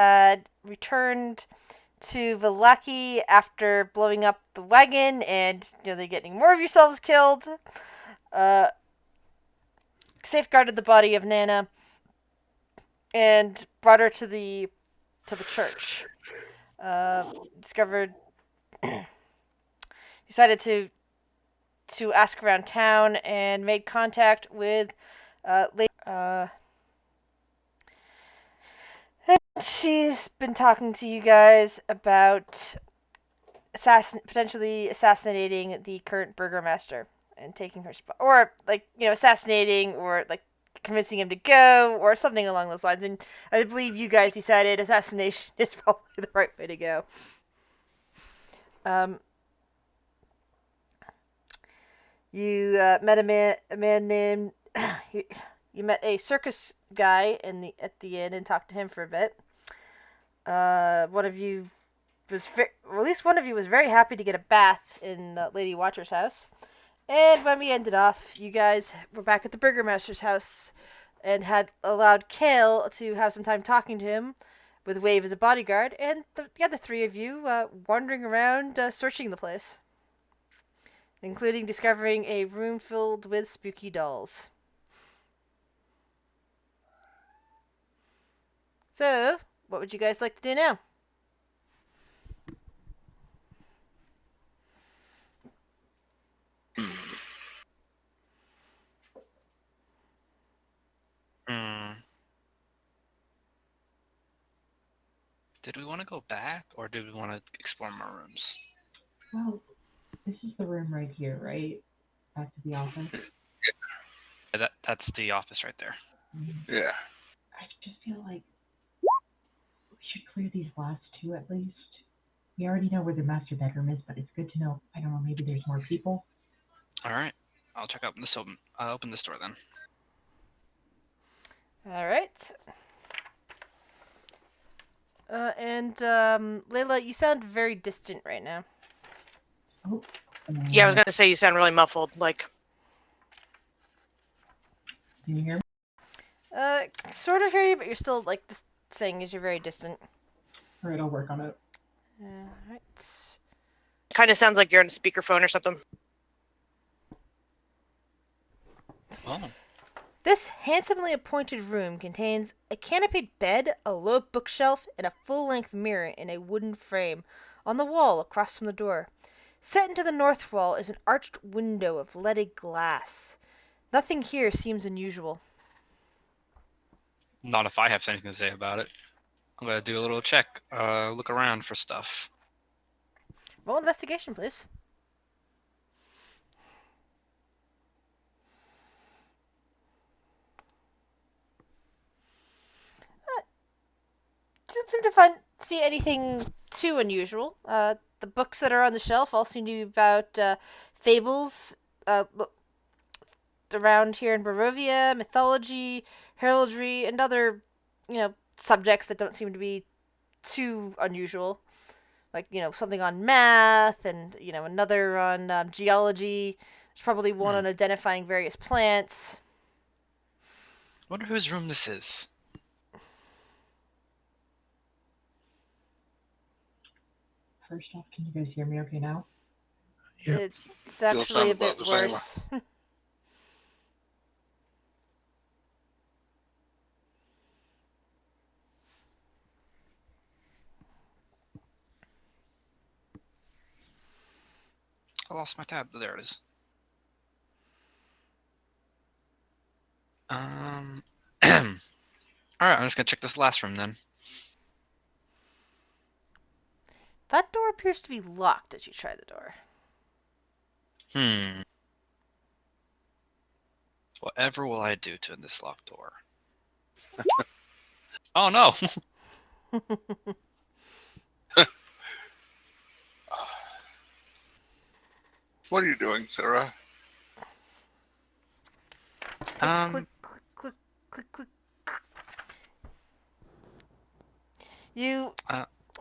had returned to Vallaki after blowing up the wagon and nearly getting more of yourselves killed. Safeguarded the body of Nana and brought her to the church. Discovered, decided to ask around town and made contact with and she's been talking to you guys about potentially assassinating the current burgomaster and taking her spot, or assassinating, or convincing him to go, or something along those lines. And I believe you guys decided assassination is probably the right way to go. You met a man named you met a circus guy at the inn and talked to him for a bit. One of you at least one of you was very happy to get a bath in Lady Watcher's house. And when we ended off, you guys were back at the burgomaster's house and had allowed Kale to have some time talking to him with Wave as a bodyguard, and the other three of you wandering around searching the place, including discovering a room filled with spooky dolls. So, what would you guys like to do now? Did we want to go back, or did we want to explore more rooms? Well, this is the room right here, right? Back to the office. Yeah, that's the office right there. Yeah. I just feel like we should clear these last two at least. We already know where the master bedroom is, but it's good to know. I don't know, maybe there's more people. All right, I'll check out this open. I'll open this door then. All right. And Layla, you sound very distant right now. Oh. Yeah, I was gonna say you sound really muffled. Like. Can you hear me? Sort of hear you, but you're still saying as you're very distant. All right, I'll work on it. All right. Kind of sounds like you're on a speakerphone or something. Oh. This handsomely appointed room contains a canopied bed, a low bookshelf, and a full-length mirror in a wooden frame on the wall across from the door. Set into the north wall is an arched window of leaded glass. Nothing here seems unusual. Not if I have anything to say about it. I'm gonna do a little check, look around for stuff. Roll investigation, please. Didn't seem to see anything too unusual. The books that are on the shelf all seem to be about fables around here in Barovia, mythology, heraldry, and other, subjects that don't seem to be too unusual. Like, something on math, and, another on geology. There's probably one on identifying various plants. I wonder whose room this is. First off, can you guys hear me okay now? Yep. It's actually a bit worse. I lost my tab. There it is. Alright, I'm just gonna check this last room then. That door appears to be locked as you try the door. Whatever will I do to this locked door? Oh no! What are you doing, Sarah? Click, click, click, click.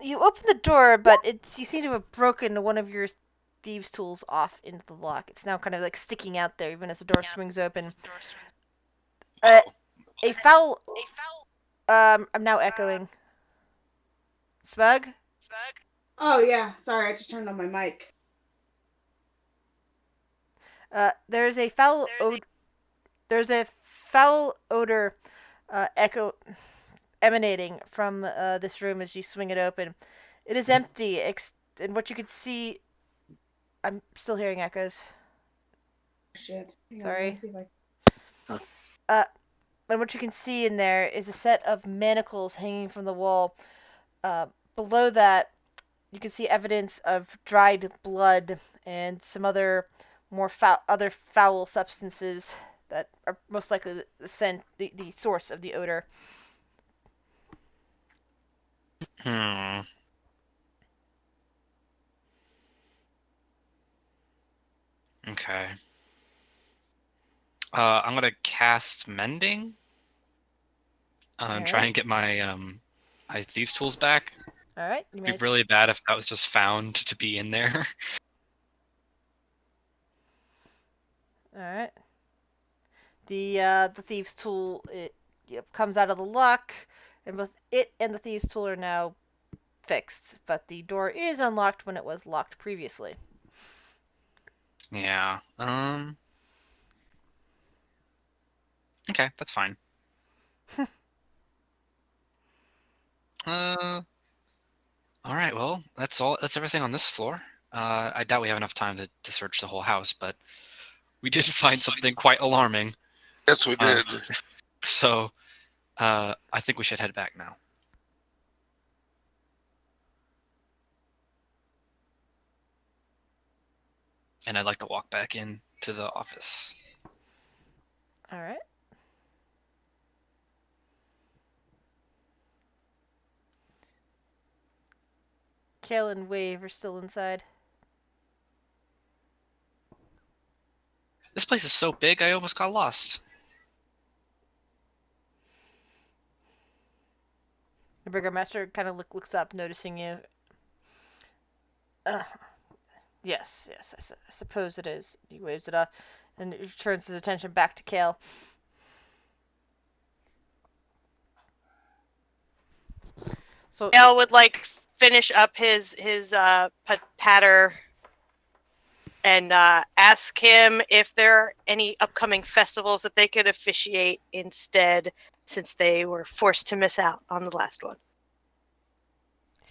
You open the door, but you seem to have broken one of your thieves' tools off into the lock. It's now kind of sticking out there, even as the door swings open. A foul. I'm now echoing. Smug? Oh yeah, sorry, I just turned on my mic. There's a foul odor echo emanating from this room as you swing it open. It is empty, and what you can see. I'm still hearing echoes. Shit. Hang on, Sorry. let me see if And what you can see in there is a set of manacles hanging from the wall. Below that, you can see evidence of dried blood and some other other foul substances that are most likely the source of the odor. Hmm. Okay. I'm gonna cast Mending. And try Alright. and get my thieves tools back. All right, you It'd be managed. really bad if that was just found to be in there. All right. The thieves' tool comes out of the lock, and both it and the thieves' tool are now fixed. But the door is unlocked when it was locked previously. Yeah. Okay, that's fine. All right. Well, that's all. That's everything on this floor. I doubt we have enough time to search the whole house, but we did find something quite alarming. Yes, we did. So, I think we should head back now. And I'd like to walk back in to the office. All right. Kale and Wave are still inside. This place is so big, I almost got lost. The burgomaster kind of looks up, noticing you. Yes, I suppose it is. He waves it off and turns his attention back to Kale. So Al would like finish up his patter and ask him if there are any upcoming festivals that they could officiate instead, since they were forced to miss out on the last one.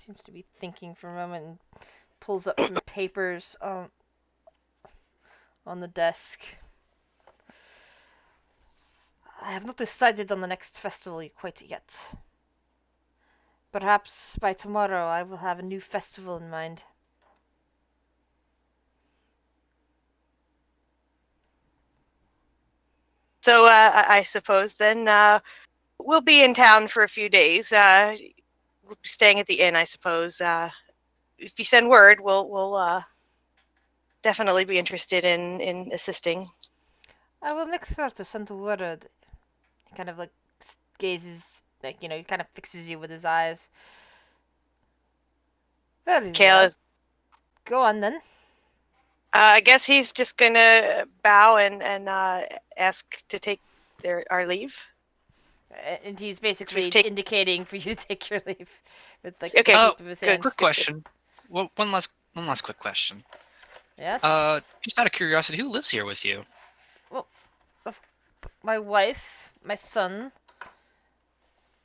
seems to be thinking for a moment and pulls up some papers on the desk. I have not decided on the next festival quite yet. Perhaps by tomorrow I will have a new festival in mind. So I suppose then we'll be in town for a few days. We'll be staying at the inn, I suppose. If you send word, we'll definitely be interested in assisting. I will make sure to send word. He kind of like gazes, like, he kind of fixes you with his eyes. Very Kale well. is, Go on then. I guess he's just gonna bow and ask to take our leave. And he's basically take- indicating for you to take your leave with like Okay, the Oh, sweep of his good. hand. Quick question. Well, one last quick question. Yes. Just out of curiosity, who lives here with you? My wife, my son,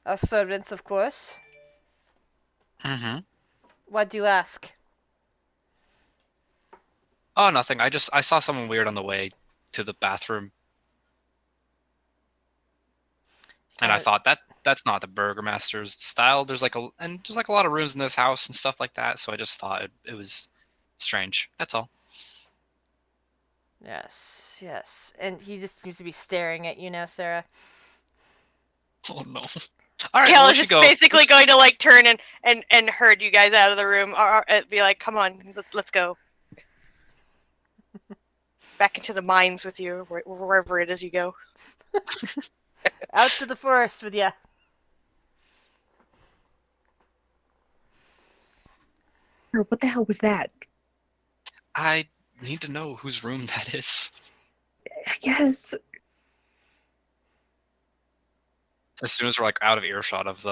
our servants, of course. Mm-hmm. Why do you ask? Oh, nothing. I saw someone weird on the way to the bathroom, and I thought that's not the burgomaster's style. There's like a lot of rooms in this house and stuff like that. So I just thought it was strange. That's all. Yes. And he just seems to be staring at you now, Sarah. Oh no. All right, Kale well, is we just should go. basically going to like turn and herd you guys out of the room, or be like, "Come on, let's go back into the mines with you, wherever it is you go." Out to the forest with ya. What the hell was that? I need to know whose room that is. Yes. As soon as we're like out of earshot of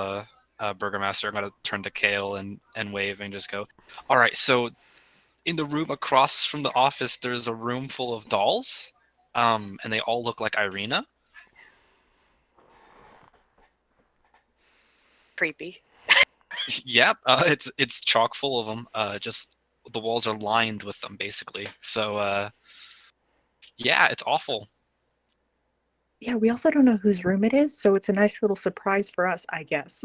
Burgermaster, I'm gonna turn to Kale and wave and just go, all right, so in the room across from the office, there's a room full of dolls, and they all look like Irina. Creepy. Yep, it's chock full of them. Just the walls are lined with them, basically. So, yeah, it's awful. Yeah, we also don't know whose room it is, so it's a nice little surprise for us, I guess.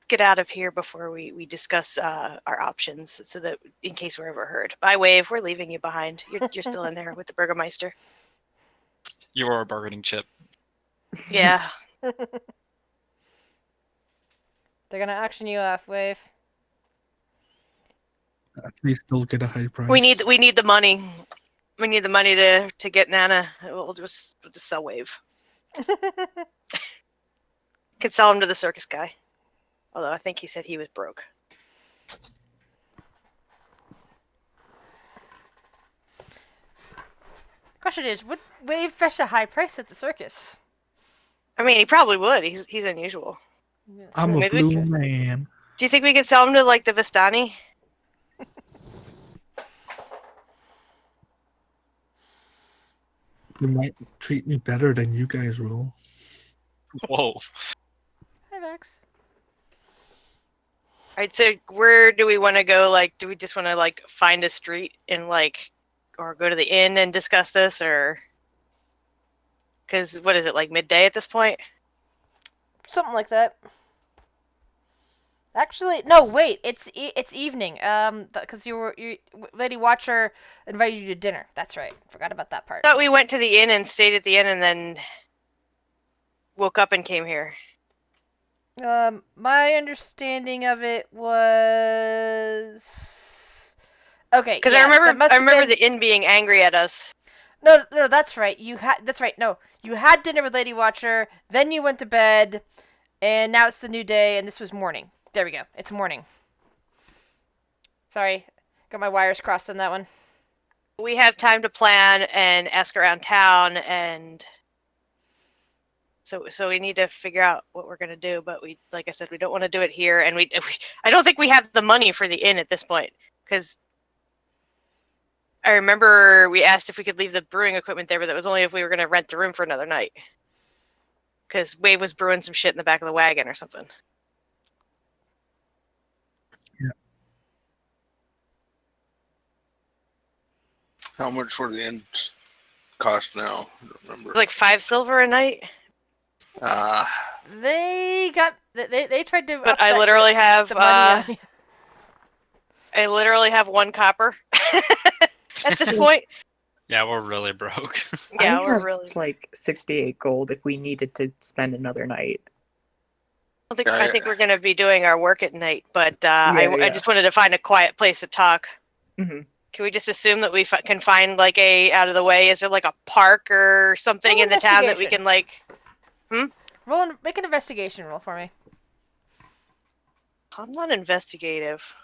Get out of here before we discuss our options, so that in case we're overheard. By wave, we're leaving you behind. You're still in there with the Burgermeister. You are a bargaining chip. Yeah. They're gonna auction you off, Wave. At least they'll get a high price. We need the money. We need the money to get Nana. We'll just sell wave. Could sell him to the circus guy. Although I think he said he was broke. Question is, would Wave fetch a high price at the circus? I mean, he probably would. He's unusual. Yes. I'm a Maybe we blue could- man. Do you think we could sell him to like the Vistani? You might treat me better than you guys will. Whoa. Hi, Max. Alright, so where do we want to go? Like, do we just want to like find a street and like, or go to the inn and discuss this, or? Because what is it, like midday at this point? Something like that. Actually, no. Wait, it's evening. Because Lady Watcher invited you to dinner. That's right. Forgot about that part. I thought we went to the inn and stayed at the inn and then woke up and came here. My understanding of it was okay. Because yeah, I that must have remember been- the inn being angry at us. No, that's right. That's right. No, you had dinner with Lady Watcher, then you went to bed, and now it's the new day, and this was morning. There we go. It's morning. Sorry, got my wires crossed on that one. We have time to plan and ask around town, and so we need to figure out what we're gonna do. But we, like I said, we don't want to do it here, and I don't think we have the money for the inn at this point, because I remember we asked if we could leave the brewing equipment there, but that was only if we were gonna rent the room for another night. Because Wave was brewing some shit in the back of the wagon or something. How much for the end cost now? I don't remember. It was like 5 silver a night. They tried to. But up I that- literally have the money on you. I literally have 1 copper at this point. Yeah, we're really broke. Yeah, I we're have really. like 68 gold if we needed to spend another night. I think we're gonna be doing our work at night, but I Yeah. just wanted to find a quiet place to talk. Hmm. Can we just assume that we can find like a out of the way? Is there like a park or something Roll in the town that we investigation. can like? Make an investigation roll for me. I'm not investigative.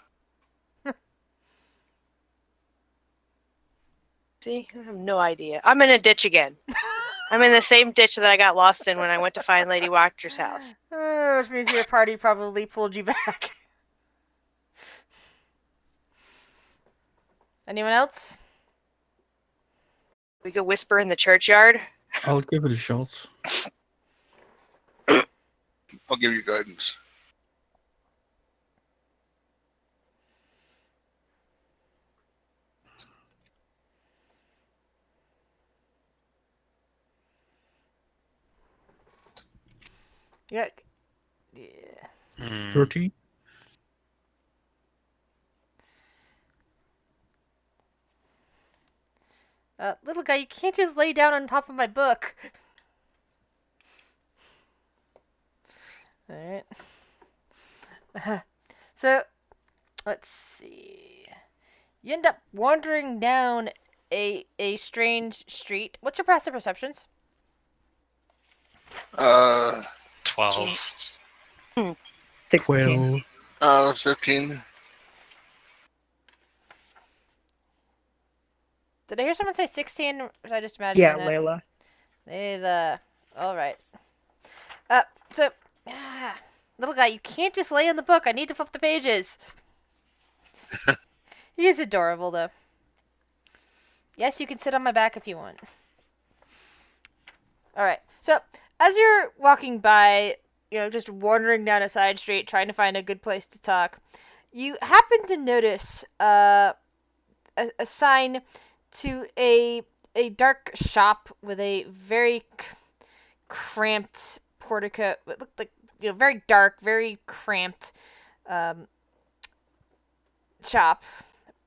See, I have no idea. I'm in a ditch again. I'm in the same ditch that I got lost in when I went to find Lady Watcher's house. Which means your party probably pulled you back. Anyone else? We could whisper in the churchyard. I'll give it a shot. I'll give you guidance. Yeah. Yeah. Hmm. 13? Little guy, you can't just lay down on top of my book. Alright. So, let's see. You end up wandering down a strange street. What's your passive perceptions? 12. 16. 15. Did I hear someone say 16? Or did I just imagine Yeah, that? Layla. Alright. So, little guy, you can't just lay in the book. I need to flip the pages. He is adorable, though. Yes, you can sit on my back if you want. Alright, so as you're walking by, just wandering down a side street trying to find a good place to talk, you happen to notice a sign to a dark shop with a very cramped portico. It looked like, very dark, very cramped shop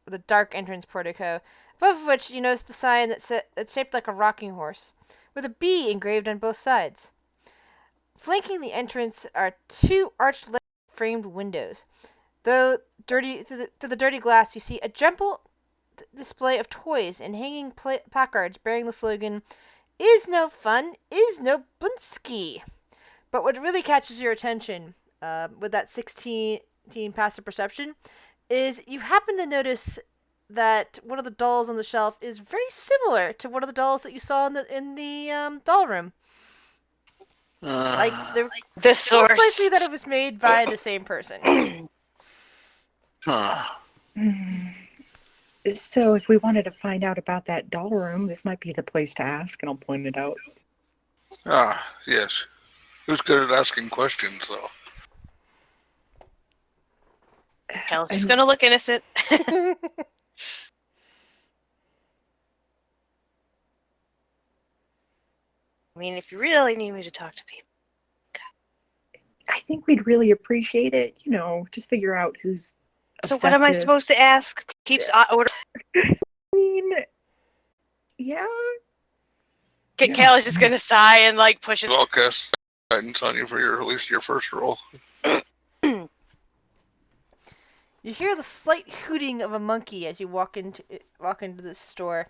with a dark entrance portico, above which you notice the sign that's shaped like a rocking horse, with a B engraved on both sides. Flanking the entrance are two arched framed windows. Though dirty through the dirty glass, you see a jumbled display of toys and hanging placards bearing the slogan, "Is no fun, is no bunski." But what really catches your attention, with that 16 passive perception, is you happen to notice that one of the dolls on the shelf is very similar to one of the dolls that you saw in the doll room. Like The source. Most likely that it was made by the same person. So if we wanted to find out about that doll room, this might be the place to ask, and I'll point it out. Yes. Who's good at asking questions, though? Hell's just gonna look innocent. I mean, if you really need me to talk to people. I think we'd really appreciate it. Just figure out who's So what am I obsessive. supposed to ask? Keeps order. I mean, yeah. Kale is just gonna sigh and push it. I'll cast guidance on you for at least your first roll. You hear the slight hooting of a monkey as you walk into this store.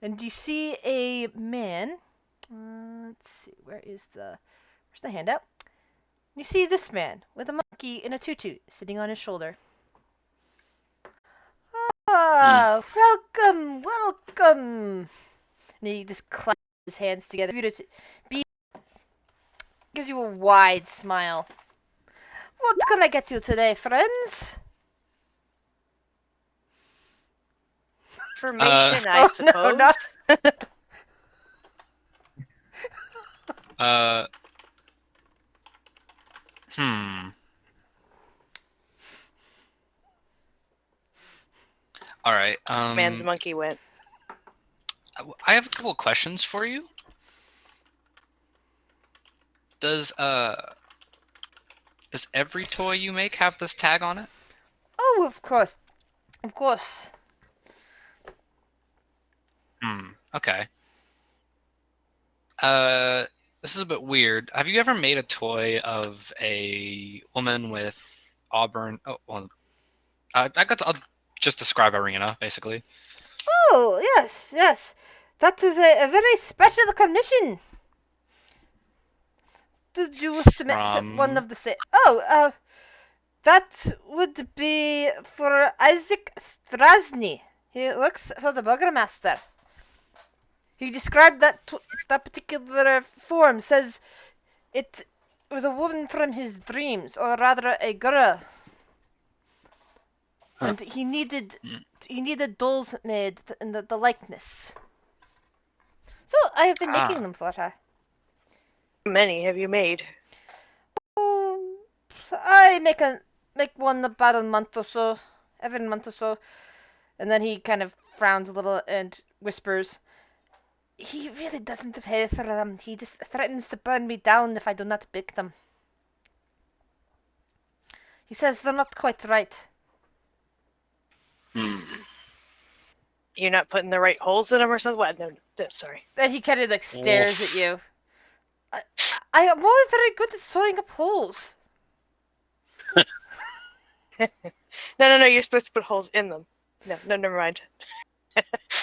And you see a man. Let's see, where's the handout? You see this man with a monkey in a tutu sitting on his shoulder. Ah, welcome. And he just claps his hands together. Gives you a wide smile. What can I get you today, friends? Information, I suppose. No. All right. Man's monkey went. I have a couple of questions for you. Does every toy you make have this tag on it? Oh, of course. Of course. Okay. This is a bit weird. Have you ever made a toy of a woman with auburn? Oh, well, I'll just describe Arena, basically. Oh, yes. That is a very special commission. Did you wish to make one of the same? Oh, that would be for Isaac Strasny. He works for the Burgermaster. He described that particular form. Says it was a woman from his dreams, or rather, a girl. And he needed dolls made in the likeness. So I have been making them for her. How many have you made? I make one about a month or so, every month or so, and then he kind of frowns a little and whispers, "He really doesn't pay for them. He just threatens to burn me down if I do not bake them. He says they're not quite right." You're not putting the right holes in them or something? What? No, sorry. And he kind of stares at you. I am only very good at sewing up holes. No, you're supposed to put holes in them. No, never mind.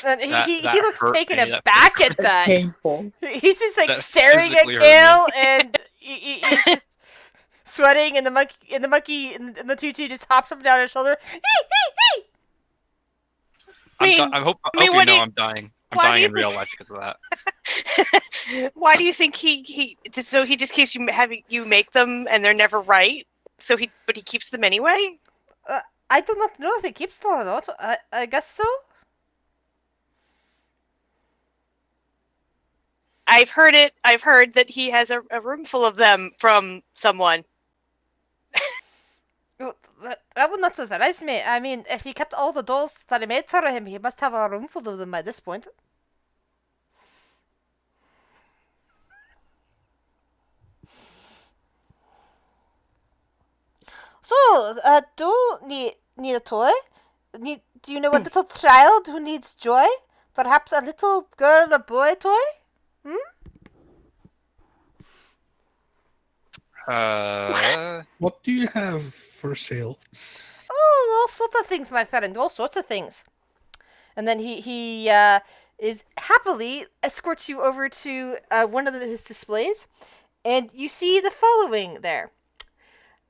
And he That looks hurt taken me. aback at that. Painful. He's just That staring at physically hurt Kale, and he's just sweating, and the monkey in the tutu just hops up and down his shoulder. Hee! I hope you know I'm dying. I'm dying in do real life because of that. Why do you think so he just keeps having you make them and they're never right? But he keeps them anyway? I do not know if he keeps them or not. I guess so. I've heard that he has a room full of them from someone. Well, that would not surprise me. I mean, if he kept all the dolls that I made for him, he must have a room full of them by this point. So, do you need a toy? Do you know a little child who needs joy? Perhaps a little girl or boy toy? What do you have for sale? Oh, all sorts of things, my friend. All sorts of things. And then he is happily escorts you over to one of his displays, and you see the following there: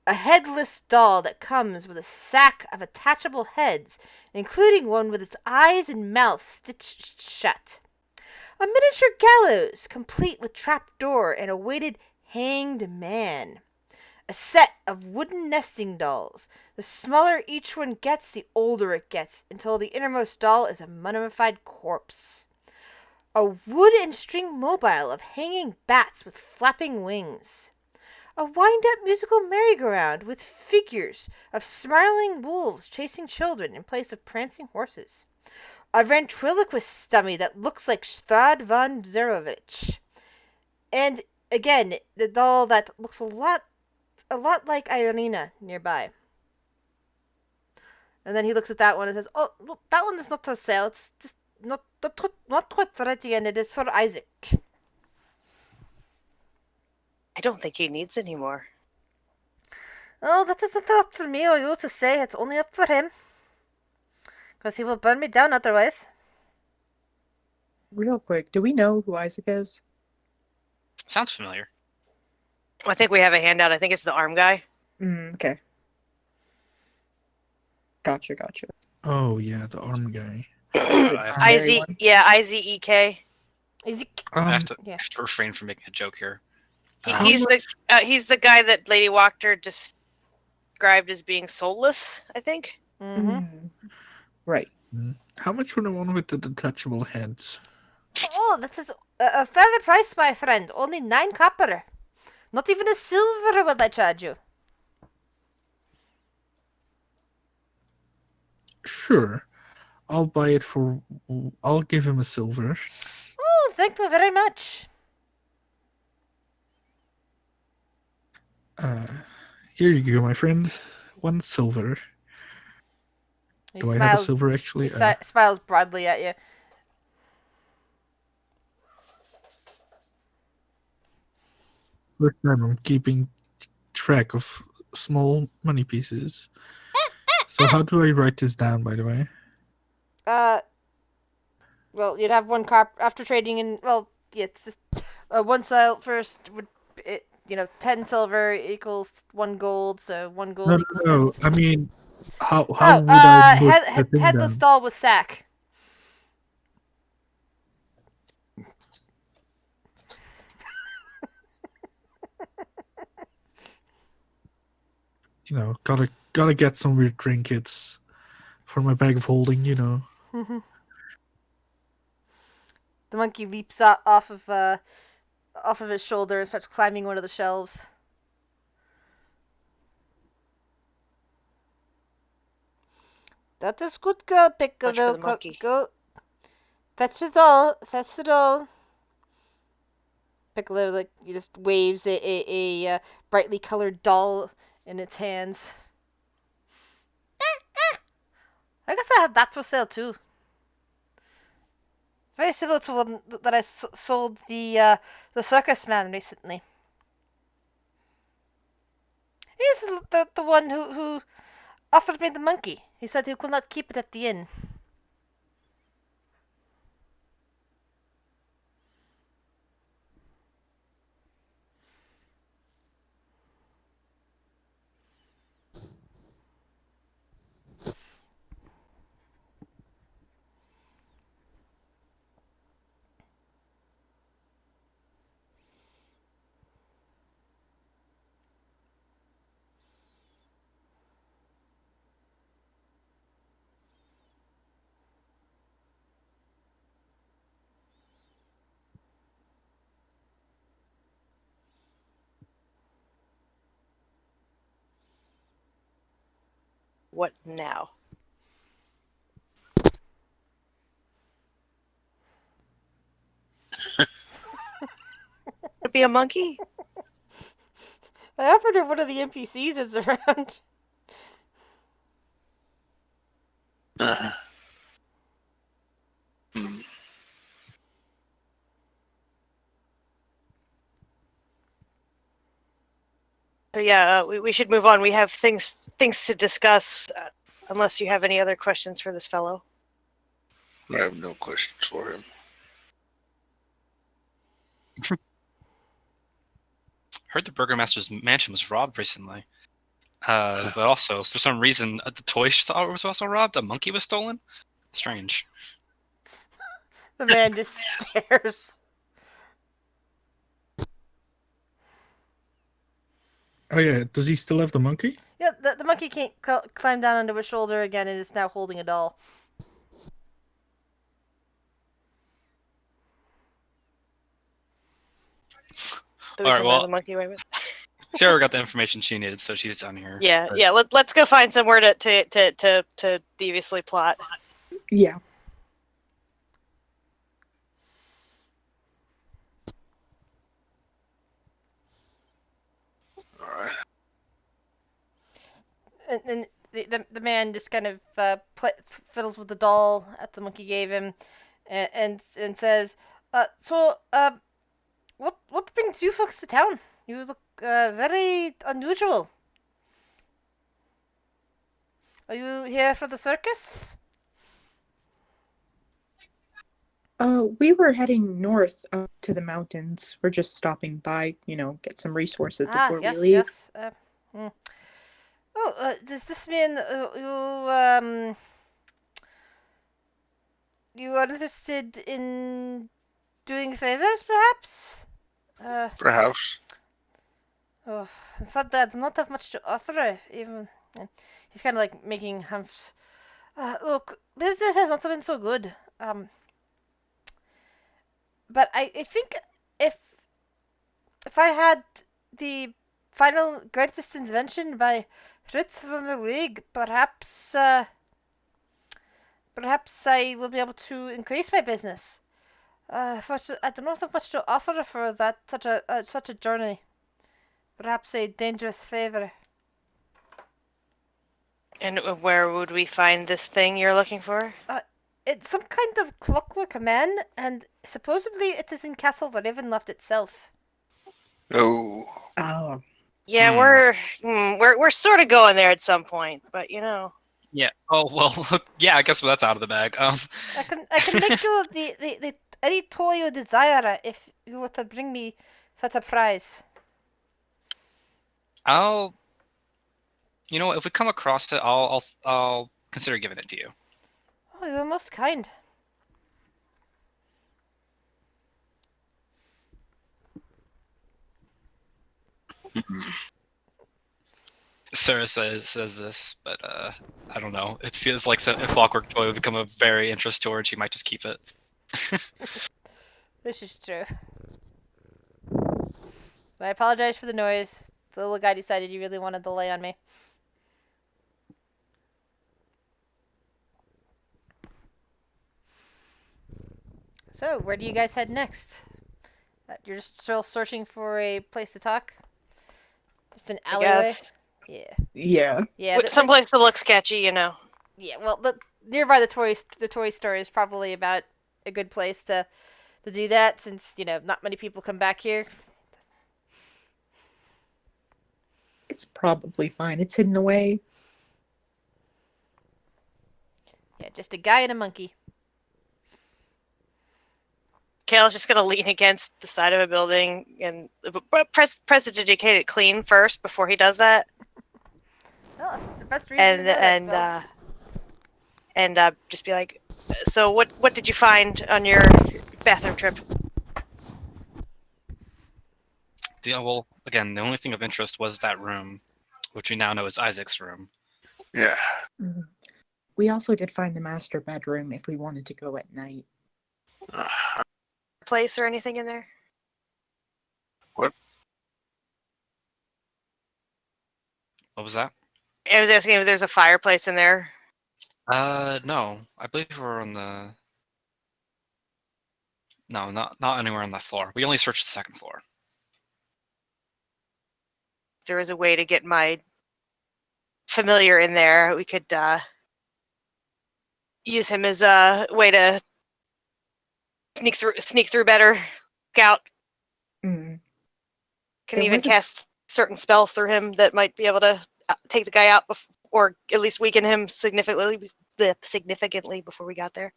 a headless doll that comes with a sack of attachable heads, including one with its eyes and mouth stitched shut. A miniature gallows, complete with trapdoor and a weighted hanged man. A set of wooden nesting dolls. The smaller each one gets, the older it gets, until the innermost doll is a mummified corpse. A wood and string mobile of hanging bats with flapping wings. A wind-up musical merry-go-round with figures of smiling wolves chasing children in place of prancing horses. A ventriloquist dummy that looks like Strahd von Zerovich. And again, the doll that looks a lot like Irina nearby. And then he looks at that one and says, "Oh, look, that one is not for sale. It's just not quite ready, and it is for Isaac." I don't think he needs any more. Oh, that isn't up for me or you to say. It's only up for him. Because he will burn me down otherwise. Real quick, do we know who Isaac is? Sounds familiar. I think we have a handout. I think it's the arm guy. Okay. Gotcha. Oh yeah, the arm guy. IZEK. Isaac. I have to, Yeah. I have to refrain from making a joke here. He's the guy that Lady Wachter described as being soulless, I think. Right. How much for the one with the detachable heads? Oh, that is a fair price, my friend. Only 9 copper. Not even a silver will I charge you. Sure. I'll buy it for. I'll give him a silver. Oh, thank you very much. Here you go, my friend. 1 silver. He Do I have a silver actually? He smiles broadly at you. First time I'm keeping track of small money pieces. So how do I write this down, by the way? Well, you'd have 1 after trading in. Well, yeah, it's just 1 sale first would. 10 silver equals 1 gold, so 1 gold No, equals no. 10. I mean, how would I put the thing headless down? doll with sack. Gotta get some weird trinkets for my bag of holding. The monkey leaps off of his shoulder and starts climbing one of the shelves. That is good, girl. Piccolo. Much for the monkey. Go. Fetch it all. Piccolo, he just waves a brightly colored doll in its hands. I guess I had that for sale too. It's very similar to one that I sold the circus man recently. He's the one who offered me the monkey. He said he could not keep it at the inn. what now? To be a monkey? I offered if one of the NPCs is around. Hmm. So yeah, we should move on. We have things to discuss. Unless you have any other questions for this fellow. I have no questions for him. Heard the burgomaster's mansion was robbed recently. But also, for some reason, the toy store was also robbed. A monkey was stolen. Strange. The man just stares. Oh yeah, does he still have the monkey? Yeah, the monkey can't climb down onto his shoulder again and is now holding a doll. That we All right, can well- run the monkey away with. Sarah got the information she needed, so she's done here. Yeah, But- yeah. Let's go find somewhere to deviously plot. Yeah. All right. And the man just kind of fiddles with the doll that the monkey gave him, and says, what brings you folks to town? You look very unusual. Are you here for the circus? We were heading north up to the mountains. We're just stopping by, get some resources before we leave. Yes. Does this mean you are interested in doing favors, perhaps? Perhaps. Oh, it's not that I do not have much to offer, even. And he's kind of like making humps. Look, business has not been so good. But I think if I had the final greatest invention by Fritz from the League, perhaps I will be able to increase my business. I do not have much to offer for that such a journey. Perhaps a dangerous favor. And where would we find this thing you're looking for? It's some kind of clockwork man, and supposedly it is in Castle Ravenloft itself. Oh. Oh, Yeah, we're sort of going there at some point, but Yeah. Oh well. Yeah. I guess that's out of the bag. I can make you the any toy you desire if you were to bring me such a prize. I'll. If we come across it, I'll consider giving it to you. Oh, you're most kind. Sarah says this, but I don't know. It feels like a clockwork toy would become a very interest to her, and she might just keep it. This is true. But I apologize for the noise. The little guy decided he really wanted to lay on me. So, where do you guys head next? You're just still searching for a place to talk? Just an I alleyway? guess. Yeah. yeah. Yeah. Someplace that looks sketchy, Yeah, well, nearby the toy store is probably about a good place to do that, since not many people come back here. It's probably fine. It's hidden away. Yeah, just a guy and a monkey. Kale's just gonna lean against the side of a building and prestidigitate it clean first before he does that, Oh, that's the best reason to know that spell. and just be like, so what did you find on your bathroom trip? Well, again, the only thing of interest was that room, which we now know is Isaac's room. Yeah. Mhm. We also did find the master bedroom if we wanted to go at night. Place or anything in there? What was that? I was asking if there's a fireplace in there. No. I believe we're on the. No, not anywhere on that floor. We only searched the second floor. If there was a way to get my familiar in there, we could use him as a way to sneak through better. Scout Mm. can There even was a cast certain spells through him that might be able to take the guy out, or at least weaken him significantly before we got there.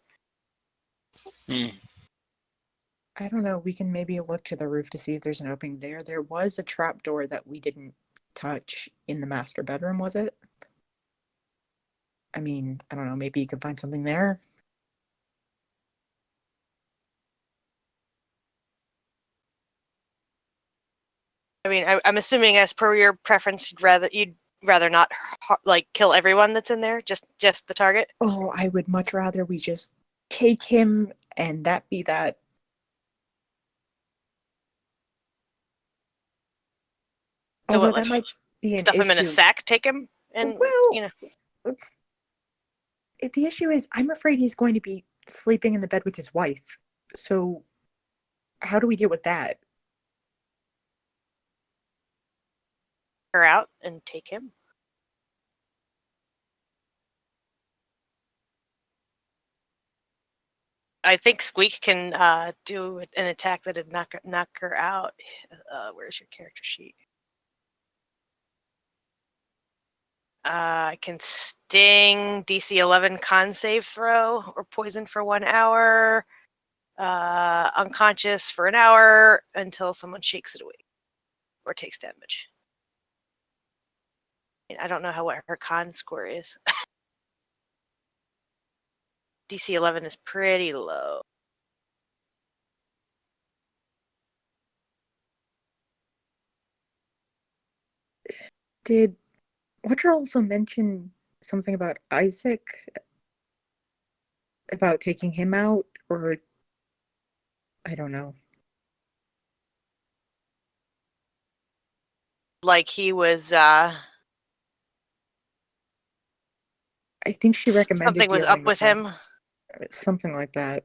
I don't know. We can maybe look to the roof to see if there's an opening there. There was a trap door that we didn't touch in the master bedroom, was it? I mean, I don't know. Maybe you could find something there. I mean, I'm assuming as per your preference, you'd rather not like kill everyone that's in there, just the target. Oh, I would much rather we just take him and that be that. So Although what, that like might be an stuff him in a issue. sack, take him, and Well, the issue is I'm afraid he's going to be sleeping in the bed with his wife. So how do we deal with that? her out and take him. I think Squeak can do an attack that'd knock her out. Where's your character sheet? I can sting, DC 11 con save throw, or poison for 1 hour, unconscious for an hour until someone shakes it away or takes damage. I don't know what her con score is. DC 11 is pretty low. Did Watcher also mention something about Isaac? About taking him out? Or I don't know. Like he was, I think she recommended something was dealing up with him. Something like that.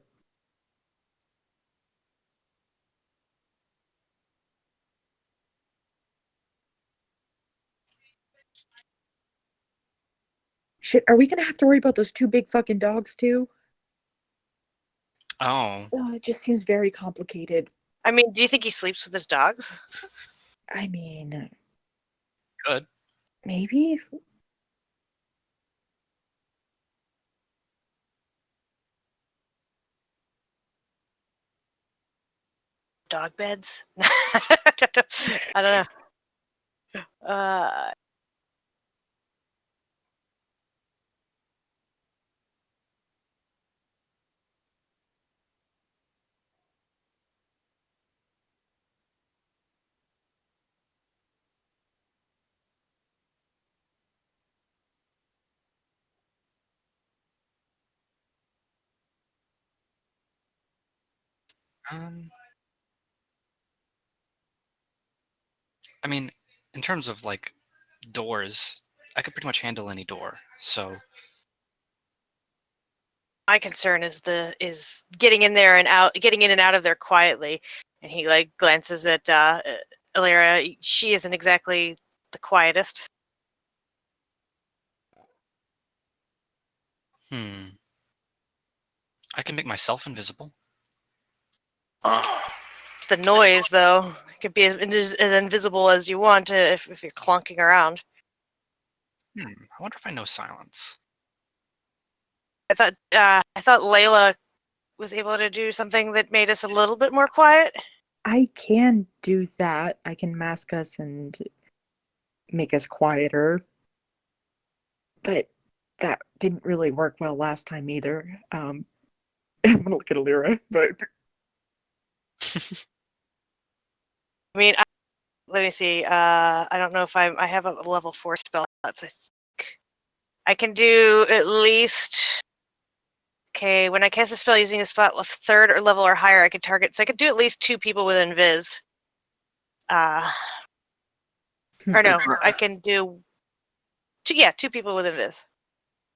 Shit, are we gonna have to worry about those 2 big fucking dogs too? Oh. Oh, it just seems very complicated. I mean, do you think he sleeps with his dogs? I mean, Good. maybe? Dog beds? I don't know. I mean, in terms of like doors, I could pretty much handle any door. So My concern is getting in there and out, getting in and out of there quietly. And he like glances at Ollaras. She isn't exactly the quietest. I can make myself invisible. It's the noise, though. It could be as invisible as you want if you're clunking around. I wonder if I know silence. I thought Layla was able to do something that made us a little bit more quiet. I can do that. I can mask us and make us quieter. But that didn't really work well last time either. I'm gonna look at Ollaras, but I mean, let me see. I don't know if I have a level 4 spell. I think I can do at least. Okay, when I cast a spell using a spot of 3rd or level or higher, I can target. So I could do at least 2 people with invis. Or no, I can do two people with invis.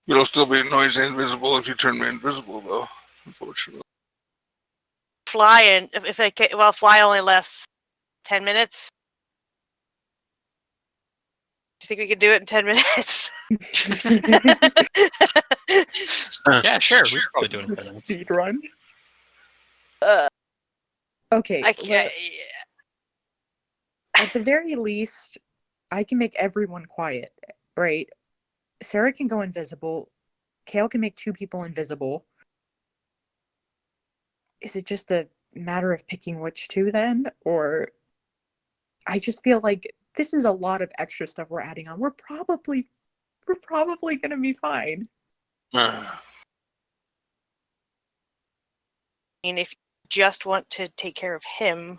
It'll still be noisy invisible if you turn me invisible, though. Unfortunately. Fly and if I can, well, fly only lasts 10 minutes. Do you think we could do it in 10 minutes? Yeah, sure. We could probably do it in 10 minutes. Speed run. uh, Okay. I can't. At the very least, I can make everyone quiet, right? Sarah can go invisible. Kale can make 2 people invisible. Is it just a matter of picking which 2 then? Or I just feel like this is a lot of extra stuff we're adding on. We're probably gonna be fine. I mean, if you just want to take care of him,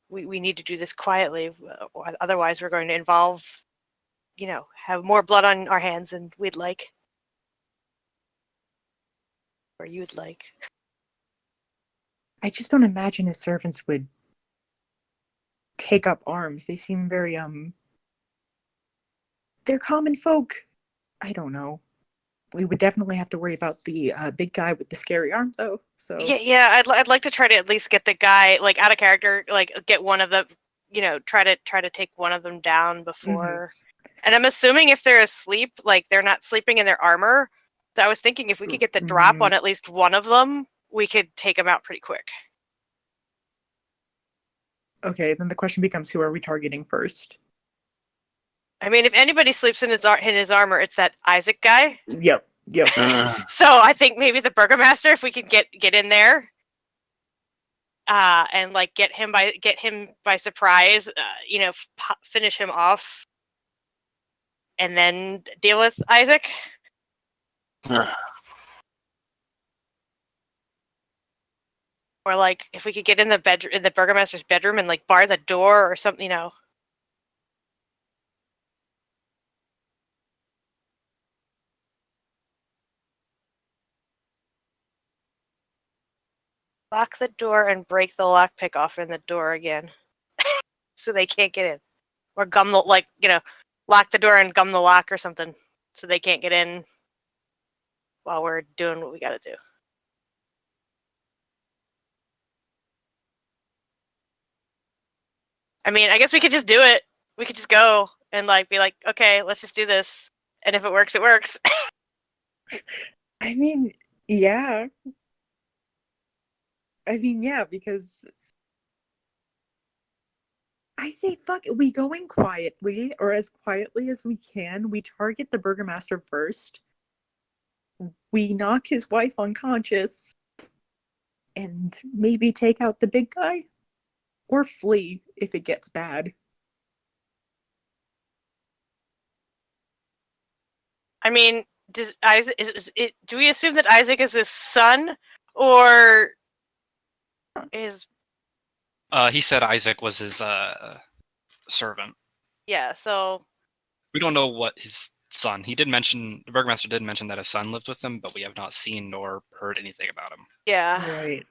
we need to do this quietly. Otherwise, we're going to involve, have more blood on our hands than we'd like. Or you'd like. I just don't imagine his servants would take up arms. They seem very they're common folk. I don't know. We would definitely have to worry about the big guy with the scary arm, though. So Yeah. I'd like to try to at least get the guy out of character, get one of the, try to take one of them down before. And I'm assuming if they're asleep, they're not sleeping in their armor. So I was thinking if we could get the drop on at least one of them, we could take them out pretty quick. Okay, then the question becomes, who are we targeting first? I mean, if anybody sleeps in his armor, it's that Isaac guy. Yep. So I think maybe the Burgomaster, if we could get in there, and get him by surprise, finish him off, and then deal with Isaac. Or if we could get in the Burgomaster's bedroom and bar the door or something, Lock the door and break the lockpick off in the door again, so they can't get in. Or gum the lock the door and gum the lock or something, so they can't get in while we're doing what we got to do. I mean, I guess we could just do it. We could just go and be like, okay, let's just do this, and if it works, it works. I mean, yeah. Because I say fuck it. We go in quietly, or as quietly as we can. We target the Burgomaster first. We knock his wife unconscious. And maybe take out the big guy? Or flee if it gets bad. I mean, does Isaac do we assume that Isaac is his son, or is? He said Isaac was his servant. Yeah. So. We don't know what his son. The Burgomaster did mention that his son lived with him, but we have not seen nor heard anything about him. Yeah. Right.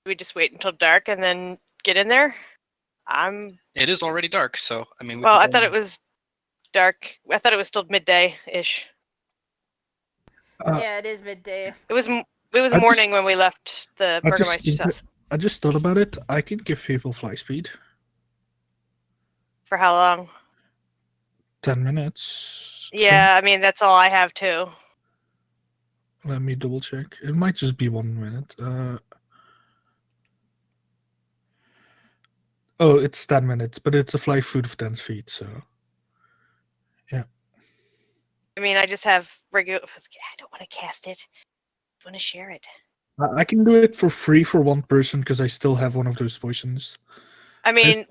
We just wait until dark and then get in there. It is already dark, so I mean. I thought it was dark. I thought it was still midday-ish. Yeah, it is midday. It was morning when we left the Burgomaster's house. I just thought about it. I can give people fly speed. For how long? 10 minutes. Yeah, I mean, that's all I have too. Let me double check. It might just be 1 minute. Oh, it's 10 minutes, but it's a fly food of 10 feet, so. Yeah. I mean, I just have regular. I don't want to cast it. I want to share it. I can do it for free for one person because I still have one of those potions. I mean,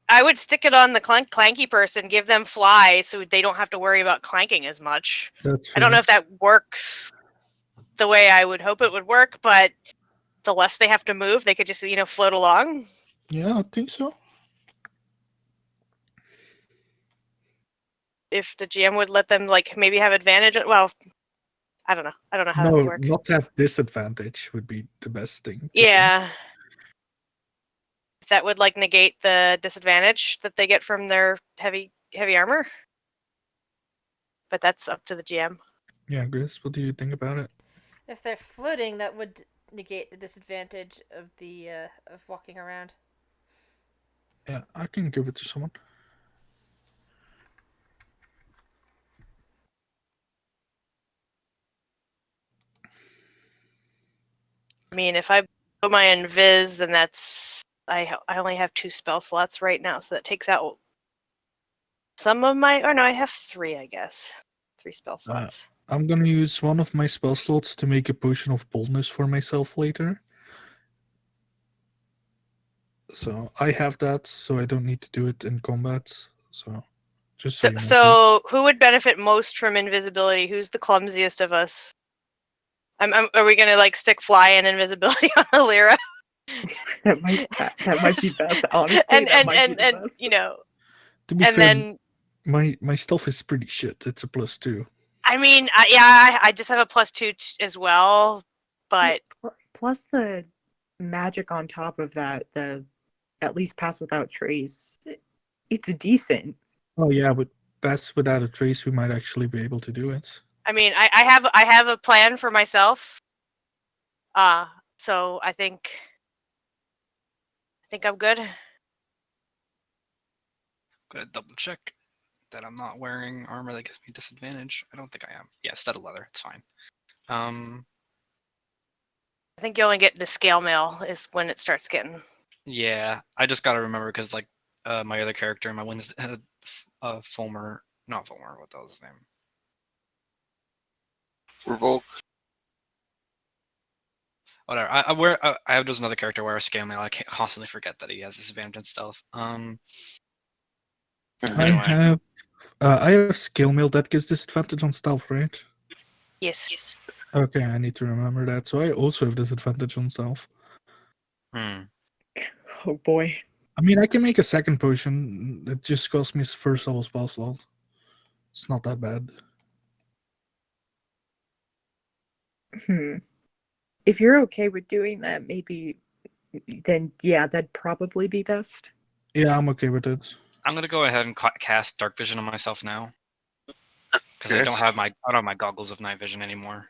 I would stick it on the clanky person, give them fly so they don't have to worry about clanking as much. That's I don't know if that works the way I would hope it would work, but the less they have to move, they could just, float along. Yeah, I think so. If the GM would let them, maybe have advantage. Well, I don't know. I don't know how that would work. Not have disadvantage would be the best thing. Yeah. that would like negate the disadvantage that they get from their heavy armor. But that's up to the GM. Yeah, Chris, what do you think about it? If they're floating, that would negate the disadvantage of the of walking around. Yeah, I can give it to someone. I mean, if I put my invis, then that's I only have 2 spell slots right now, so that takes out some of my. Or no, I have 3, I guess. 3 spell slots. I'm gonna use one of my spell slots to make a potion of boldness for myself later. So I have that, so I don't need to do it in combat. So just so you know. So who would benefit most from invisibility? Who's the clumsiest of us? Are we gonna like stick fly and invisibility on Ollara? That might be best. Honestly, and that might be the and best. you know, To be and fair, then my stealth is pretty shit. It's a +2. I mean, I just have a +2 as well, but Plus the magic on top of that, the at least pass without trace. It's decent. Oh yeah, with pass without a trace, we might actually be able to do it. I mean, I have a plan for myself. So I think I'm good. Gotta double check that I'm not wearing armor that gives me disadvantage. I don't think I am. Yeah, studded leather. It's fine. I think you only get the scale mail is when it starts getting. Yeah, I just gotta remember because like my other character, my Wednesday, Fulmer, not Fulmer. What the hell's his name? Revolt. Whatever. I wear. I have just another character where a scale mail. I can't constantly forget that he has disadvantage in stealth. Anyway. I have skill mail that gives disadvantage on stealth, right? Yes. Okay, I need to remember that. So I also have disadvantage on stealth. Oh boy. I mean, I can make a second potion. It just costs me first level spell slot. It's not that bad. If you're okay with doing that, maybe then yeah, that'd probably be best. Yeah, I'm okay with it. I'm gonna go ahead and cast dark vision on myself now because Okay. I don't have my goggles of night vision anymore.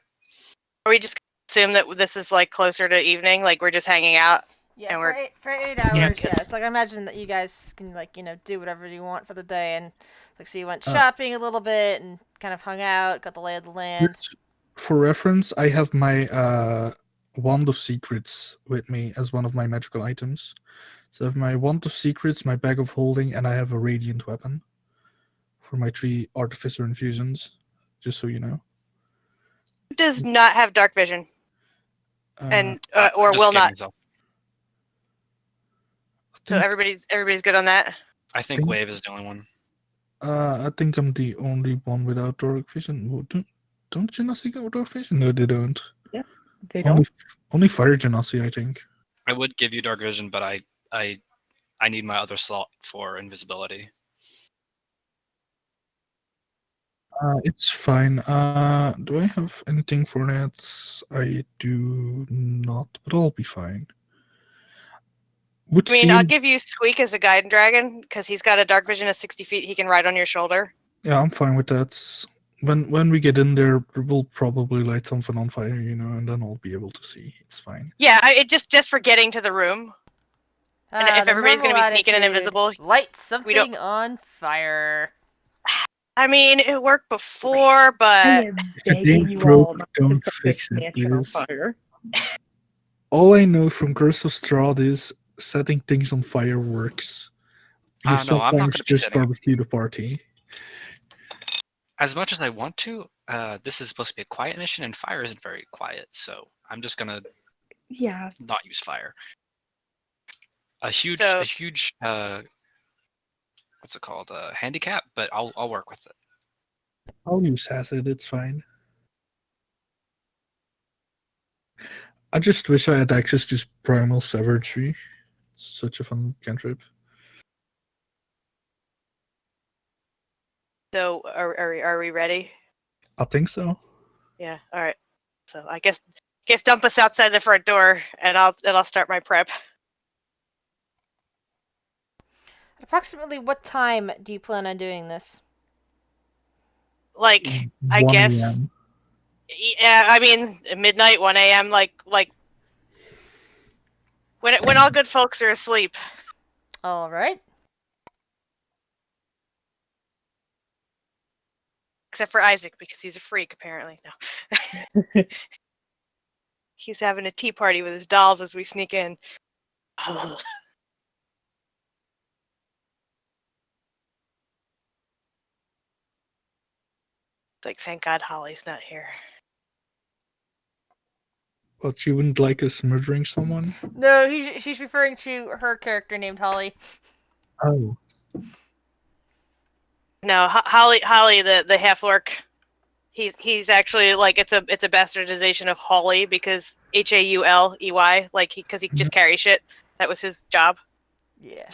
Are we just assume that this is like closer to evening, like we're just hanging out? Yeah, And for 8 Yeah, hours. good. Yeah, it's like I imagine that you guys can like do whatever you want for the day, and like so you went shopping a little bit and kind of hung out, got the lay of the land. For reference, I have my Wand of Secrets with me as one of my magical items. So I have my Wand of Secrets, my Bag of Holding, and I have a Radiant Weapon for my 3 Artificer infusions, just so you know. Who does not have dark vision? And or just will gave not. myself. So everybody's good on that. I think Wave is the only one. I think I'm the only one without dark vision. Don't Genasi get dark vision? No, they don't. Yeah, they don't. Only Fire Genasi, I think. I would give you dark vision, but I need my other slot for invisibility. It's fine. Do I have anything for that? I do not, but I'll be fine. I'll give you Squeak as a guide dragon because he's got a dark vision of 60 feet. He can ride on your shoulder. Yeah, I'm fine with that. When we get in there, we'll probably light something on fire, and then I'll be able to see. It's fine. Yeah, it just for getting to the room. And if everybody's going to be sneaking and invisible, light something on fire. I mean, it worked before, but I am begging you all not to don't set fix this it, mansion on please. fire. All I know from Curse of Strahd is setting things on fire works. You No, I'm not sometimes gonna be just setting up. barbecue the party. As much as I want to, this is supposed to be a quiet mission, and fire isn't very quiet, so I'm just gonna not use fire. A huge what's it called? Handicap, but I'll work with it. I'll use acid, it's fine. I just wish I had access to Primal Savagery. It's such a fun cantrip. So are we ready? I think so. Yeah. All right. So I guess dump us outside the front door, and I'll start my prep. Approximately what time do you plan on doing this? Like, I 1 guess. a.m. Yeah, I mean, midnight, 1 a.m. Like when all good folks are asleep. All right. Except for Isaac, because he's a freak, apparently. No. He's having a tea party with his dolls as we sneak in. Like, thank God Holly's not here. But you wouldn't like us murdering someone? No, she's referring to her character named Holly. Oh. No, Holly, the half orc. He's actually like it's a bastardization of Hawley because Hauley, like because he just carries shit. That was his job. Yeah.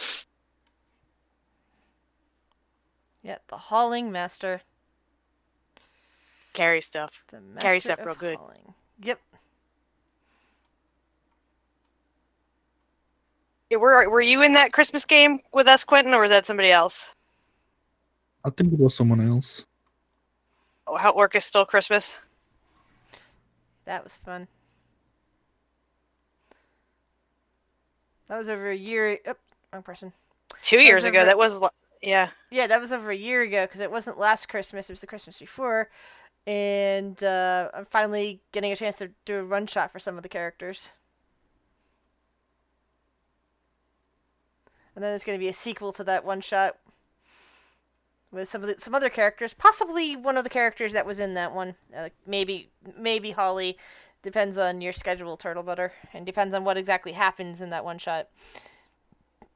Yeah, the hauling master. Carry stuff. The master Carry stuff of real good. hauling. Yep. Yeah, were you in that Christmas game with us, Quentin, or was that somebody else? I think it was someone else. Oh, how Orc is still Christmas? That was fun. That was over a year. Oh, wrong person. 2 years ago. over- That was yeah. Yeah, that was over a year ago because it wasn't last Christmas. It was the Christmas before. And I'm finally getting a chance to do a one shot for some of the characters. And then there's going to be a sequel to that one shot with some other characters, possibly one of the characters that was in that one. Maybe Holly. Depends on your schedule, Turtle Butter, and depends on what exactly happens in that one shot.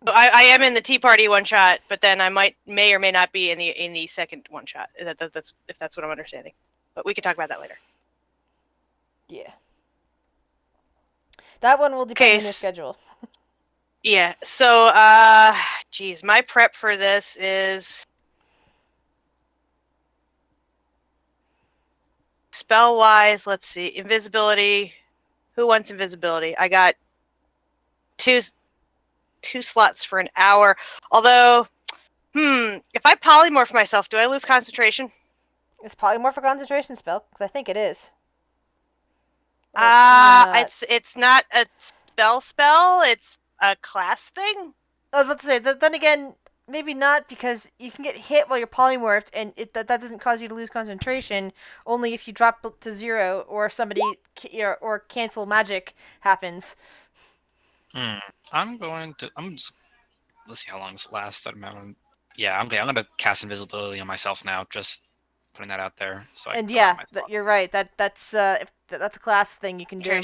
So I am in the Tea Party one shot, but then I may or may not be in the second one shot. That's if that's what I'm understanding. But we can talk about that later. Yeah. That one will depend on your schedule. Yeah. So geez, my prep for this is spell wise. Let's see, invisibility. Who wants invisibility? I got two slots for an hour. Although, if I polymorph myself, do I lose concentration? Is polymorph a concentration spell? Because I think it is. It's not a spell. It's a class thing. I was about to say. Then again, maybe not because you can get hit while you're polymorphed, and that doesn't cause you to lose concentration. Only if you drop to 0 or somebody or cancel magic happens. I'm just. Let's see how long this lasts. Yeah, okay. I'm gonna cast invisibility on myself now. Just putting that out there. So And yeah, you're right. That's a class thing you can do.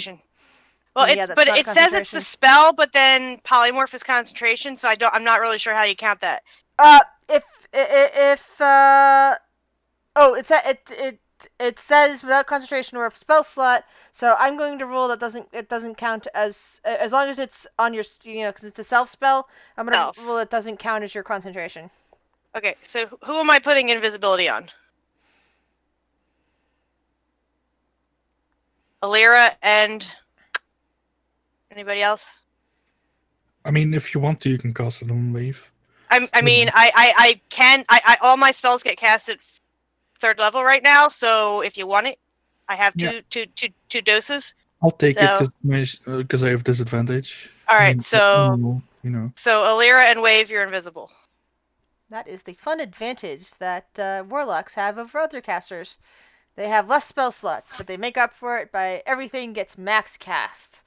Well, yeah, but it says it's the spell, but then polymorph is concentration, so I'm not really sure how you count that. It says without concentration or a spell slot, so I'm going to rule that doesn't count as long as it's on your because it's a self spell. I'm gonna rule it doesn't count as your concentration. Okay, so who am I putting invisibility on? Ollaras and anybody else? I mean, if you want to, you can cast it on wave. I mean, I can. All my spells get cast at 3rd level right now. So if you want it, I have two doses. I'll take it because I have disadvantage. All right, so you know. So Ollaras and wave, you're invisible. That is the fun advantage that warlocks have over other casters. They have less spell slots, but they make up for it by everything gets max cast.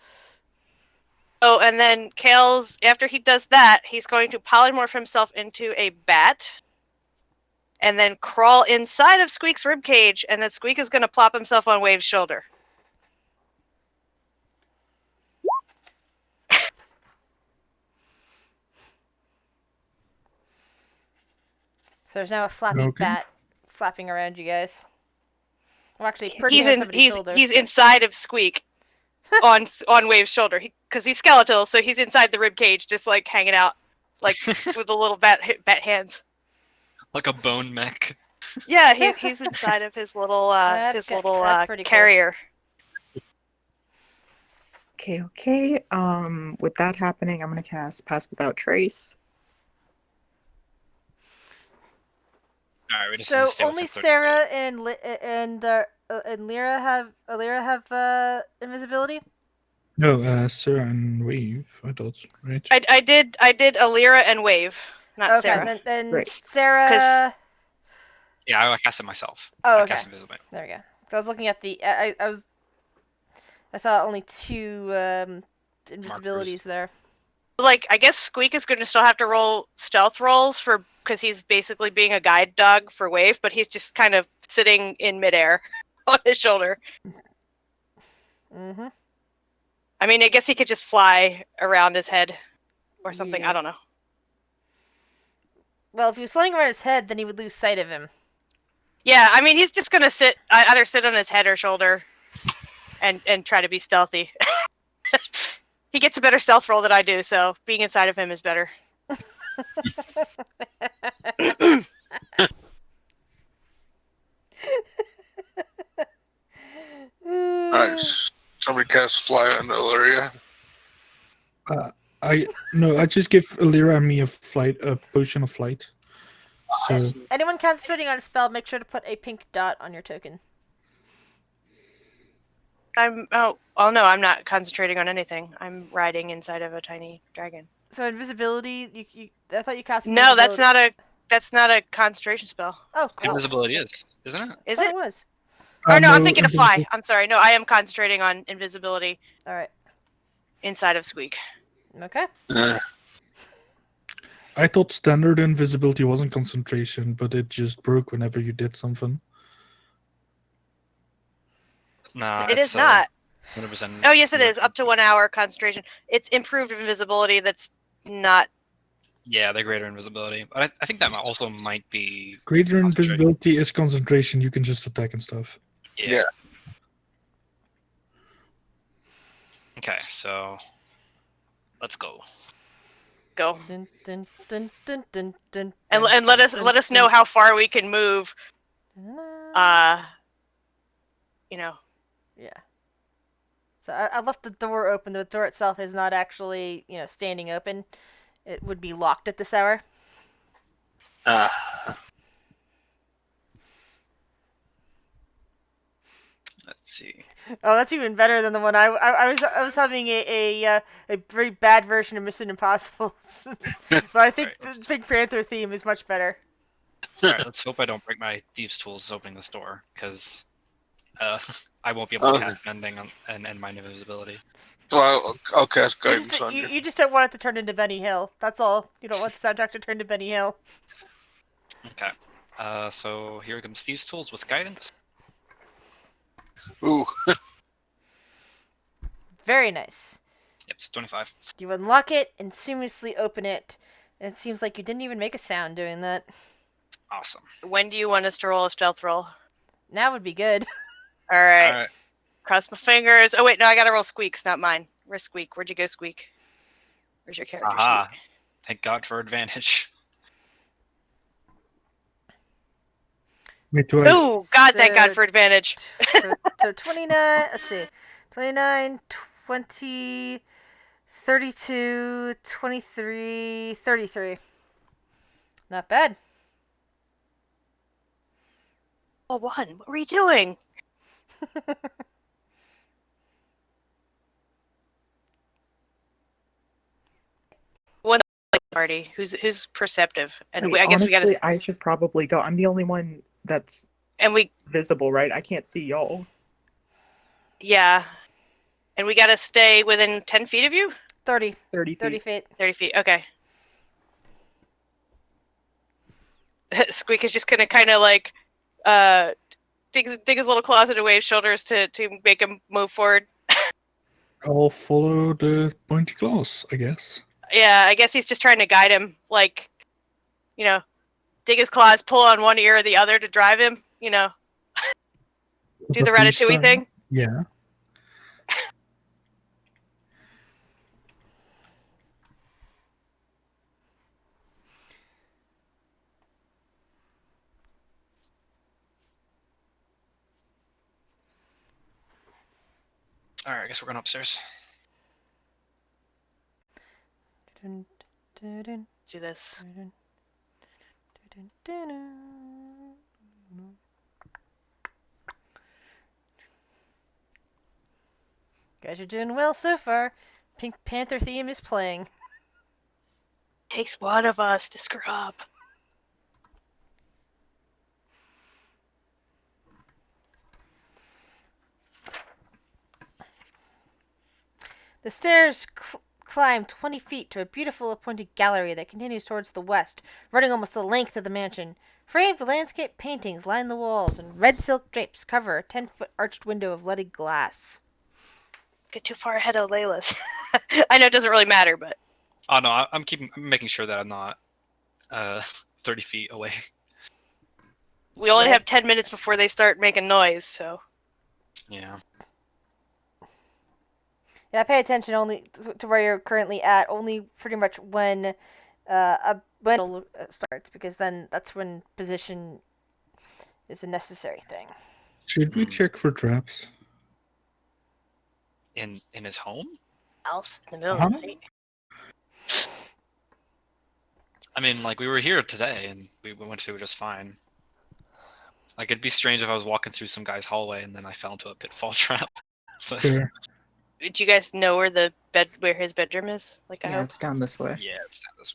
Oh, and then Kale's, after he does that, he's going to polymorph himself into a bat and then crawl inside of Squeak's ribcage, and then Squeak is going to plop himself on Wave's shoulder. So there's now a flappy bat flapping around you guys. Well, actually, he's inside of Squeak on Wave's shoulder because he's skeletal, so he's inside the ribcage, just like hanging out, like with the little bat hands, like a bone mech. Yeah, he's inside of his little carrier. Okay. With that happening, I'm gonna cast Pass Without Trace. All right, we just need So to stay only within 30 Sarah feet. and Lyra have invisibility. No, Sarah and Wave, I thought, right? I did Alira and Wave, not Okay, Sarah. then Right. Sarah. Yeah, I cast it myself. Oh, I okay. cast invisibility. There we go. So I was looking at the. I saw only 2 invisibilities there. Like, I guess Squeak is going to still have to roll stealth rolls because he's basically being a guide dog for Wave, but he's just kind of sitting in midair on his shoulder. Mm-hmm. I mean, I guess he could just fly around his head or something. Yeah. I don't know. Well, if he was flying around his head, then he would lose sight of him. Yeah, I mean, he's just going to either sit on his head or shoulder and try to be stealthy. He gets a better stealth roll than I do, so being inside of him is better. Alright, somebody cast fly on Illyria. I just give Alira and me a potion of flight. So Anyone concentrating on a spell, make sure to put a pink dot on your token. Oh no, I'm not concentrating on anything. I'm riding inside of a tiny dragon. So invisibility, I thought you cast. No, that's not a concentration spell. Oh, cool. Invisibility isn't it? Is I it? thought it was. Or no, I'm no, thinking of fly. I'm sorry. No, I am concentrating on invisibility All right. inside of Squeak. Okay. I thought standard invisibility wasn't concentration, but it just broke whenever you did something. Nah, It it's, is not. 100%. Oh yes, it is. Up to 1 hour concentration. It's improved invisibility. That's not. Yeah, the greater invisibility. But I think that also might be Greater concentration. invisibility is concentration. You can just attack and stuff. Yeah. Okay, so let's go. Go. Dun, dun, dun, dun, dun, dun, And dun, let us dun, let us dun, know how far we can move. dun. You know. Yeah. So I left the door open. The door itself is not actually, standing open. It would be locked at this hour. Let's see. Oh, that's even better than the one I was having a very bad version of Mission Impossible. So I think Right, the Pink Panther theme is much better. Alright, let's hope I don't break my thieves' tools opening this door, because I won't be able to cast mending and my invisibility. So I'll cast guidance on you. You just don't want it to turn into Benny Hill. That's all. You don't want the soundtrack to turn to Benny Hill. Okay. So here comes thieves' tools with guidance. Ooh. Very nice. Yep, it's 25. You unlock it and seamlessly open it. And it seems like you didn't even make a sound doing that. Awesome. When do you want us to roll a stealth roll? Now would be good. All right. Alright. Cross my fingers. Oh wait, no, I gotta roll Squeaks, not mine. Where's Squeak? Where'd you go, Squeak? Where's your character Aha. sheet? Thank God for advantage. Wait, do I? Oh God, thank God So- for advantage. So 29, let's see. 29, 20, 32, 23, 33. Not bad. Oh, one. What were you doing? One party who's perceptive, and Wait, I guess honestly, we gotta. I should probably go. I'm the only one that's And we visible, right? I can't see y'all. yeah, and we gotta stay within 10 feet of you. 30. 30 feet. 30 feet. 30 feet. Okay. Squeak is just gonna kind of like dig his little claws into Wave's shoulders to make him move forward. I'll follow the pointy claws, I guess. Yeah, I guess he's just trying to guide him, like, dig his claws, pull on one ear or the other to drive him, do the But please Ratatouille stand. thing. Yeah. Alright, I guess we're going upstairs. Dun, dun, dun, Let's do this. dun, dun, dun, dun. You guys are doing well so far. Pink Panther theme is playing. Takes one of us to screw up. The stairs climb 20 feet to a beautiful appointed gallery that continues towards the west, running almost the length of the mansion. Framed landscape paintings line the walls, and red silk drapes cover a 10-foot arched window of leaded glass. Get too far ahead of Layla's. I know it doesn't really matter, but Oh no, I'm making sure that I'm not 30 feet away. we only Yeah. have 10 minutes before they start making noise, so. Yeah. Yeah, pay attention only to where you're currently at, only pretty much when a battle starts, because then that's when position is a necessary thing. Should we check for traps? In his home? Else in the middle of the night. I mean, like, we were here today, and we went to just fine. Like, it'd be strange if I was walking through some guy's hallway and then I fell into a pitfall trap. So, Fair. Do you guys know where his bedroom is? Like, I Yeah, hope it's down this way. yeah, it's not this.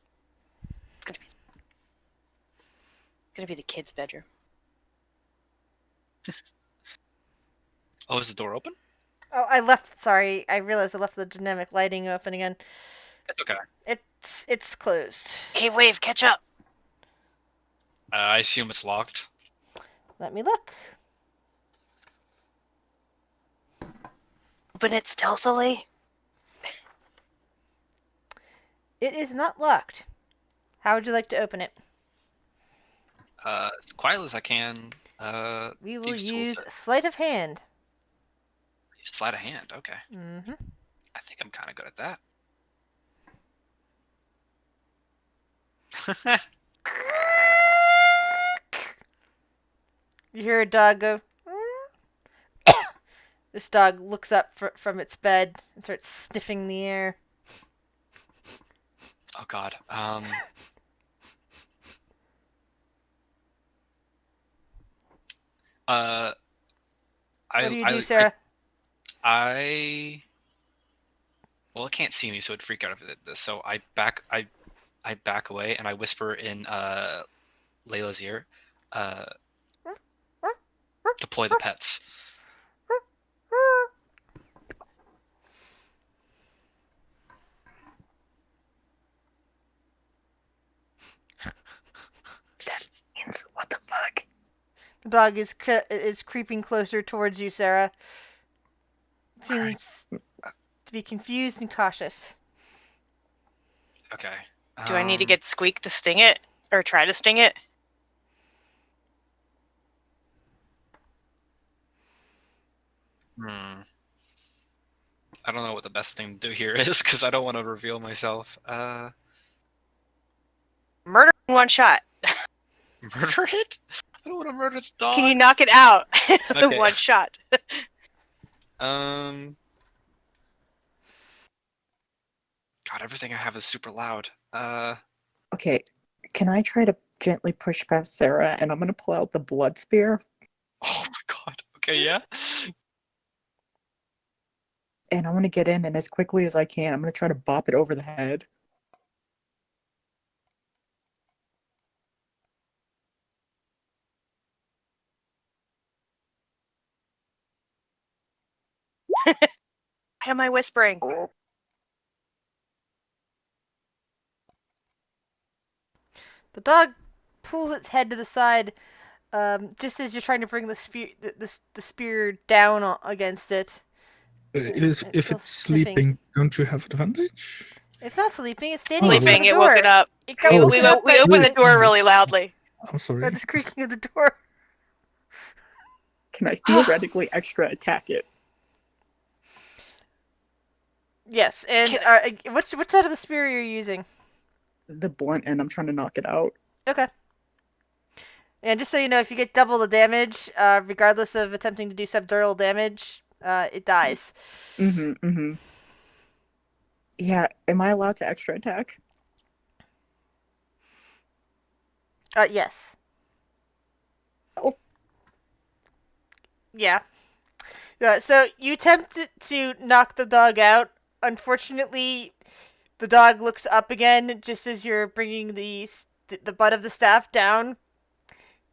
it's gonna be the kid's bedroom. Oh, is the door open? Oh, I left. Sorry, I realized I left the dynamic lighting open again. It's okay. It's closed. Hey, Wave, catch up. I assume it's locked. Let me look. Open it stealthily. It is not locked. How would you like to open it? As quietly as I can. We will Thieves' tools use set. sleight of hand. Sleight of hand. Okay. Mm-hmm. I think I'm kind of good at that. You hear a dog go. This dog looks up from its bed and starts sniffing the air. Oh God. What do you do, Sarah? Well, it can't see me, so it'd freak out if it did this. So I back away and I whisper in Layla's ear, deploy the pets. What the fuck? The dog is creeping closer towards you, Sarah. It seems to be confused and cautious. Okay. Do I need to get Squeak to sting it? Or try to sting it? I don't know what the best thing to do here is, because I don't want to reveal myself. Murder in one shot. Murder it? I don't want to murder the dog. Can you knock it out in Okay. one shot? God, everything I have is super loud. Okay, can I try to gently push past Sarah, and I'm gonna pull out the blood spear, Oh my God. Okay, yeah. and I'm gonna get in, and as quickly as I can, I'm gonna try to bop it over the head. Why am I whispering? The dog pulls its head to the side, just as you're trying to bring the spear down against it. If still it's sniffing. sleeping, don't you have advantage? It's not sleeping. It's standing Sleeping, over the it door. woke it up. It got We woken up by opened the door really loudly. I'm sorry. by this creaking of the door. Can I theoretically extra attack it? Yes, and which side of the spear are you using? The blunt end, I'm trying to knock it out. Okay. And just so you know, if you get double the damage, regardless of attempting to do subdural damage, it dies. Yeah, am I allowed to extra attack? Yes. Oh, Yeah. So you attempt to knock the dog out. Unfortunately, the dog looks up again just as you're bringing the butt of the staff down.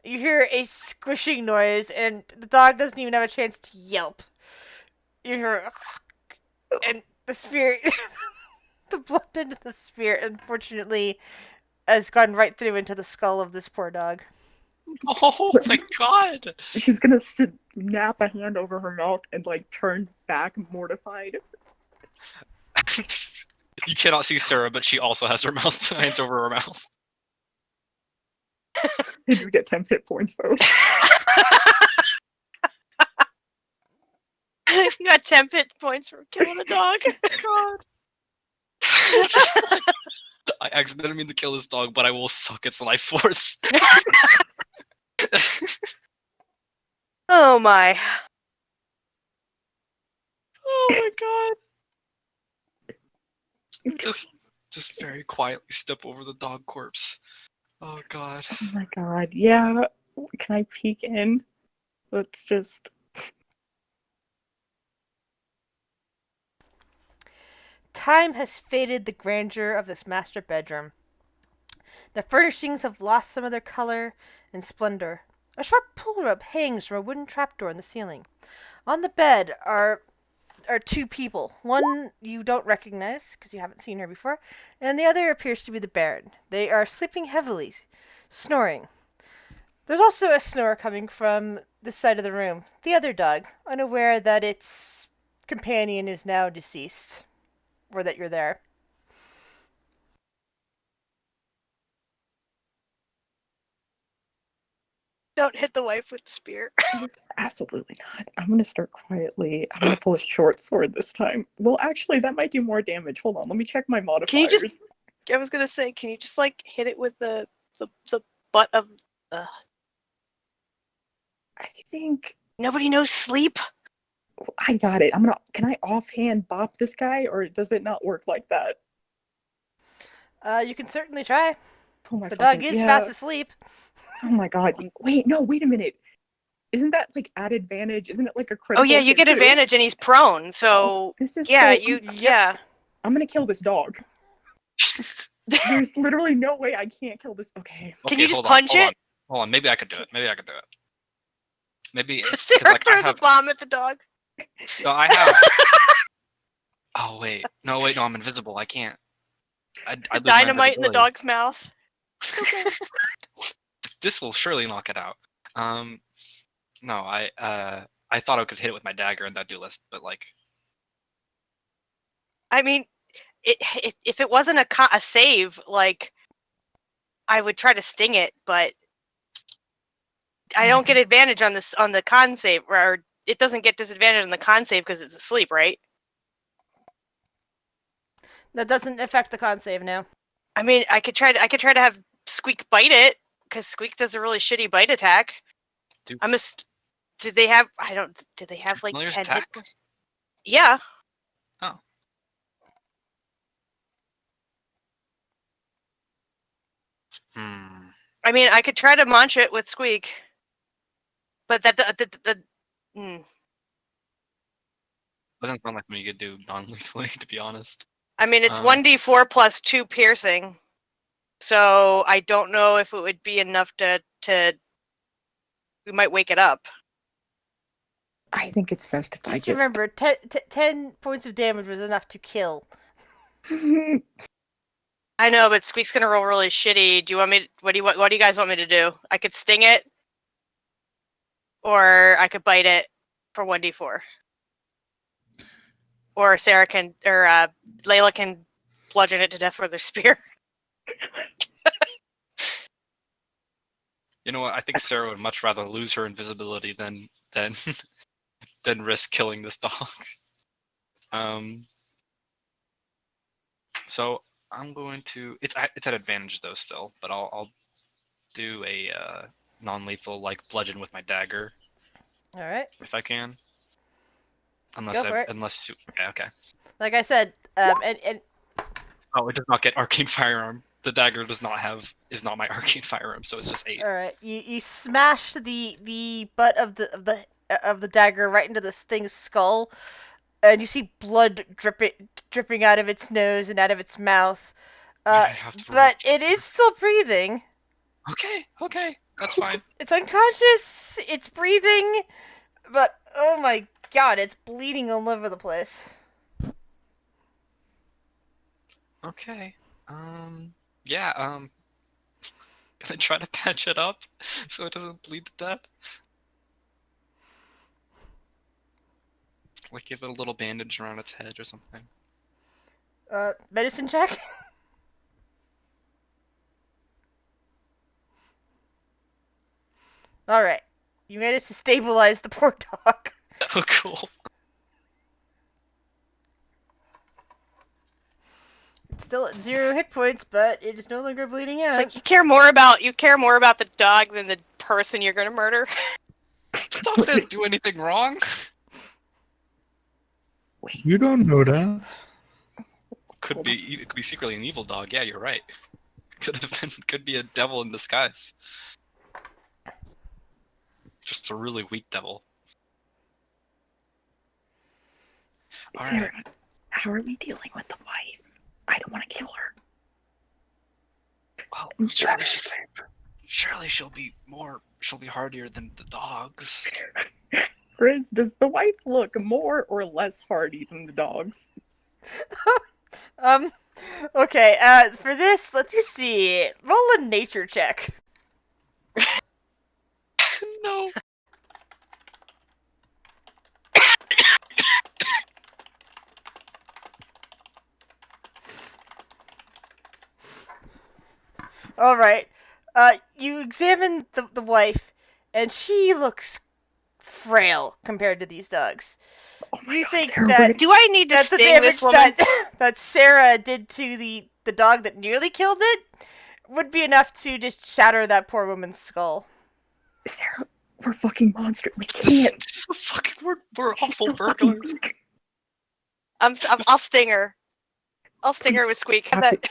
You hear a squishing noise, and the dog doesn't even have a chance to yelp. You hear, and the spirit, the blood into the spirit, unfortunately, has gone right through into the skull of this poor dog. Oh my god! She's gonna snap a hand over her mouth and like turn back mortified. You cannot see Sarah, but she also has her mouth hands over her mouth. Did you get 10 hit points though? You got 10 hit points for killing a dog. God. I accidentally didn't mean to kill this dog, but I will suck its life force. Oh my. Oh my god. Just very quietly step over the dog corpse. Oh god. Oh my god. Yeah. Can I peek in? Let's just. Time has faded the grandeur of this master bedroom. The furnishings have lost some of their color and splendor. A short pull rope hangs from a wooden trapdoor in the ceiling. On the bed are two people. One you don't recognize because you haven't seen her before, and the other appears to be the Baron. They are sleeping heavily, snoring. There's also a snore coming from this side of the room. The other dog, unaware that its companion is now deceased, or that you're there. Don't hit the wife with the spear. Absolutely not. I'm gonna start quietly. I'm gonna pull a short sword this time. Well, actually, that might do more damage. Hold on, let me check my modifiers. Can you just? I was gonna say, can you just like hit it with the butt of the? I think Nobody knows sleep. I got it. Can I offhand bop this guy, or does it not work like that? You can certainly try. Oh my The dog is yeah. fast asleep. Oh my god. Wait, no, wait a minute. Isn't that like at advantage? Isn't it like a critical? Oh yeah, you hit get too? advantage and he's prone. So Oh, this is yeah, so, yeah. I'm gonna kill this dog. There's literally no way I can't kill this. Okay. Can you just hold punch on, it? Hold on, maybe I could do it. Maybe Sarah like, throw the bomb at the dog. No, I have. Oh wait, no, I'm invisible. I can't. I lose my Dynamite in the invisibility. dog's mouth. This will surely knock it out. No, I thought I could hit it with my dagger and that'd do less, but like. I mean, if it wasn't a save, like I would try to sting it, but I don't get advantage on the con save, or it doesn't get disadvantage on the con save because it's asleep, right? That doesn't affect the con save now. I mean, I could try to have Squeak bite it because Squeak does a really shitty bite attack. Did they have? I don't. Did they have like 10 hit points? Yeah. Oh. I mean, I could try to munch it with Squeak, but that Doesn't sound like me you could do non-lethally, to be honest. I mean, it's 1d4 plus 2 piercing, so I don't know if it would be enough to. We might wake it up. I think it's best if I just remember 10 points of damage was enough to kill. I know, but Squeak's gonna roll really shitty. Do you want me? What do you guys want me to do? I could sting it, or I could bite it for 1d4. Or Sarah can, or Layla can bludgeon it to death with her spear. You know what? I think Sarah would much rather lose her invisibility than risk killing this dog. So I'm going to. It's at advantage though still, but I'll do a non-lethal like bludgeon with my dagger. All right. If I can. Go for it. Okay. Like I said, and Oh, it does not get arcane firearm. The dagger is not my arcane firearm, so it's just 8. all right. You smash the butt of of the dagger right into this thing's skull, and you see blood dripping out of its nose and out of its mouth. I have to roll. But it is still breathing. Okay, that's fine. It's unconscious. It's breathing, but oh my god, it's bleeding all over the place. Okay. Yeah. Can I try to patch it up so it doesn't bleed to death? Like give it a little bandage around its head or something. Medicine check. All right, you managed to stabilize the poor dog. Oh, cool. It's still at 0 hit points, but it is no longer bleeding out. It's like you care more about the dog than the person you're gonna murder. The dog didn't do anything wrong. You don't know that. It could be secretly an evil dog. Yeah, you're right. Could be a devil in disguise. Just a really weak devil. Sarah, how are we dealing with the wife? I don't want to kill her. Well, I'm surely she'll be hardier than the dogs. Chris, does the wife look more or less hardy than the dogs? Okay, for this, let's see. Roll a nature check. No. Alright. You examine the wife, and she looks frail compared to these dogs. Oh my You God, think Sarah, that Do I need to that the sting damage this woman? that Sarah did to the dog that nearly killed it would be enough to just shatter that poor woman's skull. Sarah, we're fucking monsters. We can't. This is a fucking we're She's awful so fucking burglars. weak. I'll sting her. I'll sting her with Squeak. How Have about-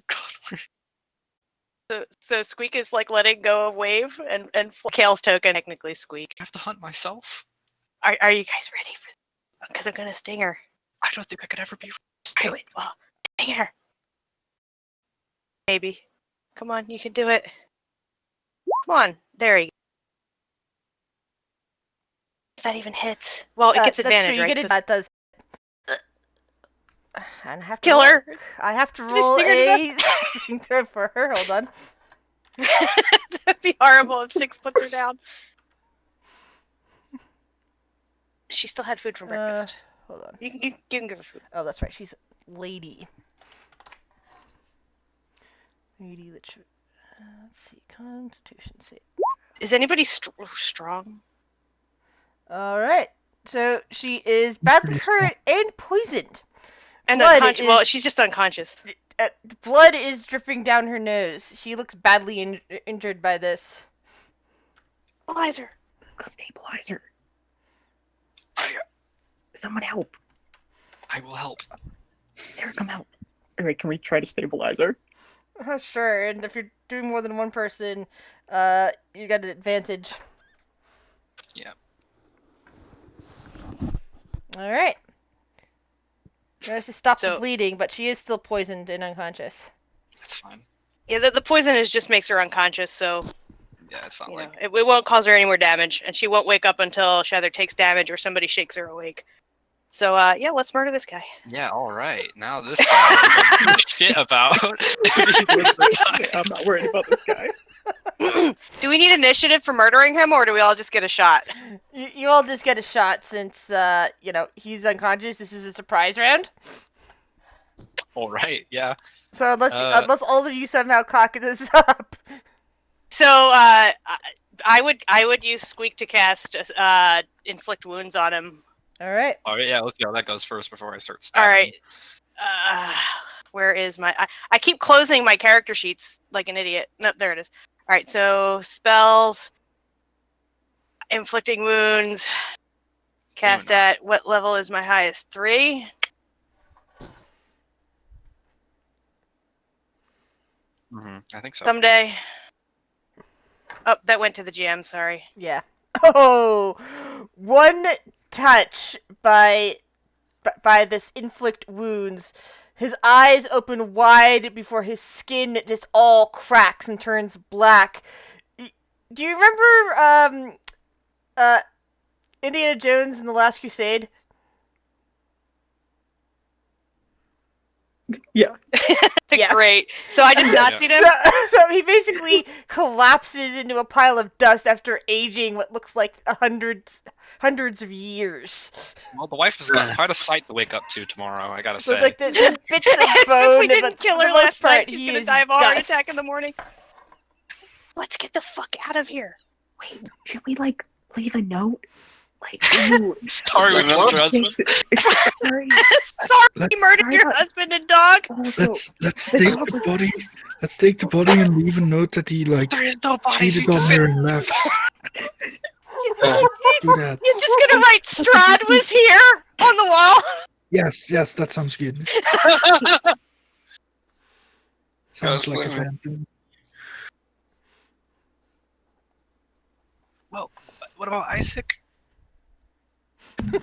God, So Squeak is like letting go of Wave and Kale's token technically Squeak. I have to hunt myself. Are you guys ready for? Because I'm gonna sting her. I don't think I could ever be. Just do it. Well, sting her. Maybe. Come on, you can do it. Come on, there you go. If that even hits. Well, it gets That's advantage, true. You right? get it. So That does. And I have to kill her. I have to Just roll stick her to a saving throw for her. Hold on. That'd be horrible if 6 puts her down. She still had food from breakfast. Hold on. You can give her food. Oh, that's right. She's lady. Lady. Let's see. Constitution save. Is anybody strong? All right. So she is badly pretty strong. hurt and poisoned. And Blood unconscious. Well, is- she's just unconscious. Blood is dripping down her nose. She looks badly injured by this. Stabilize her. Go stabilize her. Someone help. I will help. Sarah, come out. Alright, can we try to stabilize her? Sure. And if you're doing more than one person, you got an advantage. Yeah. All right. Managed to stop the So- bleeding, but she is still poisoned and unconscious. That's fine. Yeah, the poison just makes her unconscious, so Yeah, it's not you like know, it won't cause her any more damage, and she won't wake up until she either takes damage or somebody shakes her awake. So, yeah, let's murder this guy. yeah. All right. Now this guy I don't give a shit about. I'm not worried about this guy. Do we need initiative for murdering him, or do we all just get a shot? You all just get a shot since, he's unconscious. This is a surprise round. All right. Yeah. So unless all of you somehow cock this up. So, I would use Squeak to cast inflict wounds on him. All right. All right. Yeah. Let's see how that goes first before I start All stabbing. right. Where is my? I keep closing my character sheets like an idiot. No, there it is. All right. So spells, inflicting wounds. Cast at what level is my highest? 3. I think so. Someday. Oh, that went to the GM. Sorry. Yeah. Oh, one touch by this inflict wounds. His eyes open wide before his skin just all cracks and turns black. Do you remember Indiana Jones and the Last Crusade? Yeah. Yeah. Great. So I did not Yeah. see them. So he basically collapses into a pile of dust after aging what looks like hundreds of years. Well, the wife has got quite a sight to wake up to tomorrow, I gotta So say. like the bits of bone. If we but didn't kill for her the most last part, night, she's he gonna is die of a heart dust. attack in the morning. Let's get the fuck out of here. Wait, should we like leave a note? Like, ooh, Sorry we killed your husband. sorry. Sorry, you murdered Sorry your about- husband and dog. Also, Let's the take dog the was- body. Let's take the body and leave a note that he like There is no body. cheated on her and left. Do that. You're just gonna write Strahd was here on the wall. Yes, that sounds good. Sounds like a plan to me. Well, what about Isaac?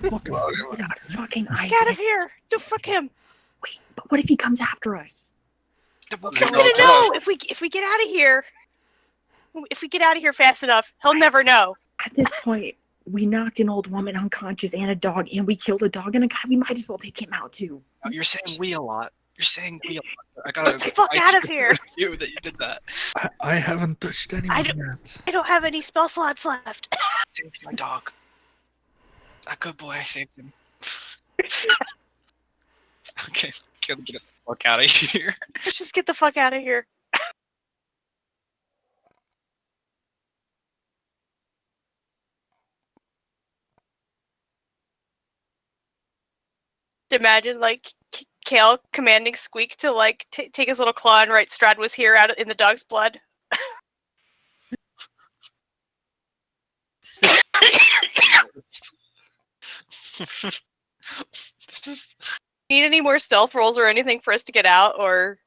Fuck him. fucking Get out of Isaac. here. Don't fuck him. Wait, but what if he comes after us? We'll He's kill gonna him. No, tell us. if we get out of here, fast enough, he'll never know. At this point, we knocked an old woman unconscious and a dog, and we killed a dog and a guy. We might as well take him out too. You're saying we a lot. You're saying we a lot. I gotta Get the fuck out of here. You that you did that. I haven't touched anyone don't- yet. I don't have any spell slots left. Saved my dog. A good boy, I saved him. Okay, get the fuck out of here. Let's just get the fuck out of here. Imagine like Kale commanding Squeak to like take his little claw and write Strahd was here out in the dog's blood. This is Need any more stealth rolls or anything for us to get out, or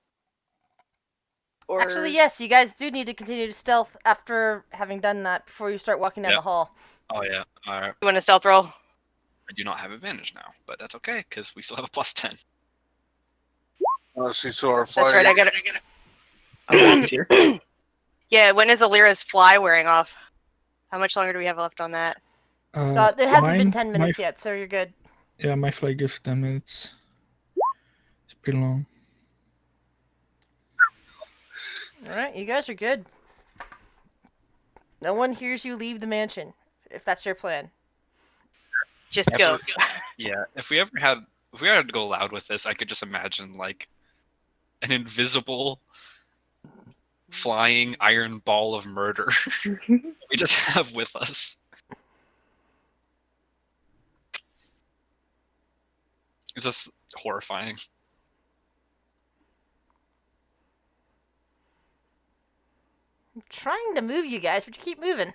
Actually, yes, you guys do need to continue to stealth after having done that before you start walking down Yep. the hall. Oh yeah. Alright. You want a stealth roll? I do not have advantage now, but that's okay because we still have a +10. See, so our That's flight. right. I got it. Yeah. When is Ollara's fly wearing off? How much longer do we have left on that? It hasn't been mine- 10 my minutes yet, so you're good. Yeah, my flight gives 10 minutes. It's pretty long. Alright, you guys are good. No one hears you leave the mansion, if that's your plan. Just go. Yeah, if we had to go loud with this, I could just imagine like an invisible flying iron ball of murder we just have with us. It's just horrifying. I'm trying to move you guys, but you keep moving.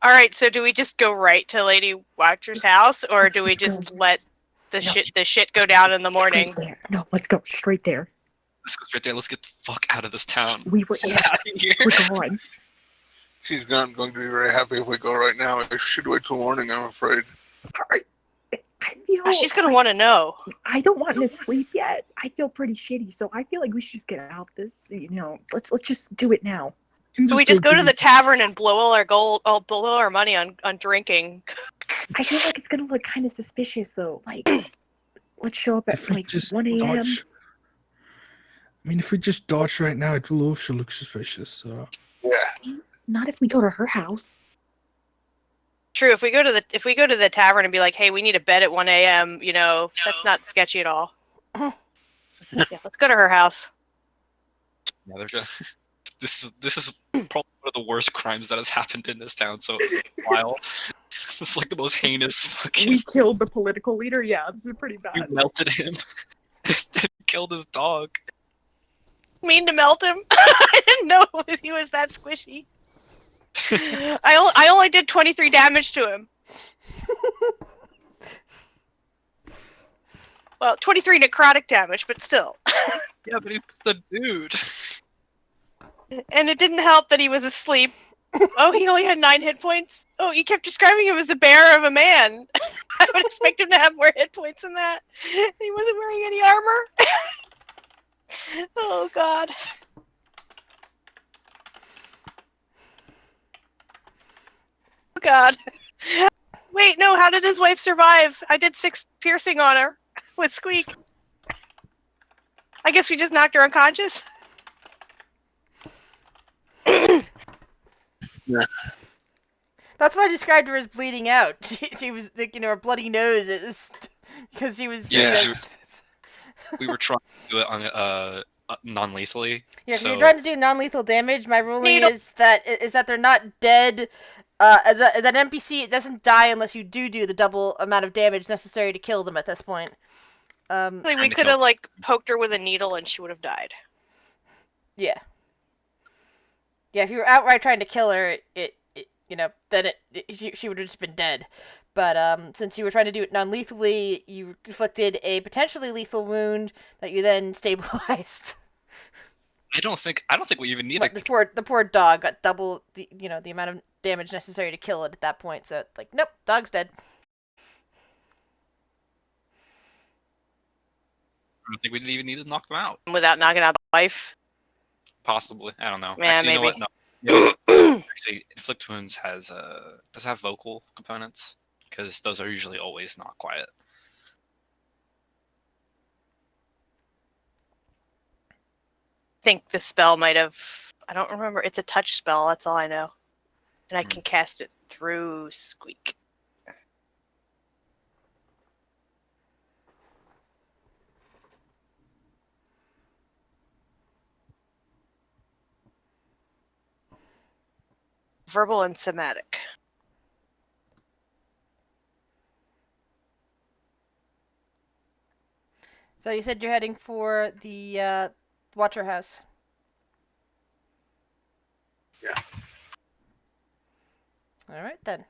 All right. So do we just go right to Lady Watcher's house, or do we just let the shit go down in the morning? Straight there. No, let's go straight there. Let's go straight there. Let's get the fuck out of this town. We were Get out of here. we're gone. She's not going to be very happy if we go right now. I should wait till morning, I'm afraid. I feel Oh, she's gonna want to know. I don't want to sleep yet. I feel pretty shitty, so I feel like we should just get out this. Let's just do it now. Do we just go to the tavern and blow all our gold, blow all our money on drinking? I feel like it's gonna look kind of suspicious though. Like, let's show up at If we like just 1 a.m. dodge. I mean, if we just dodge right now, it will also look suspicious. So. Yeah. Not if we go to her house. True. If we go to the tavern and be like, "Hey, we need a bed at 1 a.m.," that's not sketchy at all. Yeah, let's go to her house. Yeah, they're just, this is probably one of the worst crimes that has happened in this town so while. It's like the most heinous fucking. We killed the political leader. Yeah, this is pretty We bad. melted him. Killed his dog. Mean to melt him. I didn't know he was that squishy. I only did 23 damage to him. Well, 23 necrotic damage, but still. Yeah, but he's the dude. And it didn't help that he was asleep. Oh, he only had 9 hit points. Oh, he kept describing him as the bearer of a man. I would expect him to have more hit points than that. He wasn't wearing any armor. Oh God. Oh God. Wait, no, how did his wife survive? I did 6 piercing on her with Squeak. I guess we just knocked her unconscious. That's why I described her as bleeding out. She was like, her bloody nose is because she was. Yeah. We were trying to do it on non-lethally. Yeah, if so you're trying to do non-lethal damage, my ruling Needle. is that they're not dead. As an NPC, it doesn't die unless you do the double amount of damage necessary to kill them at this point. We to could kill- have like poked her with a needle and she would have died. Yeah. Yeah, if you were outright trying to kill her, then she would have just been dead. But since you were trying to do it non-lethally, you inflicted a potentially lethal wound that you then stabilized. I don't think we even need But the poor dog got double the amount of damage necessary to kill it at that point. So it's like, nope, dog's dead. I don't think we didn't even need to knock them out. Without knocking out the wife. Possibly, I don't know. Yeah, Actually, you know maybe. what? No. Yeah, actually, inflict wounds does it have vocal components? Because those are usually always not quiet. I think the spell might have. I don't remember. It's a touch spell. That's all I know. And I can cast it through Squeak. Verbal and somatic. So you said you're heading for the Watcher House. Yeah. All right then.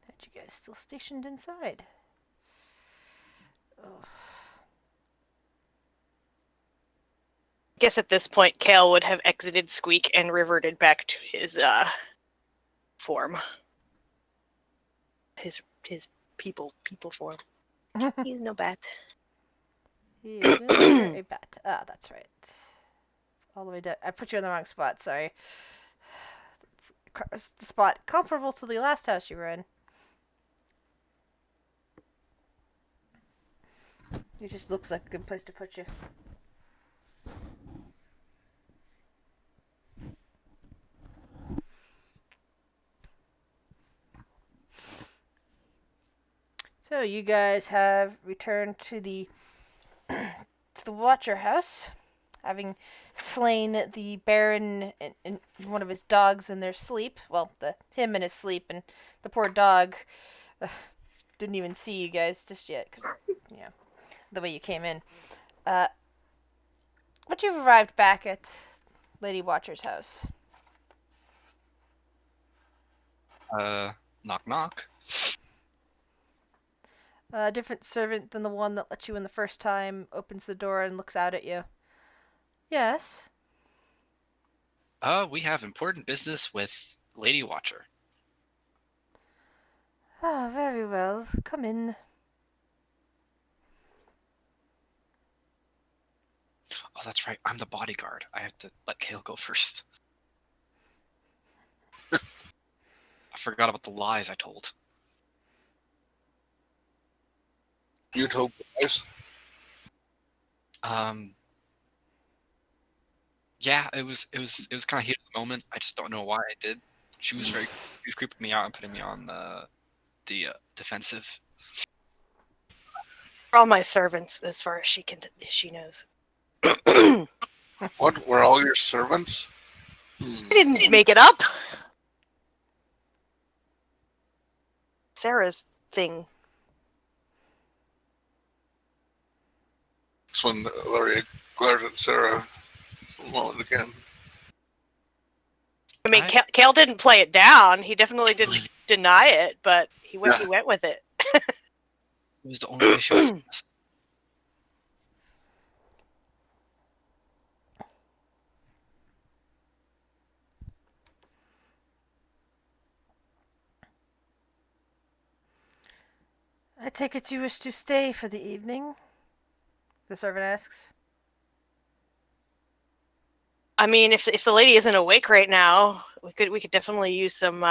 Had you guys still stationed inside? Oh. I guess at this point, Kale would have exited Squeak and reverted back to his form. His people form. He's no bat. He is no longer a bat. Ah, that's right. It's all the way down. I put you in the wrong spot. Sorry. It's the spot comparable to the last house you were in. It just looks like a good place to put you. So you guys have returned to the Watcher House, having slain the Baron and one of his dogs in their sleep. Well, him in his sleep, and the poor dog didn't even see you guys just yet, because the way you came in. But you've arrived back at Lady Watcher's house. Knock knock. A different servant than the one that let you in the first time opens the door and looks out at you. Yes. We have important business with Lady Watcher. Ah, very well. Come in. Oh, that's right. I'm the bodyguard. I have to let Kale go first. I forgot about the lies I told. You told guys. Yeah, it was kind of heat at the moment. I just don't know why I did. She was creeping me out and putting me on the defensive. All my servants, as far as she knows. What? Were all your servants? I didn't make it up. Sarah's thing. So when Larry glares at Sarah for a moment again. I mean, Kale didn't play it down. He definitely didn't deny it, but he went. Yeah. He went with it. It was the only way she was. I take it you wish to stay for the evening? The servant asks. I mean, if the lady isn't awake right now, we could definitely use some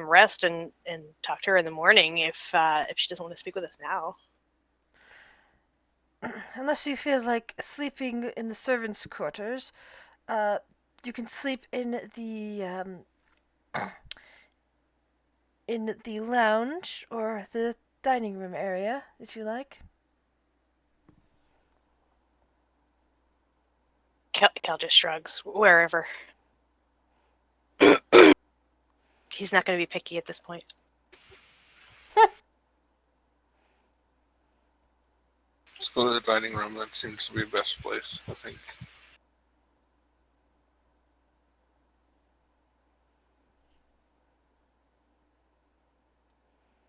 rest and talk to her in the morning if she doesn't want to speak with us now. Unless you feel like sleeping in the servants' quarters, you can sleep in the lounge or the dining room area if you like. Cal just shrugs. Wherever. He's not going to be picky at this point. Let's go to the dining room. That seems to be the best place, I think.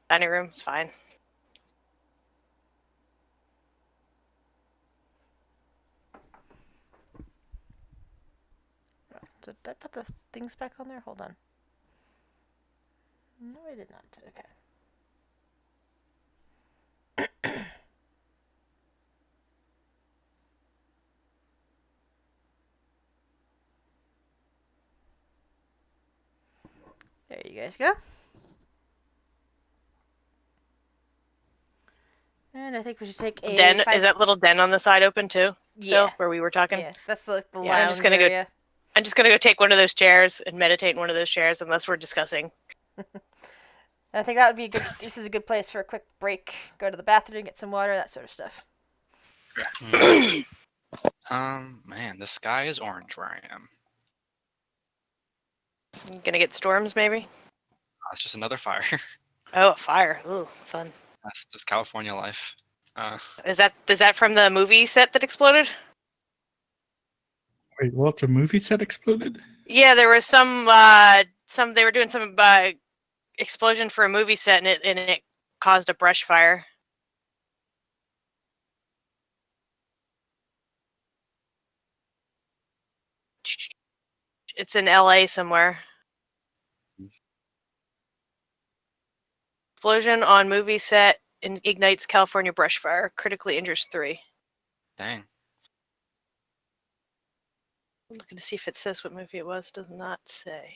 Dining room's fine. Did I put the things back on there? Hold on. No, I did not. Okay. There you guys go. And I think we should take a Den. Is that little den on the side open too? Still, Yeah. where we were talking? Yeah, that's the Yeah, I'm lounge just gonna area. I'm just gonna go take one of those chairs and meditate in one of those chairs unless we're discussing. I think that would be a good. This is a good place for a quick break. Go to the bathroom, get some water, that sort of stuff. Man, the sky is orange where I am. Gonna get storms maybe? It's just another fire. Oh, a fire. Ooh, fun. That's just California life. Is that from the movie set that exploded? Wait, what? The movie set exploded? Yeah, there was some they were doing some explosion for a movie set and it caused a brush fire. It's in LA somewhere. Explosion on movie set ignites California brush fire. Critically injures 3. Dang. I'm looking to see if it says what movie it was. Does not say.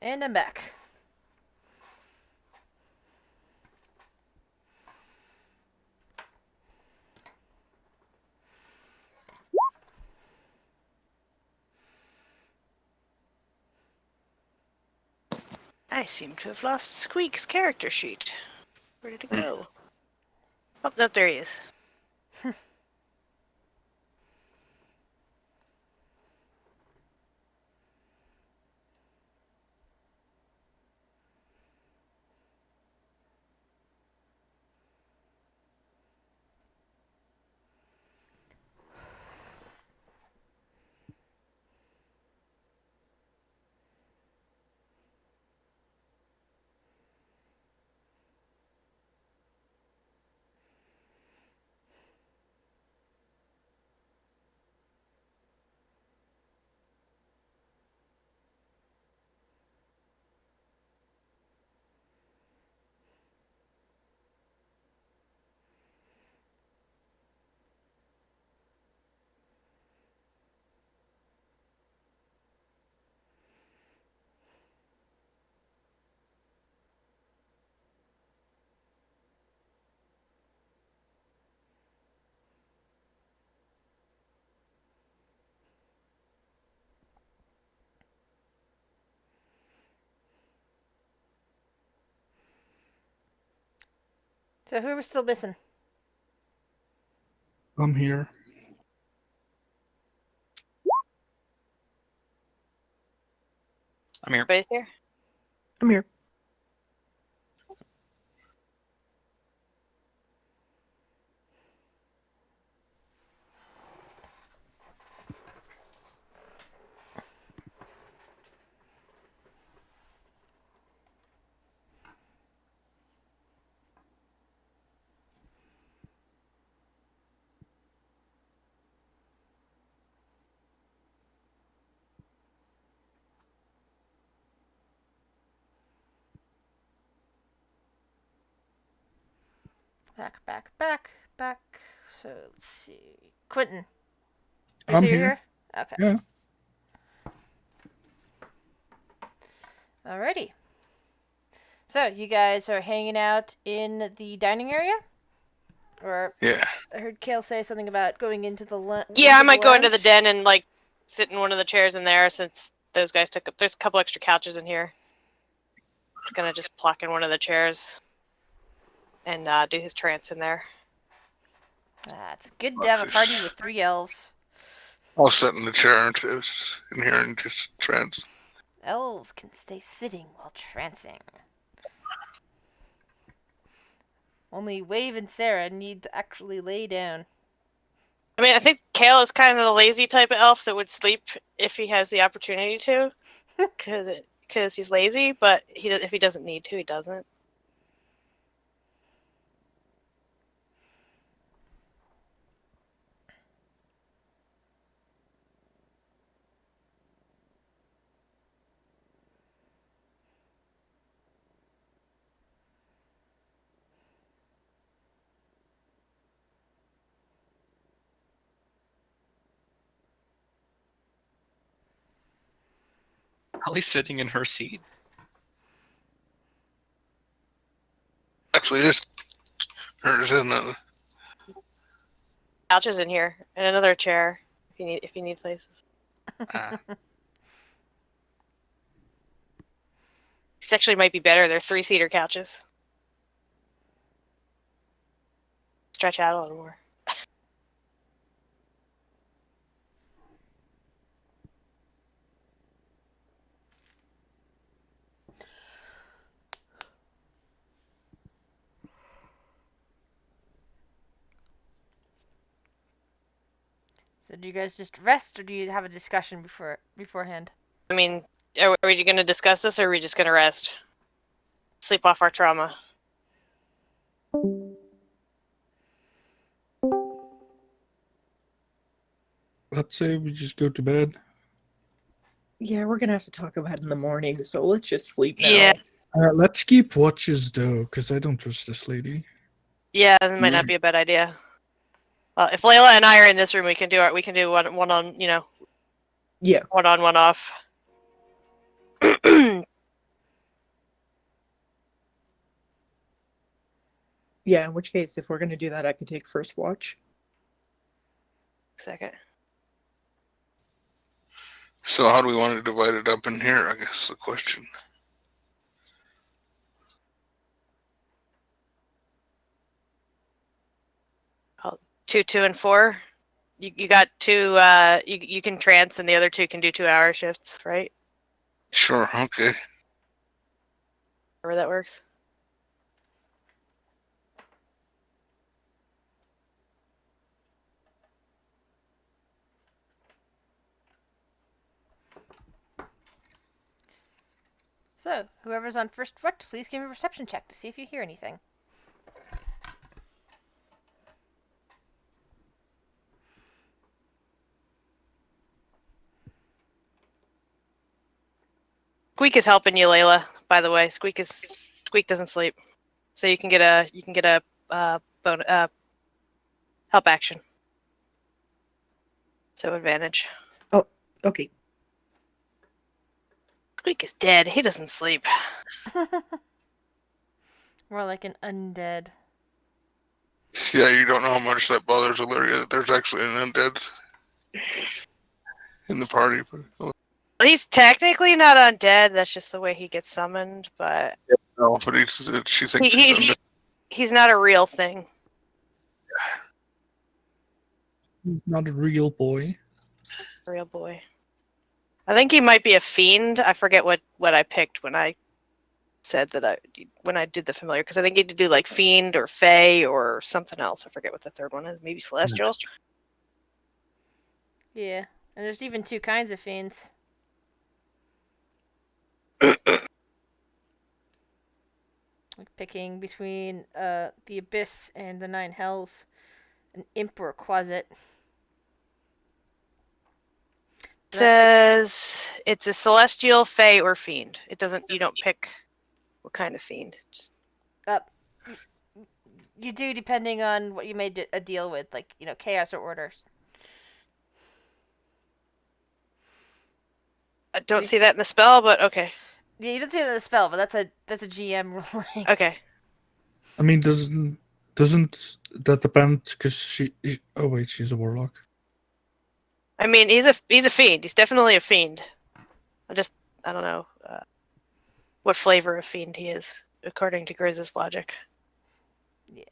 And I'm back. I seem to have lost Squeak's character sheet. Where did it go? Oh, no, there he is. So who are we still missing? I'm here. I'm here. Everybody's here? I'm here. Back. So let's see. Quentin. I'm So you're here. Okay. Yeah. Alrighty. So you guys are hanging out in the dining area? Or Yeah. I heard Kale say something about going into the Yeah, I might go into the lounge? den and like sit in one of the chairs in there since those guys took up. There's a couple extra couches in here. He's gonna just pluck in one of the chairs and do his trance in there. It's good to have a party with 3 elves. I'll sit in the chair and just in here and just trance. Elves can stay sitting while trancing. Only Wave and Sarah need to actually lay down. I mean, I think Kale is kind of the lazy type of elf that would sleep if he has the opportunity to, because he's lazy. But if he doesn't need to, he doesn't. Holly's sitting in her seat. Actually, just hers isn't it? Couches in here and another chair if you need places. These actually might be better. They're 3-seater couches. Stretch out a little more. So do you guys just rest, or do you have a discussion beforehand? I mean, are we going to discuss this, or are we just going to rest? Sleep off our trauma. Let's say we just go to bed. Yeah, we're gonna have to talk about it in the morning, so let's just sleep now. Yeah. Let's keep watches though, because I don't trust this lady. Yeah, that might not be a bad idea. Well, if Layla and I are in this room, we can do one on, Yeah. one on, one off. Yeah, in which case, if we're gonna do that, I could take first watch. Second. So how do we want to divide it up in here? I guess is the question. Oh, 2, 2, and 4. You got 2. You can trance, and the other 2 can do 2-hour shifts, right? Sure. Okay. However that works. So, whoever's on first watch, please give me a perception check to see if you hear anything. Squeak is helping you, Layla. By the way, Squeak doesn't sleep, so you can get a help action. So advantage. Oh, okay. Squeak is dead. He doesn't sleep. More like an undead. Yeah, you don't know how much that bothers Illyria that there's actually an undead in the party. But He's technically not undead. That's just the way he gets summoned. But no, but she thinks he's undead. he's not a real thing. He's not a real boy. Real boy. I think he might be a fiend. I forget what I picked when I said that when I did the familiar, because I think you had to do like fiend or fey or something else. I forget what the third one is. Maybe celestial. Yeah, and there's even 2 kinds of fiends. Like picking between the abyss and the 9 hells, an imp or a quasit. Says it's a celestial, fey, or fiend. It doesn't. You don't pick what kind of fiend. Just you do depending on what you made a deal with, like chaos or order. I don't see that in the spell, but okay. Yeah, you don't see it in the spell, but that's a GM ruling. Okay. I mean, doesn't that depend? Because oh wait, she's a warlock. I mean, he's a fiend. He's definitely a fiend. I don't know what flavor of fiend he is, according to Grizz's logic. Yeah.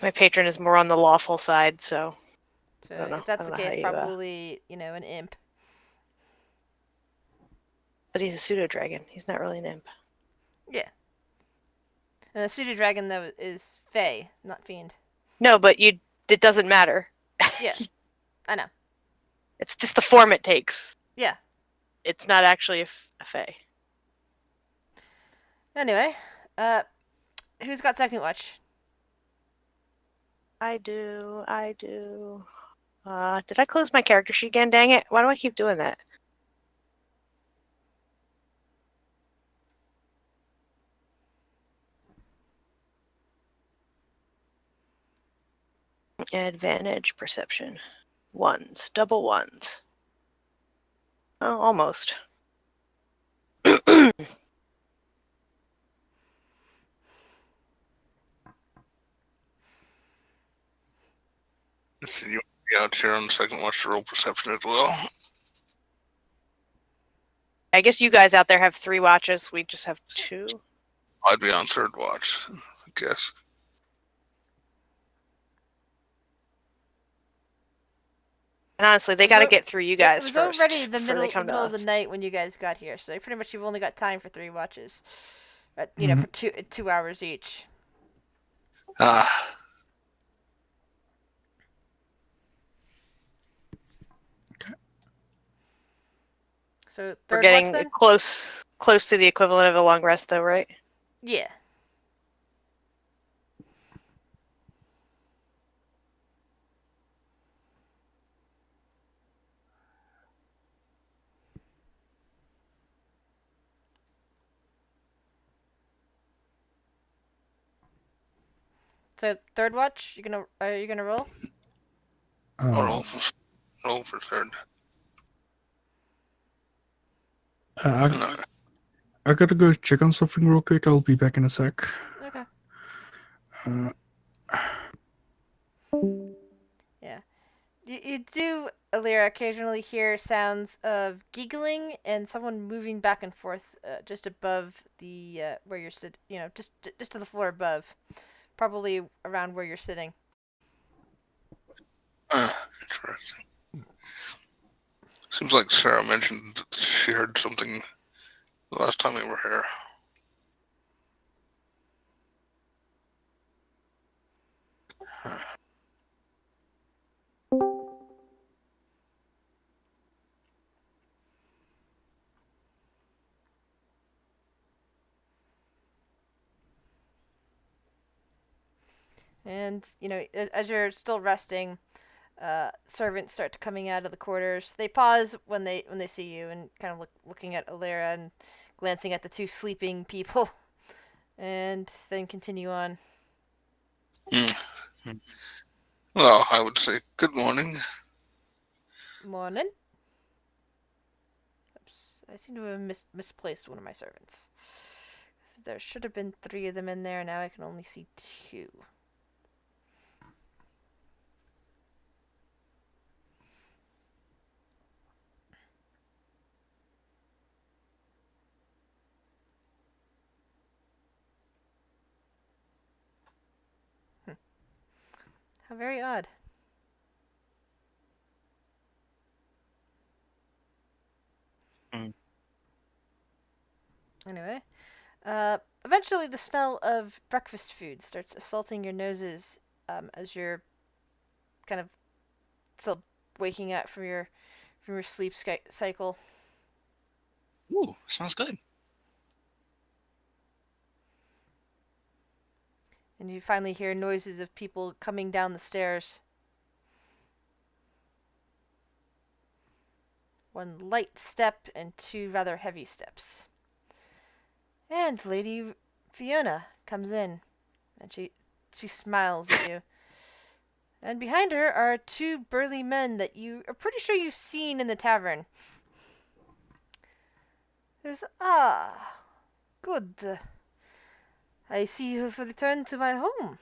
My patron is more on the lawful side, so. So I don't know. if that's I the don't know how case, you, probably an imp. But he's a pseudo dragon. He's not really an imp. Yeah. And the pseudo dragon though is fey, not fiend. No, but it doesn't matter. Yeah, I know. It's just the form it takes. Yeah. It's not actually a fey. Anyway, who's got second watch? I do. Did I close my character sheet again? Dang it. Why do I keep doing that? Advantage perception. 1s. Double 1s. Oh, almost. So you be out here on the second watch to roll perception as well. I guess you guys out there have 3 watches. We just have 2. I'd be on third watch, I guess. And honestly, they got to get through you guys first. It was already the before they come middle to of the us. night when you guys got here, so pretty much you've only got time for 3 watches. Mhm. For 2 hours each. Ah, So We're third getting watch then? close to the equivalent of a long rest, though, right? Yeah. So third watch, are you gonna roll? I'll roll for third. Uh, No, I gotta go check on something real quick. I'll be back in a sec. Okay. Uh, Yeah. You do, Alira, occasionally hear sounds of giggling and someone moving back and forth just above the where you're sitting. Just to the floor above, probably around where you're sitting. Interesting. Seems like Sarah mentioned that she heard something the last time we were here. And as you're still resting, servants start coming out of the quarters. They pause when they see you and kind of looking at Alira and glancing at the two sleeping people, and then continue on. Well, I would say good morning. Morning. Oops, I seem to have misplaced one of my servants. There should have been 3 of them in there. Now I can only see 2. How very odd. Anyway, eventually the smell of breakfast food starts assaulting your noses as you're kind of still waking up from your sleep cycle. Ooh, smells good. And you finally hear noises of people coming down the stairs. One light step and 2 rather heavy steps. And Lady Fiona comes in, and she smiles at you. And behind her are 2 burly men that you are pretty sure you've seen in the tavern. Good. I see you have returned to my home.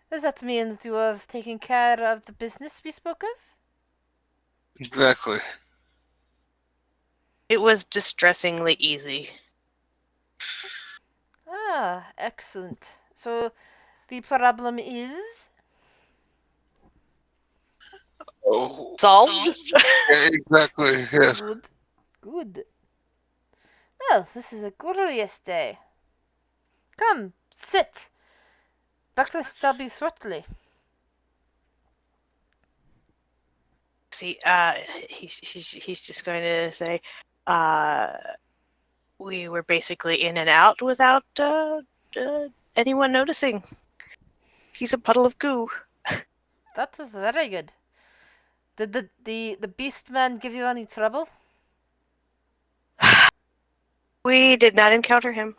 Does that mean that you have taken care of the business we spoke of? Exactly. It was distressingly easy. Excellent. So, the problem is? Oh, Solved? yeah, exactly. Yes. Good. Well, this is a glorious day. Come, sit. Breakfast shall be shortly. See, he's just going to say, we were basically in and out without anyone noticing. He's a puddle of goo. That is very good. Did the beast man give you any trouble? We did not encounter him.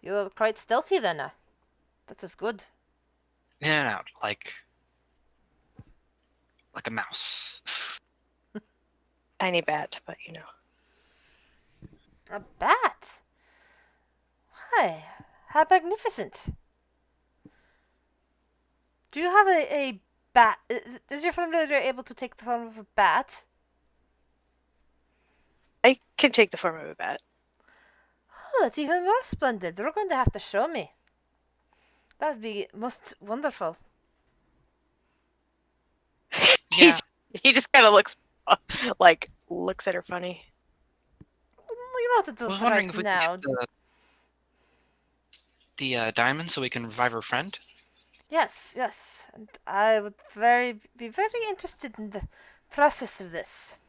You're quite stealthy then. That is good. In and out, like a mouse. Tiny bat, but A bat? Why, how magnificent. Do you have a bat? Is your familiar able to take the form of a bat? I can take the form of a bat. Oh, that's even more splendid. You're going to have to show me. That would be most wonderful. Yeah. He just kind of looks at her funny. You don't have to I do was it wondering right if we now. could get the diamond so we can revive our friend. Yes, and I would be very interested in the process of this.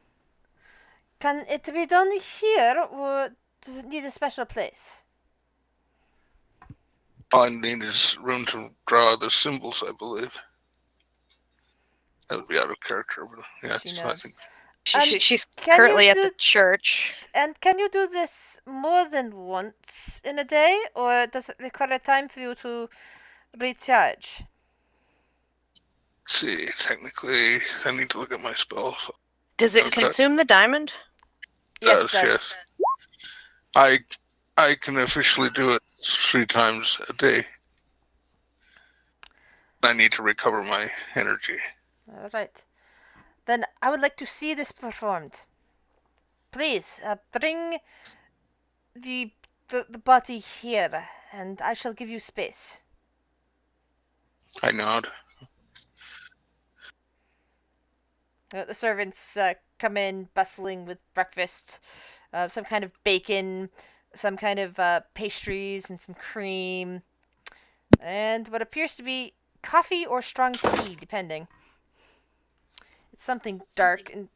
Can it be done here, or does it need a special place? All I need is room to draw the symbols, I believe. That would be out of character, but yes, She I knows. think. She's can currently you at the church. And can you do this more than once in a day, or does it require time for you to recharge? See, technically, I need to look at my spells. Does it Okay. consume the diamond? Yes, it does. Yes. I can officially do it 3 times a day. I need to recover my energy. All right. Then I would like to see this performed. Please, bring the, the body here, and I shall give you space. I nod. The servants come in bustling with breakfast, some kind of bacon, some kind of pastries, and some cream, and what appears to be coffee or strong tea, depending. It's something dark and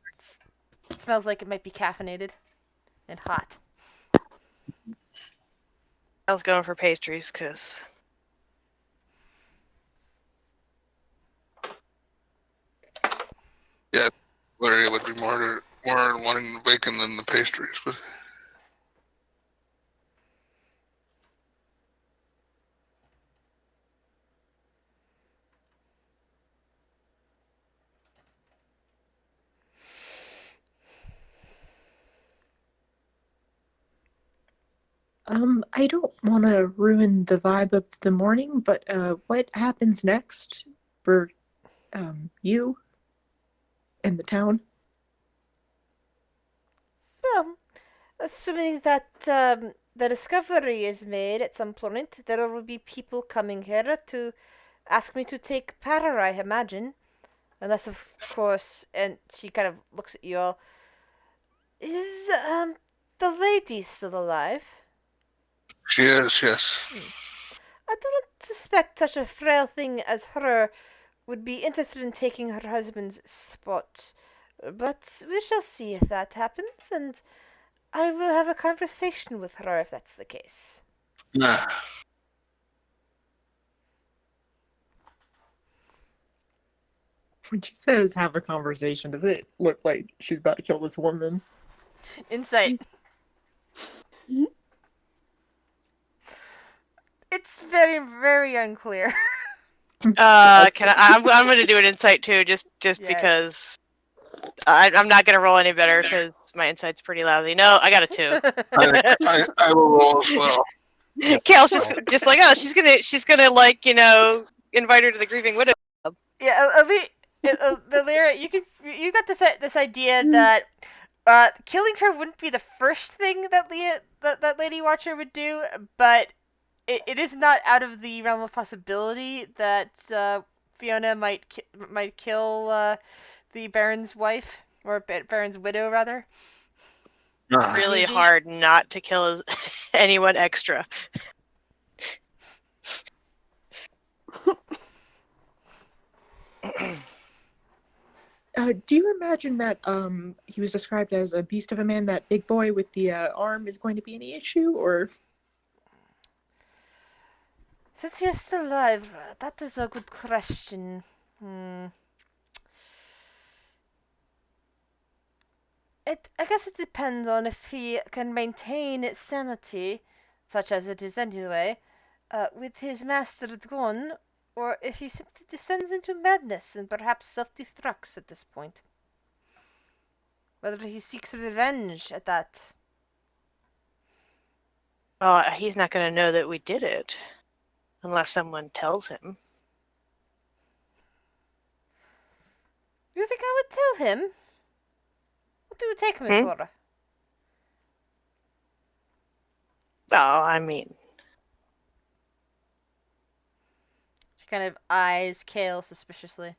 it smells like it might be caffeinated and hot. I was going for pastries because Yeah, Larry would be more wanting the bacon than the pastries, but I don't want to ruin the vibe of the morning, but what happens next for you and the town? Well, assuming that the discovery is made at some point, there will be people coming here to ask me to take power, I imagine. Unless, of course, and she kind of looks at you all. Is the lady still alive? she is, yes. I do not suspect such a frail thing as her would be interested in taking her husband's spot. But we shall see if that happens, and I will have a conversation with her if that's the case. Nah. When she says have a conversation, does it look like she's about to kill this woman? Insight. It's very, very unclear. can I'm going to do an insight too, just Yes. because I'm not going to roll any better because my insight's pretty lousy. No, I got a 2. I will roll as well. Kale's just like, oh, she's gonna like, invite her to the grieving widow. Yeah, Lyra, you got this idea that killing her wouldn't be the first thing that that Lady Watcher would do, but it is not out of the realm of possibility that Fiona might kill the Baron's wife or Baron's widow rather. Really Maybe. hard not to kill anyone extra. Do you imagine that he was described as a beast of a man, that big boy with the arm, is going to be any issue, or? Since you're still alive, that is a good question. I guess it depends on if he can maintain sanity, such as it is anyway, with his master gone, or if he simply descends into madness and perhaps self-destructs at this point. Whether he seeks revenge at that. Oh, he's not gonna know that we did it unless someone tells him. You think I would tell him? What do you take me for? Oh, I mean, She kind of eyes Kale suspiciously.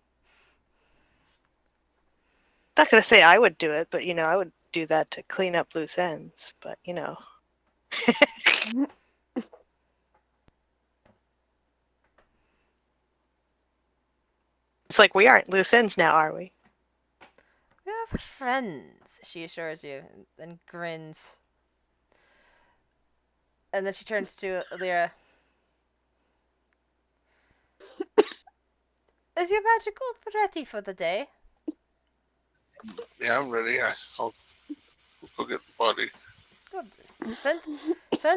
not gonna say I would do it, but I would do that to clean up loose ends. But it's like we aren't loose ends now, are we? We're friends, she assures you, and grins. And then she turns to Lyra. Is your magical ready for the day? Yeah, I'm ready. I'll go get the body. Good. Send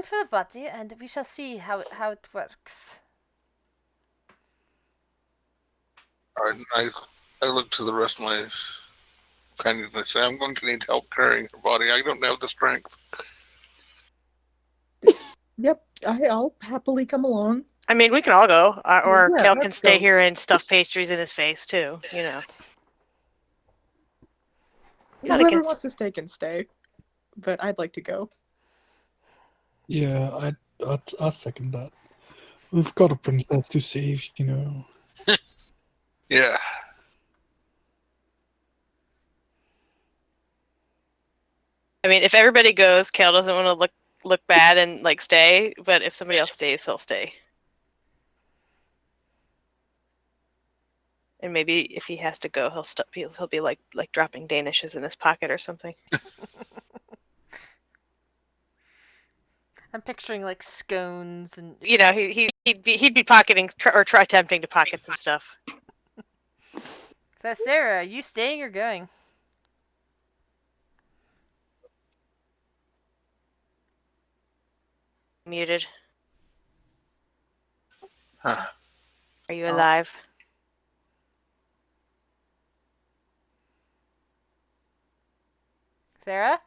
for the body, and we shall see how it works. I look to the rest of my kindness. I'm going to need help carrying her body. I don't have the strength. Yep, I'll happily come along. I mean, we can all go, or Yeah, Kale can let's stay go. here and stuff pastries in his face too. You know. Not Whoever against- wants to stay can stay, but I'd like to go. Yeah, I'd second that. We've got a princess to save, you know. Yeah. I mean, if everybody goes, Kale doesn't want to look bad and like stay. But if somebody else stays, he'll stay. And maybe if he has to go, he'll be like dropping Danishes in his pocket or something. I'm picturing like scones and You know, he'd be pocketing or try attempting to pocket some stuff. So Sarah, are you staying or going? Muted. Huh. Are you alive? Sarah?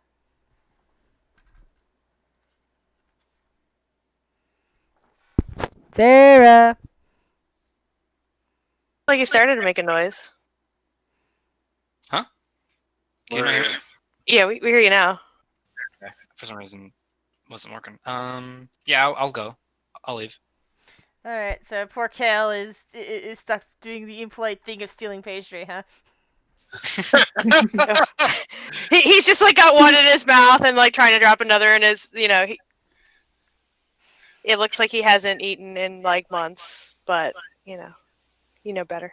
Sarah. Like you started to make a noise. Huh? Can you Where- not hear me? Yeah, we hear you now. Okay. For some reason, wasn't working. Yeah, I'll go. I'll leave. All right, so poor Kale is stuck doing the impolite thing of stealing pastry, huh? He's just like got one in his mouth and like trying to drop another in his. You know, it looks like he hasn't eaten in like months, but you know better.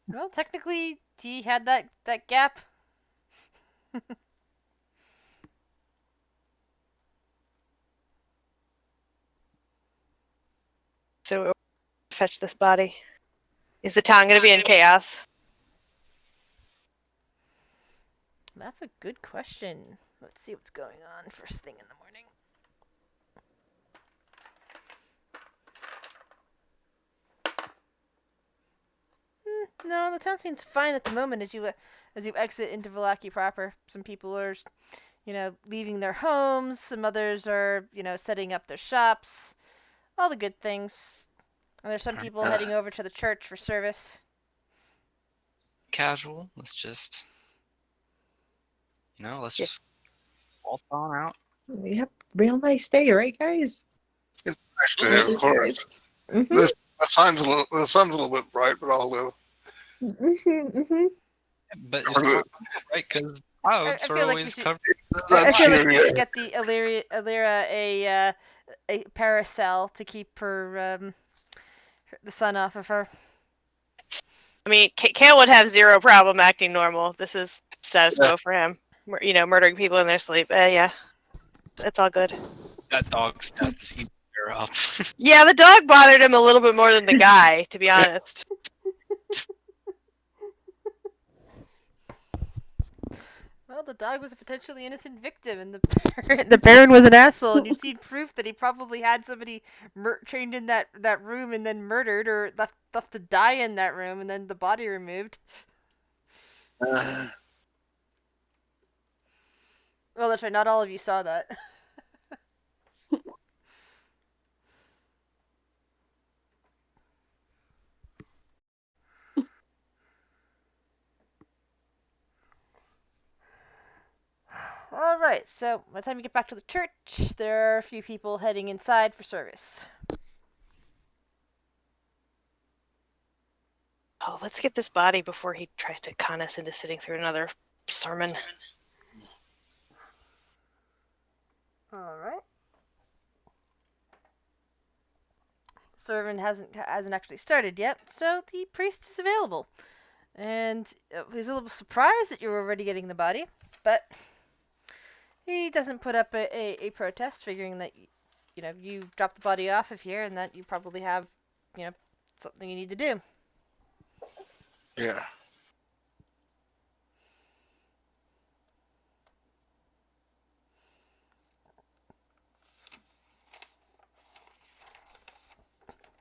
Well, technically, he had that gap. So we'll fetch this body. Is the town going to be in chaos? That's a good question. Let's see what's going on first thing in the morning. No, the town seems fine at the moment as you exit into Vallaki proper. Some people are, leaving their homes. Some others are, setting up their shops. All the good things. And there's some people heading over to the church for service. Casual. Let's just just waltz on out. Yep, real nice day, right, guys? Nice day, of course. Mm-hmm. The sun's a little bit bright, but I'll live. But it's not right because clouds I are feel like we always should- covered. I feel like we cheery. should get the Alira a parasol to keep her the sun off of her. I mean, Kale would have zero problem acting normal. This is status quo for him. Murdering people in their sleep. Yeah, it's all good. That dog's death seemed her up. Yeah, the dog bothered him a little bit more than the guy, to be honest. Well, the dog was a potentially innocent victim, and the Baron was an asshole, and you'd seen proof that he probably had somebody chained in that room and then murdered, or left to die in that room, and then the body removed. Well, that's right. Not all of you saw that. All right. So by the time you get back to the church, there are a few people heading inside for service. Oh, let's get this body before he tries to con us into sitting through another sermon. All right. Sermon hasn't actually started yet, so the priest is available, and he's a little surprised that you're already getting the body, but he doesn't put up a protest, figuring that you drop the body off of here and that you probably have something you need to do. Yeah.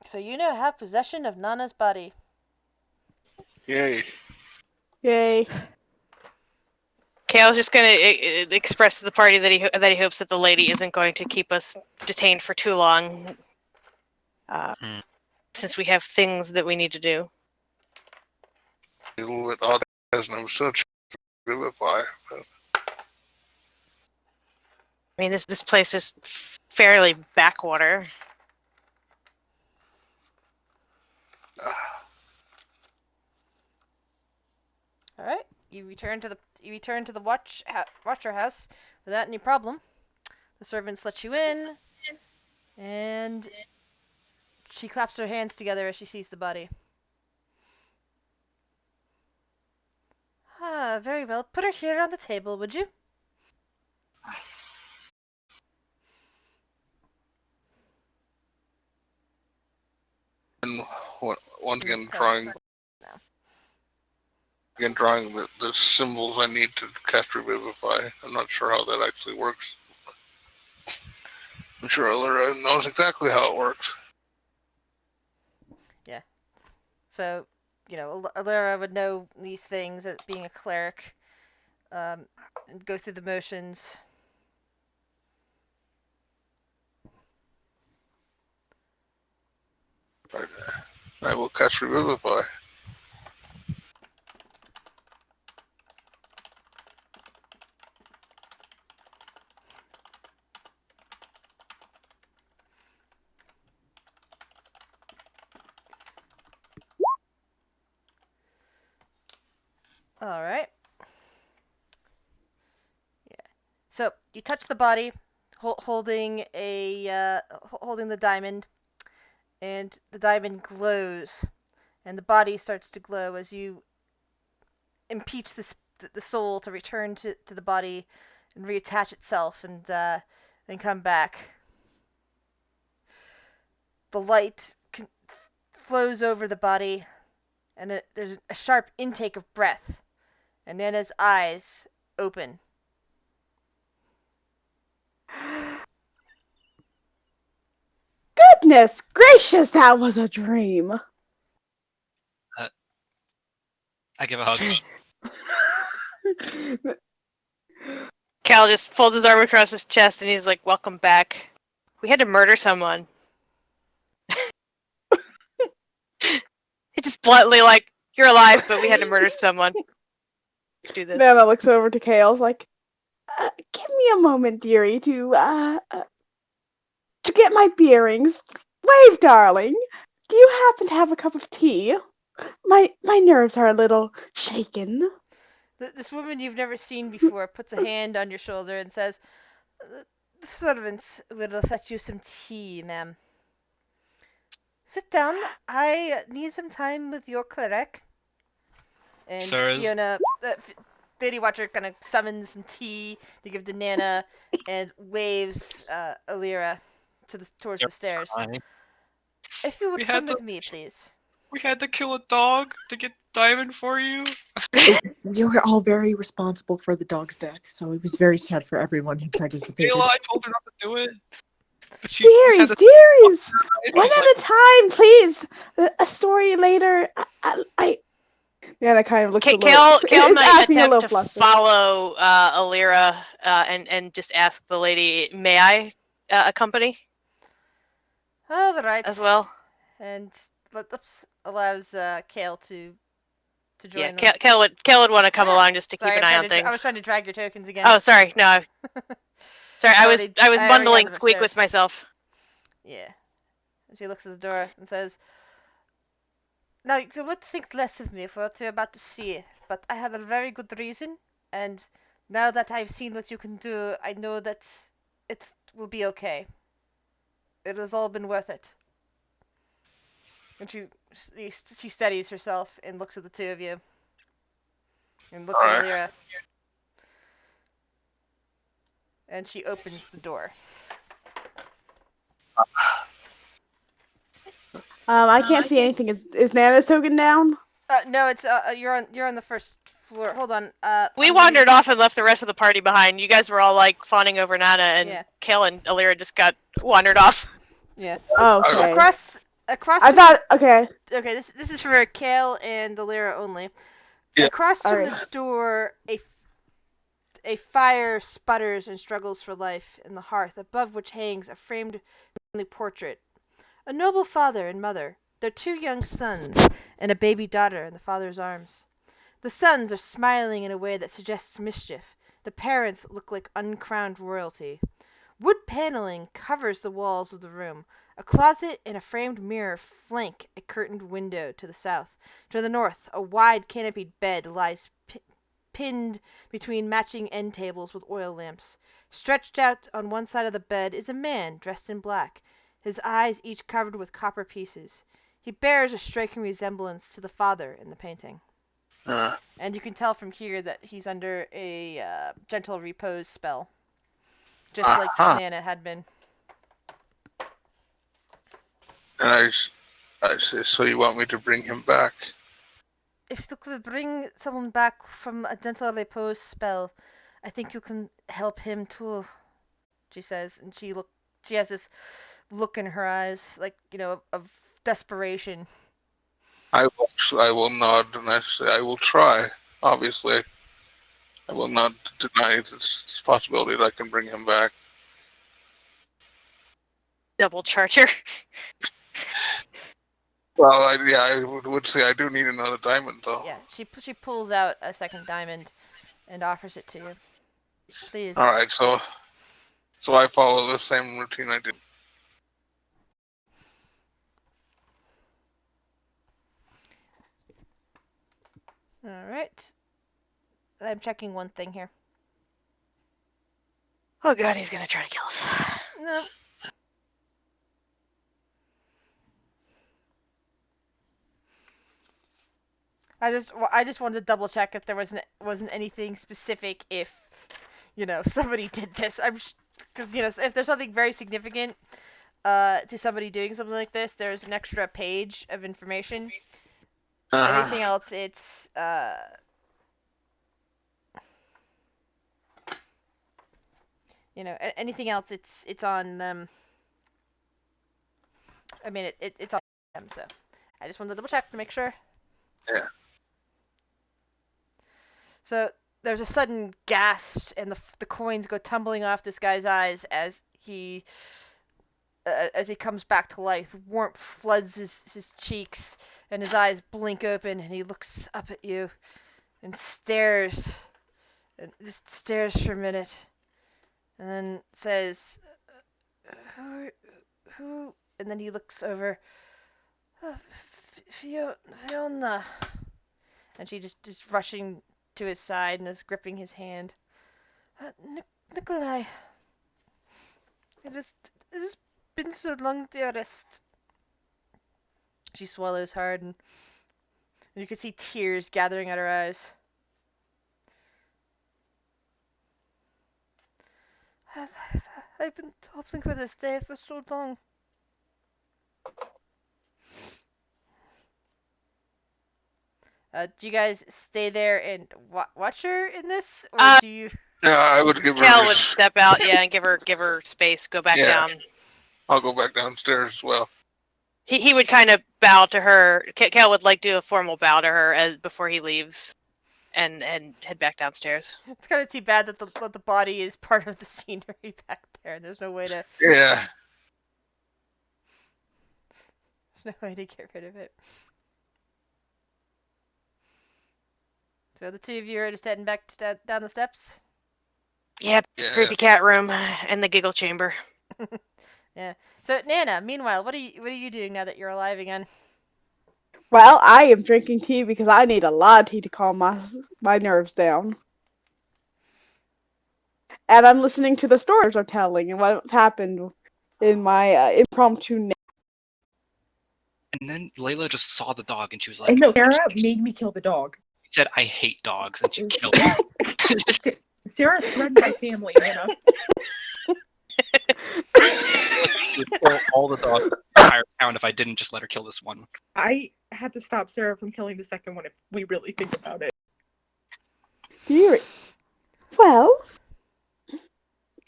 So you now have possession of Nana's body. Yay. Yay. Kale's just gonna express to the party that he hopes that the lady isn't going to keep us detained for too long, since we have things that we need to do. A little bit odd as I'm such vivify. But I mean, this place is fairly backwater. All right. You return to the watcher house without any problem. The servants let you in, and she claps her hands together as she sees the body. Ah, very well. Put her here on the table, would you? and once again, So- drawing no. the symbols I need to cast Revivify. I'm not sure how that actually works. I'm sure Ollaras knows exactly how it works. So, Ollaras would know these things as being a cleric, and go through the motions. I will cast Revivify. All right. Yeah. So you touch the body, holding holding the diamond, and the diamond glows, and the body starts to glow as you impeach the soul to return to the body and reattach itself, and then come back. The light flows over the body, and there's a sharp intake of breath, and Nana's eyes open. Goodness gracious, that was a dream. I give a hug. Cal just folds his arm across his chest and he's like, "Welcome back. We had to murder someone." He just bluntly like, "You're alive, but we had to murder someone. Let's do this." Nana looks over to Kale's like, give me a moment, dearie, to get my bearings. Wave, darling. Do you happen to have a cup of tea? My nerves are a little shaken. This woman you've never seen before puts a hand on your shoulder and says, "The servants will fetch you some tea, ma'am. Sit down. I need some time with your cleric." And Sirs. Fiona, Lady Watcher, kind of summons some tea to give to Nana and waves Ollaras towards the stairs. Fine. If you would We come had with me, please. We had to kill a dog to get diamond for you. We were all very responsible for the dog's death, so it was very sad for everyone who participated. Kayla, I told her not to do it. But she Dearies, had to dearies! She's One like, at a time, please! A story later. Nana kind of looks a little... Kale is might acting a attempt little to flustered. follow Ollaras and just ask the lady, "May I accompany All right. as well?" And allows Kale to join Yeah, them. Kale would want to come along just to Sorry, keep an eye on things. I was trying to drag your tokens again. Oh, sorry, no. Sorry, I was already bundling have them Squeak with upstairs. myself. Yeah. And she looks at the door and says, "Now, you would think less of me for what you're about to see, but I have a very good reason, and now that I've seen what you can do, I know that it will be okay. It has all been worth it." And she steadies herself and looks at the two of you. And looks at Ollaras. And she opens the door. I can't see anything. Is Nana's token down? No, it's you're on the first floor. Hold on. We wandered off and left the rest of the party behind. You guys were all like fawning over Nana, and Yeah. Kale and Ollaras just got wandered off. Yeah. Oh, okay. Across. I thought... Okay. Okay, this is for Kale and Ollaras only. Yeah. Across from Alright. the door, A fire sputters and struggles for life in the hearth, above which hangs a framed family portrait. A noble father and mother, their 2 young sons, and a baby daughter in the father's arms. The sons are smiling in a way that suggests mischief. The parents look like uncrowned royalty. Wood paneling covers the walls of the room. A closet and a framed mirror flank a curtained window to the south. To the north, a wide canopied bed lies pinned between matching end tables with oil lamps. Stretched out on one side of the bed is a man dressed in black, his eyes each covered with copper pieces. He bears a striking resemblance to the father in the painting. And you can tell from here that he's under a gentle repose spell. Just like Nana had been. And I say, so you want me to bring him back? If you could bring someone back from a gentle repose spell, I think you can help him too, she says. And she has this look in her eyes, like, of desperation. I will nod and I say, I will try, obviously. I will not deny this possibility that I can bring him back. Double charger. Well, I would say I do need another diamond, though. Yeah, she pulls out a second diamond and offers it to you. Please. All right, so I follow the same routine I did. All right. I'm checking one thing here. Oh god, he's gonna try to kill us. No. I just wanted to double check if there wasn't anything specific if somebody did this. Because if there's something very significant to somebody doing something like this, there's an extra page of information. Anything else, it's anything else, it's on I mean it's on them. So I just wanted to double check to make sure. Yeah. So there's a sudden gasp, and the coins go tumbling off this guy's eyes as he comes back to life. Warmth floods his cheeks, and his eyes blink open, and he looks up at you and stares for a minute, and then says, who? And then he looks over. Fiona. And she just rushing to his side and is gripping his hand. Nikolai. It has been so long, dearest. She swallows hard, and you can see tears gathering at her eyes. I've been hoping for this day for so long. Do you guys stay there and watch her in this, or do you? Yeah, I would give her. Cal would step out, yeah, and give her space. Go back down. I'll go back downstairs as well. He would kind of bow to her. Cal would do a formal bow to her before he leaves, and head back downstairs. It's kind of too bad that the body is part of the scenery back there, and there's no way to. Yeah. There's no way to get rid of it. So the two of you are just heading back down the steps? Yep, creepy cat room and the giggle chamber. Yeah. So Nana, meanwhile, what are you doing now that you're alive again? Well, I am drinking tea because I need a lot of tea to calm my nerves down. And I'm listening to the stories I'm telling and what happened in my impromptu nap. And then Layla just saw the dog and she was like, I know, Sarah made me kill the dog. She said, I hate dogs, and she killed it. Sarah threatened my family, Nana. She would kill all the dogs in the entire town if I didn't just let her kill this one. I had to stop Sarah from killing the second one if we really think about it. Dearie. Well,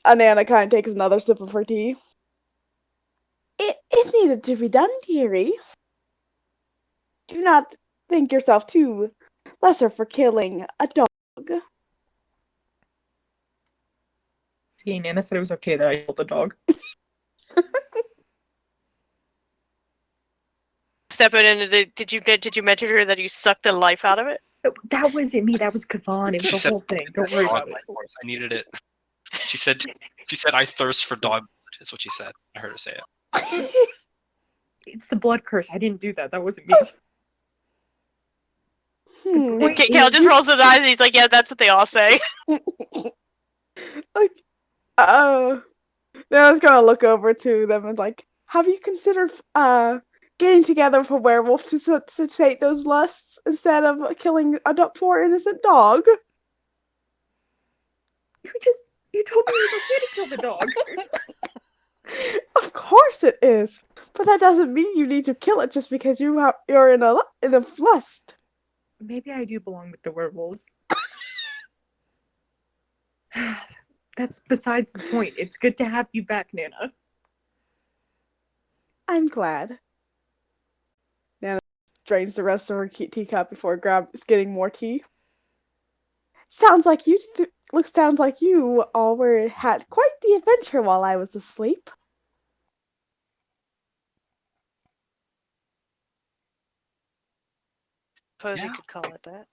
Nana kind of takes another sip of her tea. It is needed to be done, dearie. Do not think yourself too lesser for killing a dog. See, Nana said it was okay that I killed the dog. Step in and did you mention to her that you sucked the life out of it? That wasn't me. That was Kavan. It was She a said, whole thing. Don't worry "Dog about it. life force. I needed it." She said, "I thirst for dog blood." Is what she said. I heard her say it. It's the blood curse. I didn't do that. That wasn't me. Hmm. Point Kale is- just rolls his eyes and he's like, "Yeah, that's what they all say." Like, now I was gonna look over to them and like, have you considered getting together with a werewolf to satiate those lusts instead of killing a poor innocent dog? You told me it was okay to kill the dog. Of course it is, but that doesn't mean you need to kill it just because you're in a lust. Maybe I do belong with the werewolves. That's besides the point. It's good to have you back, Nana. I'm glad. Nana drains the rest of her teacup before getting more tea. Sounds like you all had quite the adventure while I was asleep. Suppose you Yeah. could call it that.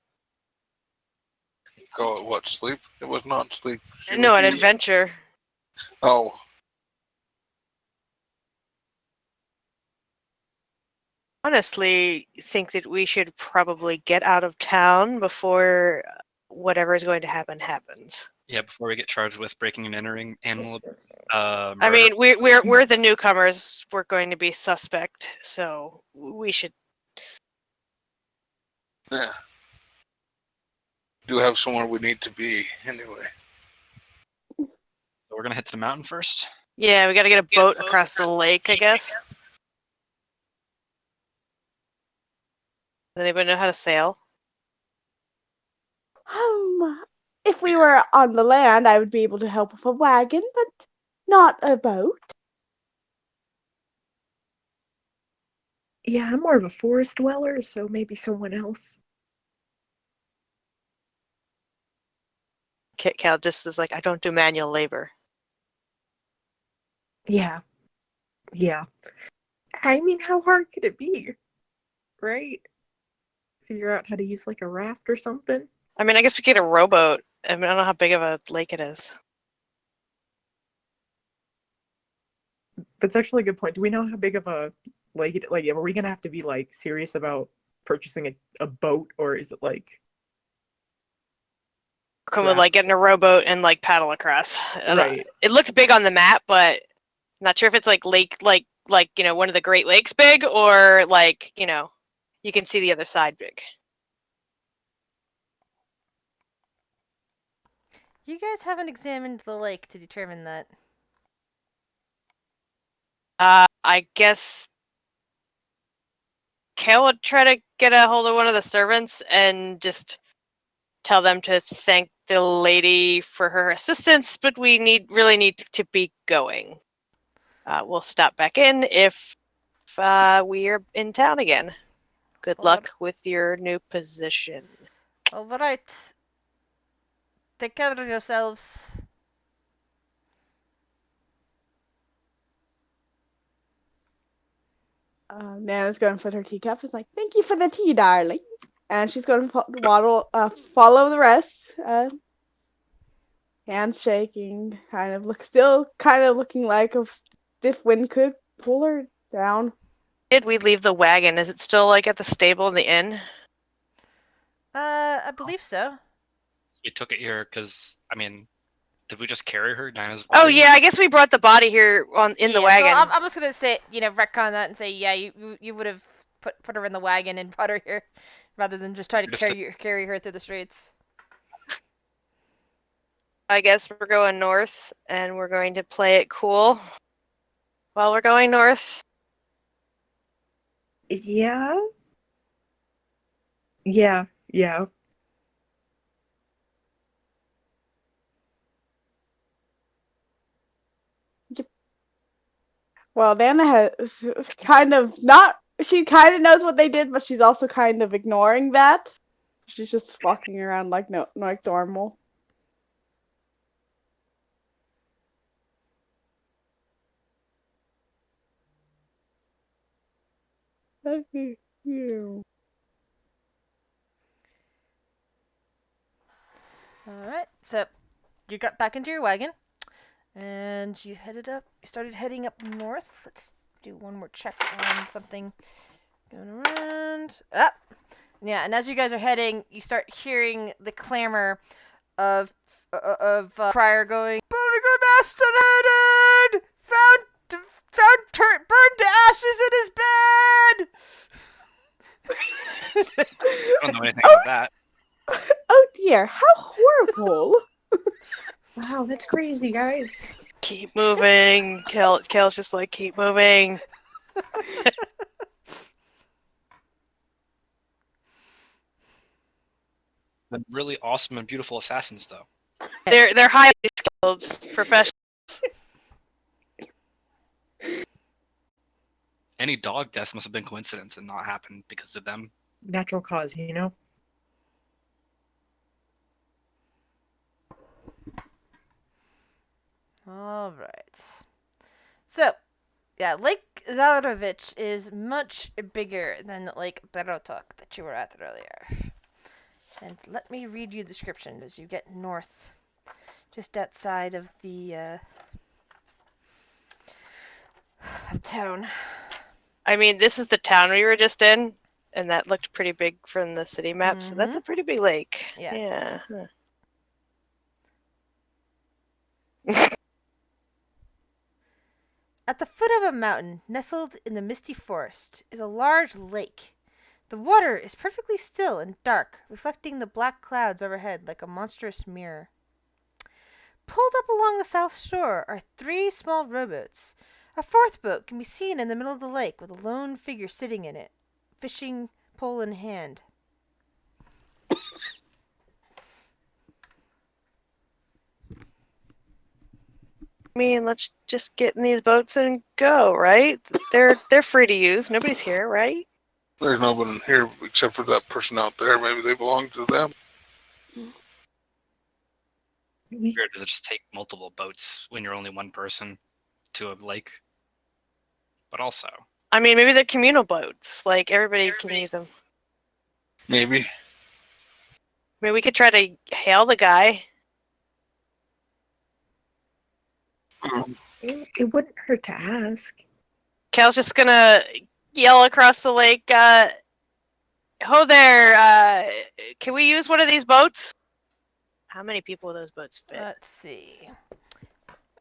Call it what? Sleep? It was not sleep. She No, was an dreaming. adventure. Oh, Honestly, think that we should probably get out of town before whatever is going to happen happens. Yeah, before we get charged with breaking and entering, animal I murder. mean, we're the newcomers. We're going to be suspect, so we should. yeah. Do have somewhere we need to be anyway. So we're gonna head to the mountain first. Yeah, we got to get a boat across the lake, I guess. Does anybody know how to sail? If we were on the land, I would be able to help with a wagon, but not a boat. Yeah, I'm more of a forest dweller, so maybe someone else. Cal just is like, I don't do manual labor. Yeah. I mean, how hard could it be? Right? Figure out how to use like a raft or something. I mean, I guess we get a rowboat. I mean, I don't know how big of a lake it is. That's actually a good point. Do we know how big of a like are we gonna have to be like serious about purchasing a boat, or is it like Come with like crafts? getting a rowboat and like paddle across. Right. It looks big on the map, but not sure if it's like lake, like one of the Great Lakes big, or like you can see the other side big. You guys haven't examined the lake to determine that. I guess Kale would try to get a hold of one of the servants and just tell them to thank the lady for her assistance, but we really need to be going. We'll stop back in if we are in town again. Good luck with your new position. All right. Take care of yourselves. Nana's going to put her teacup. It's like, thank you for the tea, darling. And she's going to follow the rest. Hands shaking, still kind of looking like a stiff wind could pull her down. Did we leave the wagon? Is it still like at the stable in the inn? I believe so. We took it here because I mean, did we just carry her? Nana's Oh body? yeah, I guess we brought the body here in the wagon. So I'm just gonna say, retcon that and say, yeah, you would have put her in the wagon and brought her here, rather than just try to carry her through the streets. I guess we're going north, and we're going to play it cool while we're going north. Yeah. Well, Nana has kind of not. She kind of knows what they did, but she's also kind of ignoring that. She's just walking around like normal. Alright, so you got back into your wagon and you started heading up north. Let's do one more check on something going around. Ah! Yeah, and as you guys are heading, you start hearing the clamor of Friar going, bastard! Burned to ashes in his bed! I don't know anything about that. Oh dear, how horrible! Wow, that's crazy, guys. Keep moving. Kale's just like, keep moving. The really awesome and beautiful assassins, though. They're highly skilled professionals. Any dog deaths must have been coincidence and not happened because of them. Natural cause, you know? Alright. So, yeah, Lake Zalarovich is much bigger than Lake Berotok that you were at earlier. And let me read you the description as you get north, just outside of the town. I mean, this is the town we were just in, and that looked pretty big from the city map, so that's a pretty big lake. Yeah. Huh. At the foot of a mountain, nestled in the misty forest, is a large lake. The water is perfectly still and dark, reflecting the black clouds overhead like a monstrous mirror. Pulled up along the south shore are 3 small rowboats. A 4th boat can be seen in the middle of the lake with a lone figure sitting in it, fishing pole in hand. I mean, let's just get in these boats and go, right? They're free to use. Nobody's here, right? There's no one here except for that person out there. Maybe they belong to them. Weird to just take multiple boats when you're only one person to a lake. But also, I mean, maybe they're communal boats. Like, everybody can use them. Maybe. I mean, we could try to hail the guy. It wouldn't hurt to ask. Cal's just gonna yell across the lake, ho there, can we use one of these boats? How many people will those boats fit? Let's see.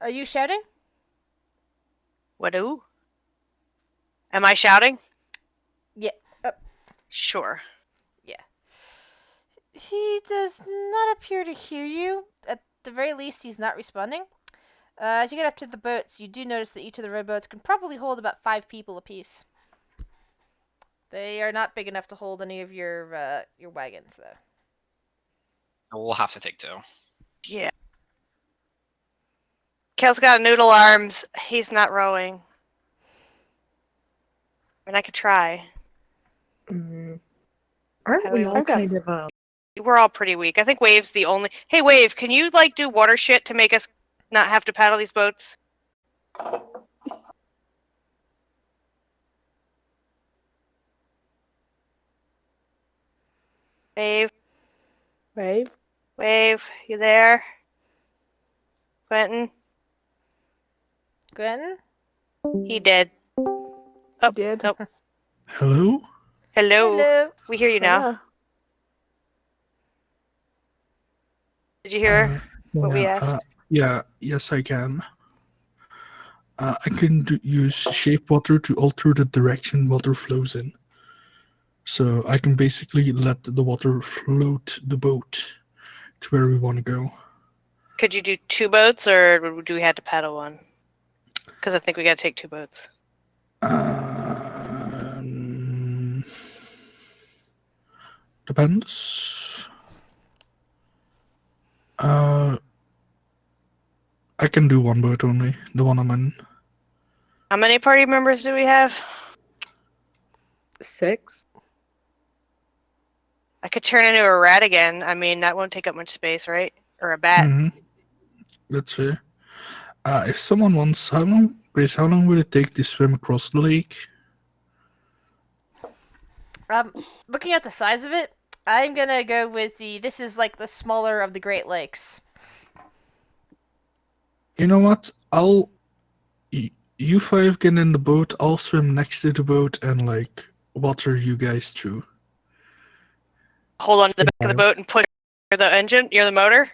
Are you shouting? What do? Am I shouting? Yeah. Sure. He does not appear to hear you. At the very least, he's not responding. As you get up to the boats, you do notice that each of the rowboats can probably hold about 5 people apiece. They are not big enough to hold any of your wagons, though. we'll have to take 2. Yeah. Cal's got noodle arms. He's not rowing. I mean, I could try. Aren't How we do all I've got- kind of We're all pretty weak. I think Wave's the only. Hey, Wave, can you like do water shit to make us not have to paddle these boats? Wave, Wave? Wave, you there? Quentin, Gwen? he did. You did? Nope. Hello? Hello. Hello. We hear you now. Yeah. Did you hear what we Yeah, asked? yes, I can. I can use shape water to alter the direction water flows in. So I can basically let the water float the boat to where we want to go. Could you do 2 boats, or do we have to paddle one? Because I think we gotta take 2 boats. Depends. I can do 1 boat only, the one I'm in. How many party members do we have? 6? I could turn into a rat again. I mean, that won't take up much space, right? Or a bat. That's fair. If someone wants, Grace, how long will it take to swim across the lake? Looking at the size of it, I'm gonna go with this is like the smaller of the Great Lakes. You know what? You five get in the boat. I'll swim next to the boat and like water you guys through. Hold on to the back of the boat and push the engine. You're the motor.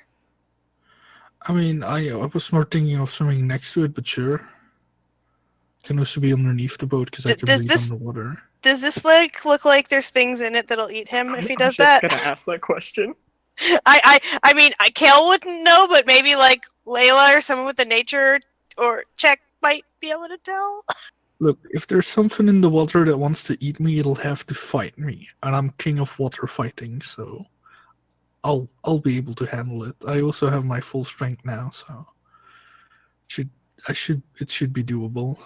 I mean, I was more thinking of swimming next to it, but sure. Can also be underneath the boat because I can breathe underwater. Does this lake look like there's things in it that'll eat him if he does that? I was just gonna ask that question. I mean, Kale wouldn't know, but maybe like Layla or someone with the nature or check might be able to tell. Look, if there's something in the water that wants to eat me, it'll have to fight me, and I'm king of water fighting, so I'll be able to handle it. I also have my full strength now, so it should be doable.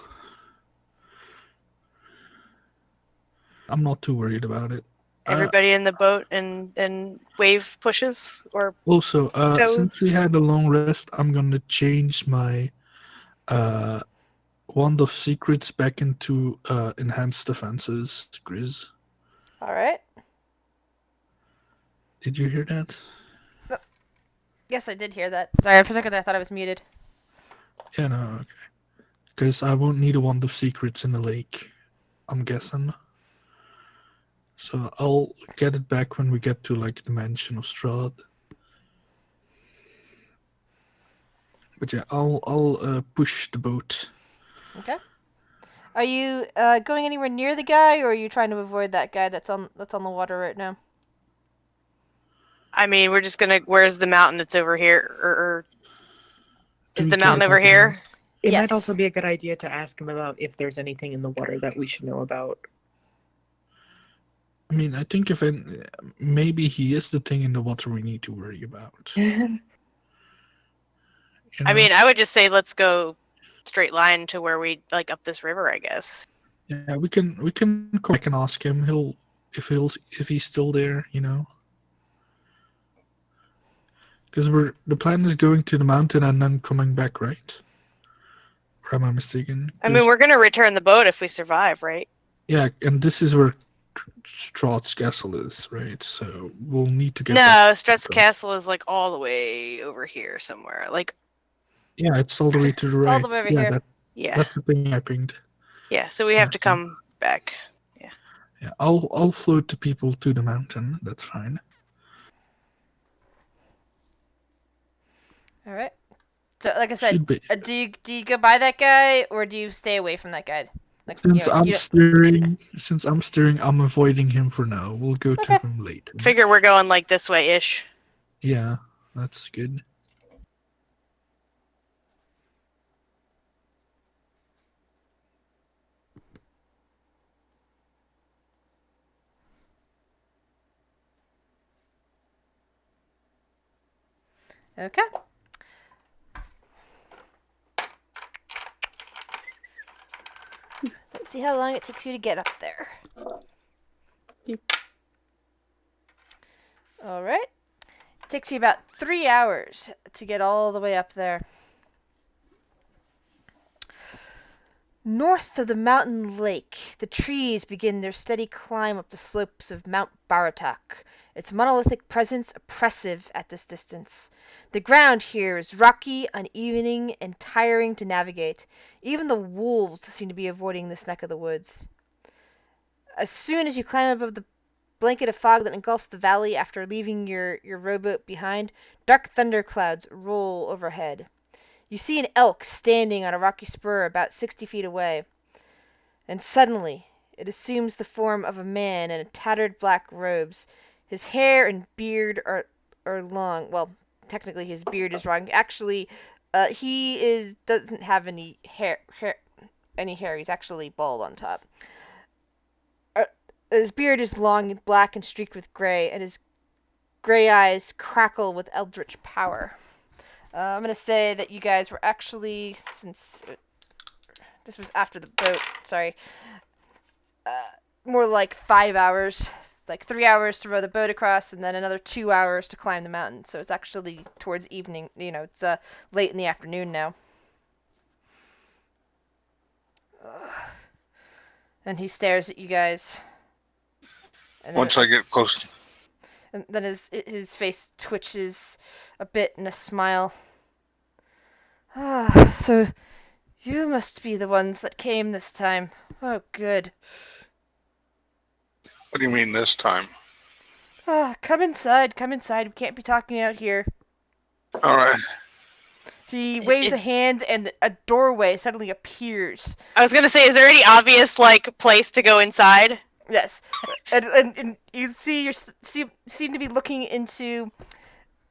I'm not too worried about it. Everybody in the boat and wave pushes or Also, stows. since we had a long rest, I'm gonna change my Wand of Secrets back into Enhanced Defenses, Grizz. Alright. Did you hear that? Yes, I did hear that. Sorry, for a second I thought I was muted. Yeah, no, okay. Because I won't need a Wand of Secrets in the lake, I'm guessing. So I'll get it back when we get to like the mansion of Strahd. But yeah, I'll push the boat. Okay. Are you going anywhere near the guy, or are you trying to avoid that guy that's on the water right now? I mean, we're just gonna. Where's the mountain that's over here? Or Do is we the care mountain over about the here? mountain? It Yes. might also be a good idea to ask him about if there's anything in the water that we should know about. I mean, I think maybe he is the thing in the water we need to worry about. I mean, I would just say let's go straight line to where we like up this river, I guess. Yeah, we can come back and ask him. If he's still there, you know. Because the plan is going to the mountain and then coming back, right? Or am I mistaken? I mean, we're gonna return the boat if we survive, right? Yeah, and this is where Strahd's castle is, right? So we'll need to get No, back. Strahd's castle is like all the way over here somewhere. Like, Yeah, it's all the way to the right. All the way over here. That's the thing I pinged. Yeah, so we have to come back. Yeah, I'll float the people to the mountain. That's fine. All right. So, like I said, Should be. do you go by that guy, or do you stay away from that guy? Like, Since I'm steering, I'm avoiding him for now. We'll go to him later. Figure we're going like this way ish. Yeah, that's good. Okay. Let's see how long it takes you to get up there. All right. It takes you about 3 hours to get all the way up there. North of the mountain lake, the trees begin their steady climb up the slopes of Mount Baratak, its monolithic presence oppressive at this distance. The ground here is rocky, uneven, and tiring to navigate. Even the wolves seem to be avoiding this neck of the woods. As soon as you climb above the blanket of fog that engulfs the valley after leaving your rowboat behind, dark thunderclouds roll overhead. You see an elk standing on a rocky spur about 60 feet away. And suddenly, it assumes the form of a man in tattered black robes. His hair and beard are long. Well, technically his beard is wrong. Actually, he doesn't have any hair. He's actually bald on top. His beard is long and black and streaked with gray, and his gray eyes crackle with eldritch power. I'm going to say that you guys were actually, since this was after the boat, sorry, more like 5 hours, like 3 hours to row the boat across, and then another 2 hours to climb the mountain. So it's actually towards evening, it's late in the afternoon now. And he stares at you guys. And then, Once I get close. and then his face twitches a bit in a smile. Ah, so you must be the ones that came this time. Oh, good. What do you mean this time? Ah, come inside, come inside. We can't be talking out here. All right. He waves a hand and a doorway suddenly appears. I was gonna say, is there any obvious place to go inside? Yes, and you seem to be looking into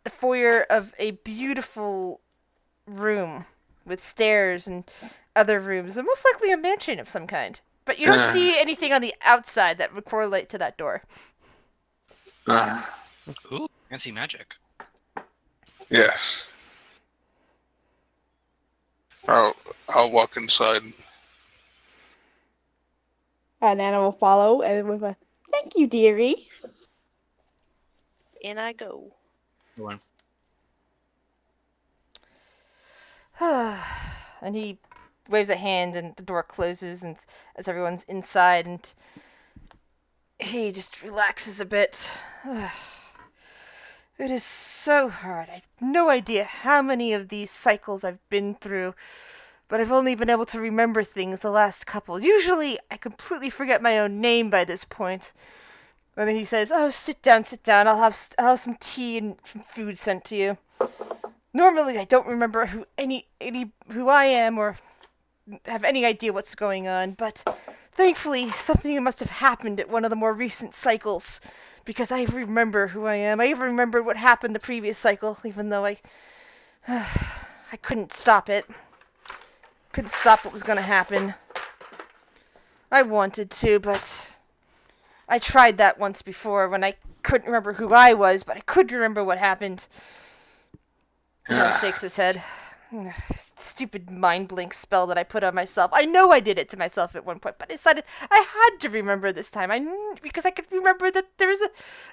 the foyer of a beautiful room with stairs and other rooms, and most likely a mansion of some kind. But you don't see anything on the outside that would correlate to that door. Ooh, fancy magic. Yes. I'll walk inside. And Anna will follow and with a thank you, dearie. In I go. Go on. And he waves a hand and the door closes and as everyone's inside and he just relaxes a bit. It is so hard. I have no idea how many of these cycles I've been through, but I've only been able to remember things the last couple. Usually I completely forget my own name by this point. And then he says, "Oh, sit down, sit down. I'll have some tea and some food sent to you." Normally I don't remember who I am or have any idea what's going on, but thankfully something must have happened at one of the more recent cycles, because I remember who I am. I even remember what happened the previous cycle, even though I couldn't stop it. Couldn't stop what was going to happen. I wanted to, but I tried that once before when I couldn't remember who I was, but I could remember what happened. He shakes his head. Stupid mind blink spell that I put on myself. I know I did it to myself at one point, but I decided I had to remember this time. Because I could remember that there's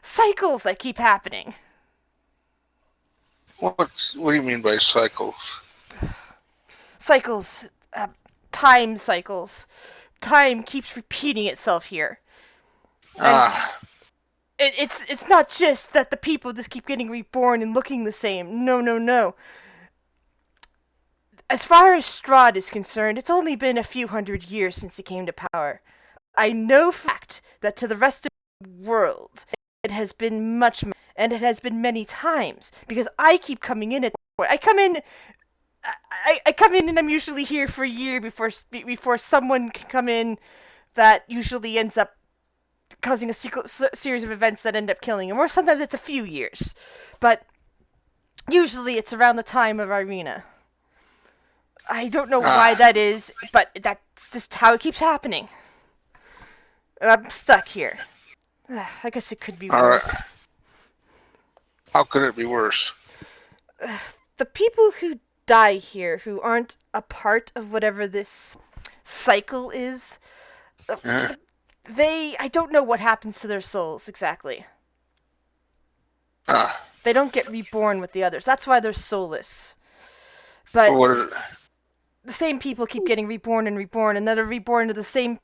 cycles that keep happening. What do you mean by cycles? Cycles. Time cycles. Time keeps repeating itself here. It's not just that the people just keep getting reborn and looking the same. No. As far as Strahd is concerned, it's only been a few hundred years since he came to power. I know for a fact that to the rest of the world, it has been much, and it has been many times, because I keep coming in at I come in and I'm usually here for a year before someone can come in that usually ends up causing a series of events that end up killing him, or sometimes it's a few years. But usually it's around the time of Irina. I don't know why that is, but that's just how it keeps happening. And I'm stuck here. I guess it could be worse. Right. How could it be worse? The people who die here, who aren't a part of whatever this cycle is, I don't know what happens to their souls exactly. They don't get reborn with the others. That's why they're soulless. But the same people keep getting reborn, and then they're reborn to the same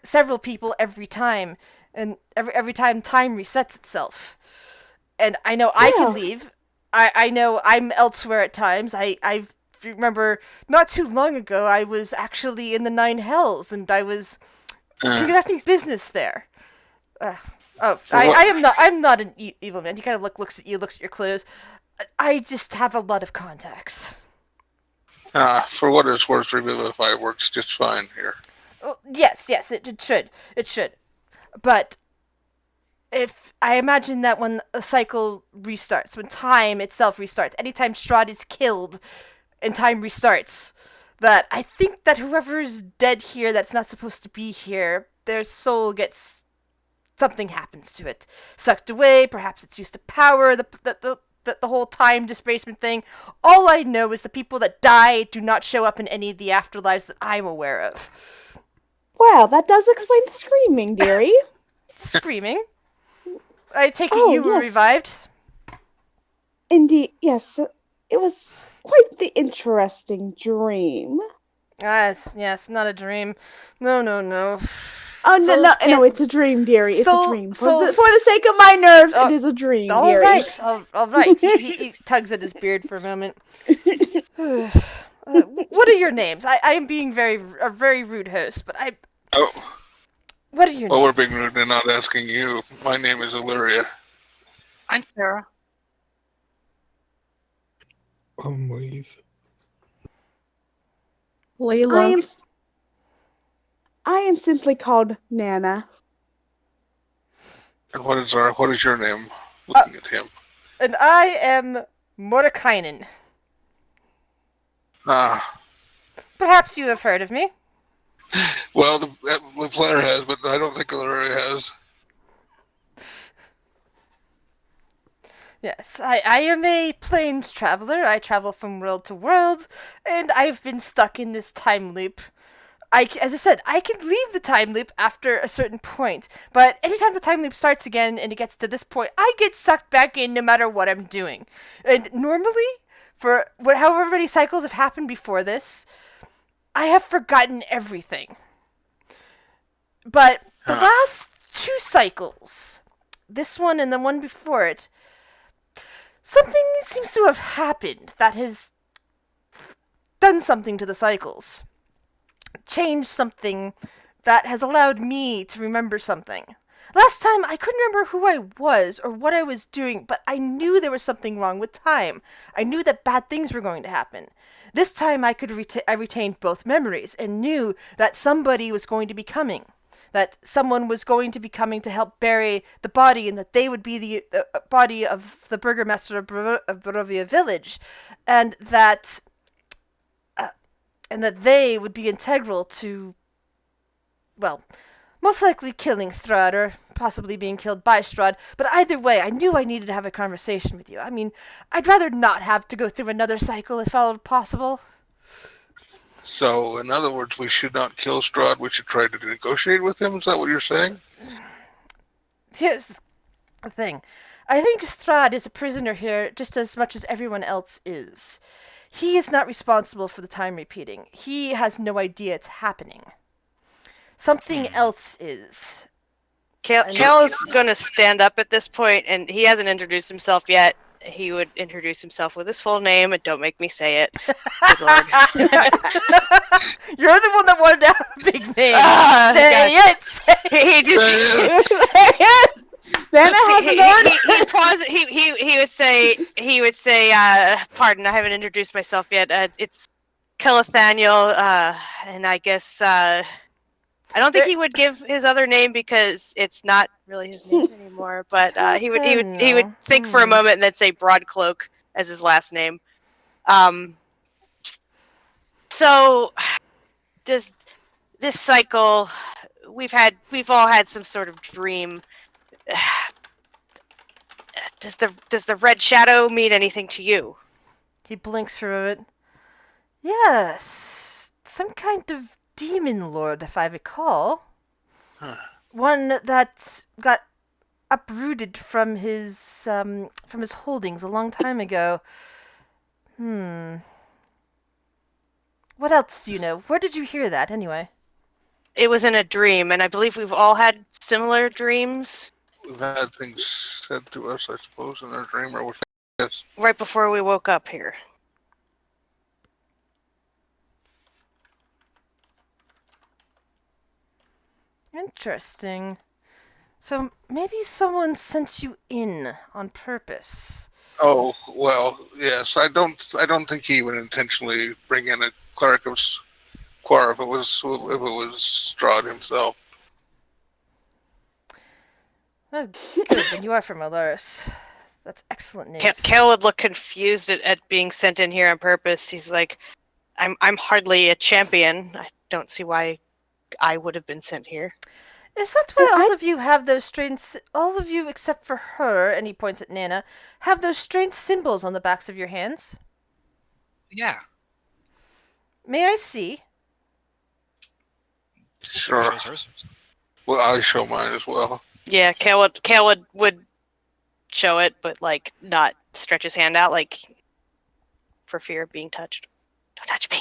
several people every time, and every time time resets itself. And I know I can leave. I know I'm elsewhere at times. I remember not too long ago I was actually in the Nine Hells, and I was conducting business there. I'm not an evil man. He kind of looks at you, looks at your clothes. I just have a lot of contacts. For what it's worth, Revivify works just fine here. Oh, yes, it should. But if I imagine that when a cycle restarts, when time itself restarts, anytime Strahd is killed and time restarts, that I think that whoever is dead here that's not supposed to be here, their soul gets, something happens to it. Sucked away, perhaps it's used to power the whole time displacement thing. All I know is the people that die do not show up in any of the afterlives that I'm aware of. Well, that does explain the screaming, dearie. Screaming? I take it you were revived? Indeed, yes. It was quite the interesting dream. Yes, not a dream. No. Oh no, Souls no, can't- it's a dream, dearie. It's Soul- a dream. souls- For the sake of my nerves, Oh, it is a dream, All dearie. right, all right. He tugs at his beard for a moment. What are your names? I am being a very rude host, but Oh, what are your well, we're names? being rude and not asking you. My name is Illyria. I'm Sarah. Wave. I am simply called Nana. And what is your name? Looking at him. And I am Mordekainen. Ah, Perhaps you have heard of me. well, the player has, but I don't think Illyria has. Yes, I am a plains traveler. I travel from world to world, and I've been stuck in this time loop. As I said, I can leave the time loop after a certain point, but anytime the time loop starts again and it gets to this point, I get sucked back in no matter what I'm doing. And normally, for however many cycles have happened before this, I have forgotten everything. But the last 2 cycles, this one and the one before it, something seems to have happened that has done something to the cycles. Changed something that has allowed me to remember something. Last time, I couldn't remember who I was or what I was doing, but I knew there was something wrong with time. I knew that bad things were going to happen. This time, I retained both memories and knew that somebody was going to be coming. That someone was going to be coming to help bury the body, and that they would be the body of the burgomaster of Barovia village, and that they would be integral to, well, most likely killing Strahd, or possibly being killed by Strahd. But either way, I knew I needed to have a conversation with you. I mean, I'd rather not have to go through another cycle if all possible. So, in other words, we should not kill Strahd. We should try to negotiate with him. Is that what you're saying? Here's the thing. I think Strahd is a prisoner here just as much as everyone else is. He is not responsible for the time repeating. He has no idea it's happening. Something else is. Cal is going to stand up at this point, and he hasn't introduced himself yet. He would introduce himself with his full name, and don't make me say it. Good Lord. You're the one that wanted to have a big name. Say God. it! Say He just... Nana hasn't he would say, pardon, I haven't introduced myself yet. It's Kelethaniel, and I guess, I don't think he would give his other name because it's not really his name anymore, but, he would think for a moment and then say Broadcloak as his last name. So, this cycle, we've all had some sort of dream. Does the red shadow mean anything to you? He blinks through it. Yes, some kind of demon lord, if I recall. One that got uprooted from his holdings a long time ago. What else do you know? Where did you hear that, anyway? It was in a dream, and I believe we've all had similar dreams. We've had things said to us, I suppose, in our dream, or with yes. Right before we woke up here. Interesting. So maybe someone sent you in on purpose. Oh well, yes. I don't think he would intentionally bring in a cleric of Quar if it was Strahd himself. Oh, good. Then you are from Ollaras. That's excellent news. Kale would look confused at being sent in here on purpose. He's like, I'm hardly a champion. I don't see why I would have been sent here. Is that why all of you have those strange... All of you, except for her, and he points at Nana, have those strange symbols on the backs of your hands? Yeah. May I see? Sure. Well, I show mine as well. Yeah, Kale would show it, but like not stretch his hand out, like for fear of being touched. Don't touch me.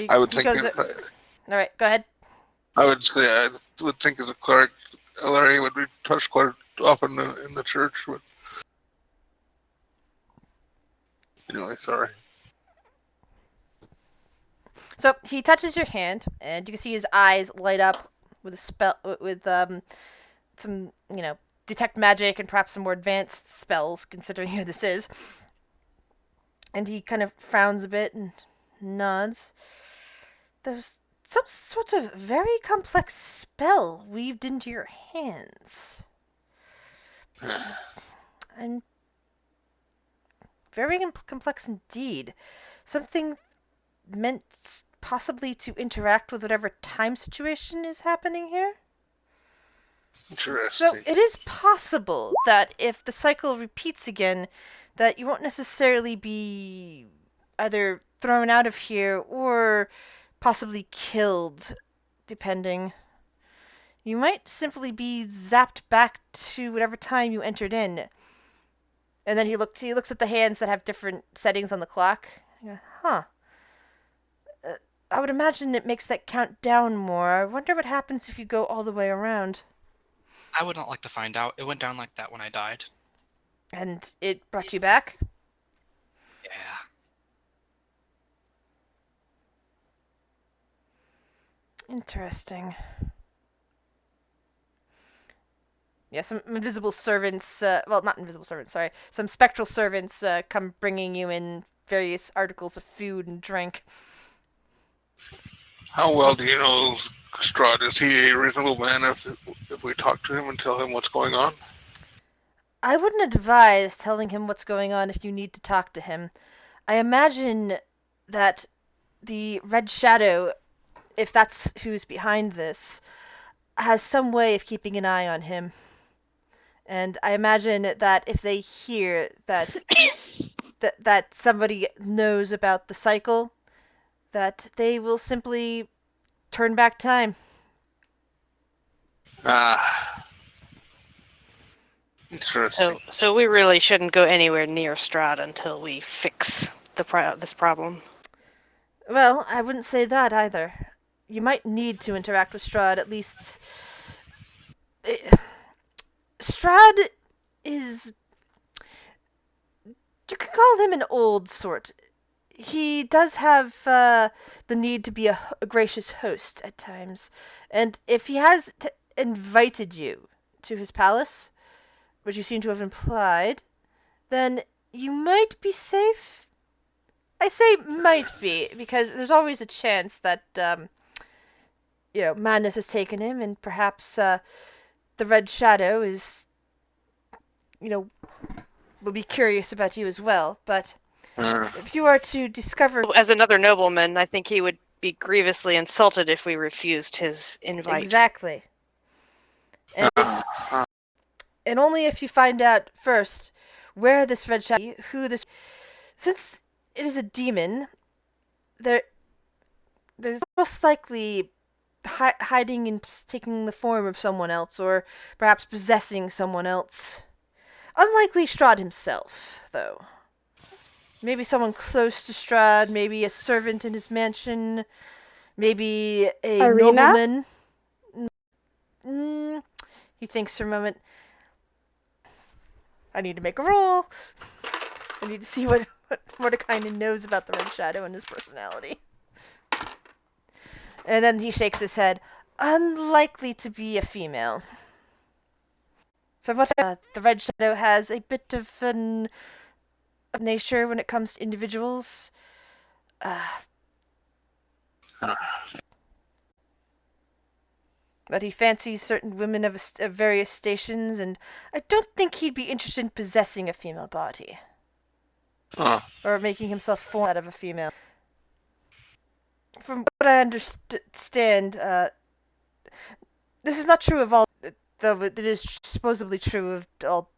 I would think. All right, go ahead. I would say I would think as a cleric, Larry would be touched quite often in the church. But anyway, sorry. So he touches your hand, and you can see his eyes light up with a spell, with some detect magic and perhaps some more advanced spells, considering who this is. And he kind of frowns a bit and nods. There's some sort of very complex spell weaved into your hands. And very complex indeed. Something meant possibly to interact with whatever time situation is happening here. Interesting. So it is possible that if the cycle repeats again, that you won't necessarily be either thrown out of here or possibly killed, depending. You might simply be zapped back to whatever time you entered in. And then he looks at the hands that have different settings on the clock. Huh. I would imagine it makes that count down more. I wonder what happens if you go all the way around. I would not like to find out. It went down like that when I died. And it brought you back? Yeah. Interesting. Yeah, some invisible servants, well, not invisible servants, sorry. Some spectral servants come bringing you in various articles of food and drink. How well do you know Strahd? Is he a reasonable man if we talk to him and tell him what's going on? I wouldn't advise telling him what's going on if you need to talk to him. I imagine that the Red Shadow, if that's who's behind this, has some way of keeping an eye on him. And I imagine that if they hear that that somebody knows about the cycle, that they will simply turn back time. Interesting. So we really shouldn't go anywhere near Strahd until we fix this problem. Well, I wouldn't say that either. You might need to interact with Strahd, at least. Strahd is. You can call him an old sort. He does have the need to be a gracious host at times. And if he has invited you to his palace, which you seem to have implied, then you might be safe. I say might be, because there's always a chance that, madness has taken him, and perhaps the Red Shadow is, will be curious about you as well. But if you are to discover... As another nobleman, I think he would be grievously insulted if we refused his invite. Exactly. And only if you find out first where this Red Shadow, who this... Since it is a demon, there's most likely hiding and taking the form of someone else, or perhaps possessing someone else. Unlikely Strahd himself, though. Maybe someone close to Strahd, maybe a servant in his mansion, maybe a Irina? nobleman. He thinks for a moment. I need to make a roll. I need to see what Mordecai knows about the Red Shadow and his personality. And then he shakes his head. Unlikely to be a female. From what the Red Shadow has a bit of an nature when it comes to individuals. But he fancies certain women of various stations, and I don't think he'd be interested in possessing a female body. Or making himself form out of a female. From what I understand, this is not true of all, though it is supposedly true of all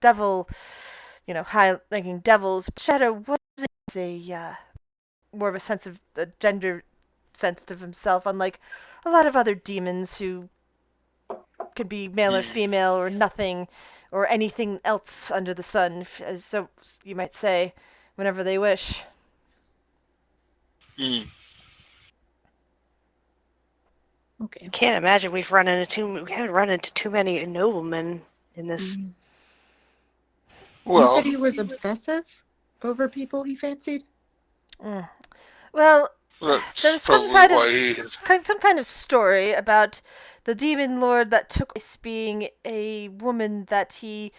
high-ranking devils. Shadow was more of a sense of a gender sense of himself, unlike a lot of other demons who could be male or female or nothing or anything else under the sun, so you might say, whenever they wish. Okay. Can't imagine we haven't run into too many noblemen in this. You Well, said he was obsessive over people he fancied? Well, that's there's some probably why he. some kind of story about the demon lord that took place being a woman that he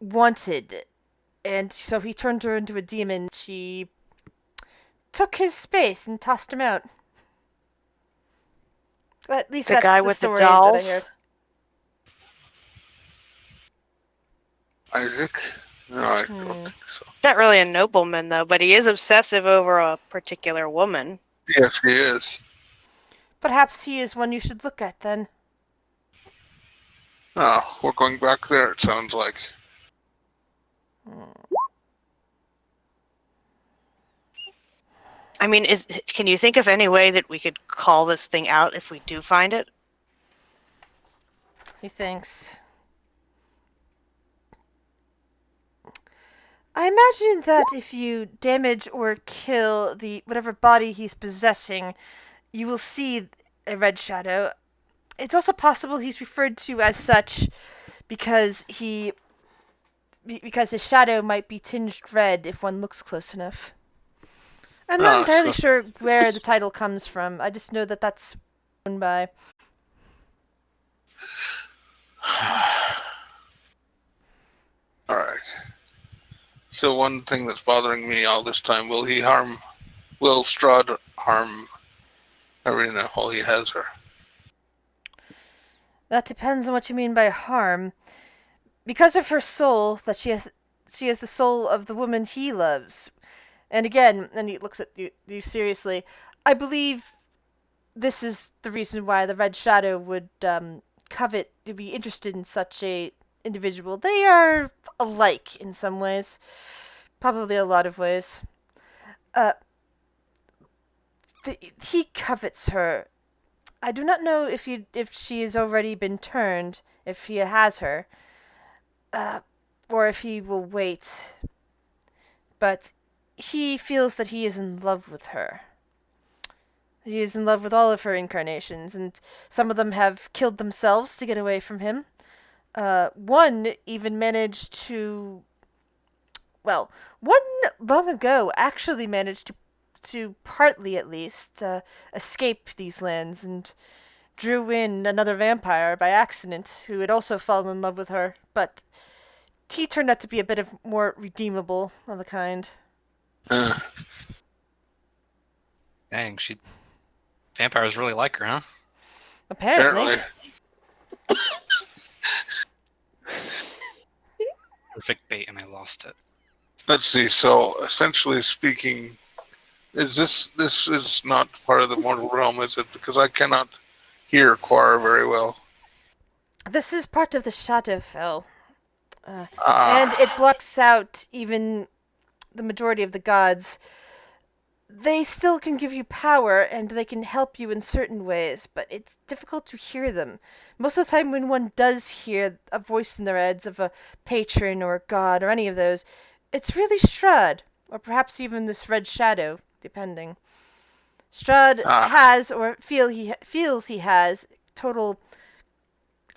wanted, and so he turned her into a demon. She took his space and tossed him out. At least The that's guy the with the story that I dolls? heard. Isaac? No, I don't think so. Not really a nobleman though, but he is obsessive over a particular woman. Yes, he is. Perhaps he is one you should look at then. Oh, we're going back there, it sounds like. I mean, can you think of any way that we could call this thing out if we do find it? He thinks. I imagine that if you damage or kill the whatever body he's possessing, you will see a red shadow. It's also possible he's referred to as such because because his shadow might be tinged red if one looks close enough. I'm not entirely sure where the title comes from. I just know that that's known by. All right. So one thing that's bothering me all this time: will Strahd harm Arena while he has her? That depends on what you mean by harm. Because of her soul, that she has the soul of the woman he loves. And again, and he looks at you seriously, I believe this is the reason why the Red Shadow would covet to be interested in such a individual. They are alike in some ways, probably a lot of ways. He covets her. I do not know if she has already been turned, if he has her, or if he will wait. But he feels that he is in love with her. He is in love with all of her incarnations, and some of them have killed themselves to get away from him. One even managed to... Well, one long ago actually managed to partly at least, escape these lands and drew in another vampire by accident who had also fallen in love with her, but he turned out to be a bit of more redeemable of a kind. Dang, vampires really like her, huh? Apparently. Perfect bait, and I lost it. Let's see. So, essentially speaking, this is not part of the mortal realm, is it? Because I cannot hear Quar very well. This is part of the Shadowfell, and it blocks out even the majority of the gods. They still can give you power, and they can help you in certain ways, but it's difficult to hear them. Most of the time when one does hear a voice in their heads of a patron or a god or any of those, it's really Strahd, or perhaps even this red shadow, depending. Strahd has, or feels he has, total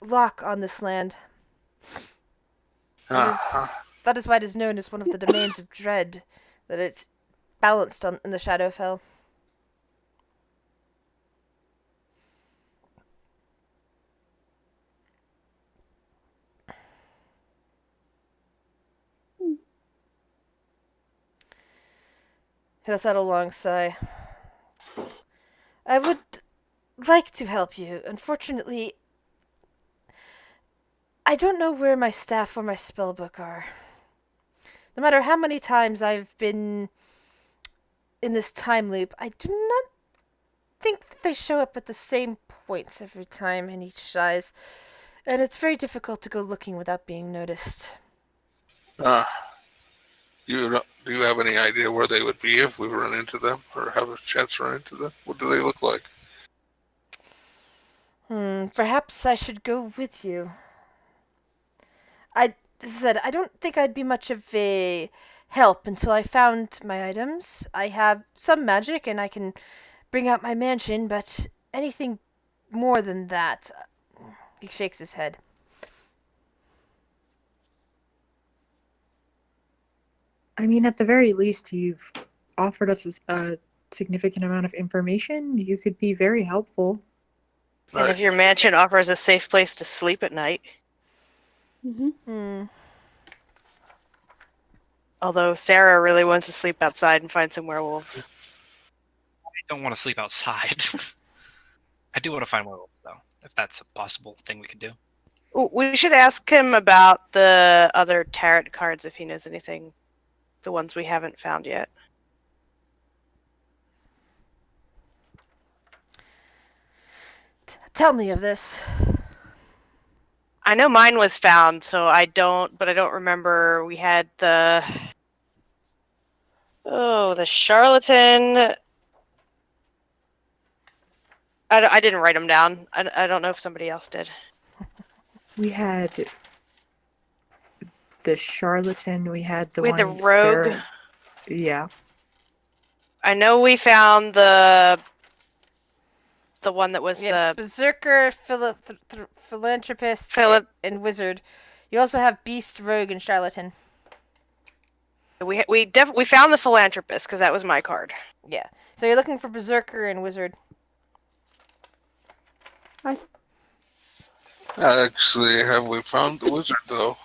lock on this land. That is why it is known as one of the domains of dread, that it's balanced in the Shadowfell. He lets out a long sigh. I would like to help you. Unfortunately, I don't know where my staff or my spellbook are. No matter how many times I've been in this time loop, I do not think that they show up at the same points every time in each size, and it's very difficult to go looking without being noticed. Do you have any idea where they would be if we run into them, or have a chance to run into them? What do they look like? Perhaps I should go with you. I don't think I'd be much of a help until I found my items. I have some magic and I can bring out my mansion, but anything more than that. He shakes his head. I mean, at the very least, you've offered us a significant amount of information. You could be very helpful. And if Right. your mansion offers a safe place to sleep at night, Mm-hmm. although Sarah really wants to sleep outside and find some werewolves. I don't want to sleep outside. I do want to find werewolves, though, if that's a possible thing we could do. Ooh, we should ask him about the other tarot cards if he knows anything. The ones we haven't found yet. Tell me of this. I know mine was found, so I don't remember. We had the charlatan. I didn't write them down. I don't know if somebody else did. We had the charlatan. We had the We had one the rogue. Sarah- Yeah. I know we found the one that was Yeah, the berserker, philanthropist, and wizard. You also have beast, rogue, and charlatan. we found the philanthropist because that was my card. Yeah. So you're looking for berserker and wizard. Actually, have we found the wizard though?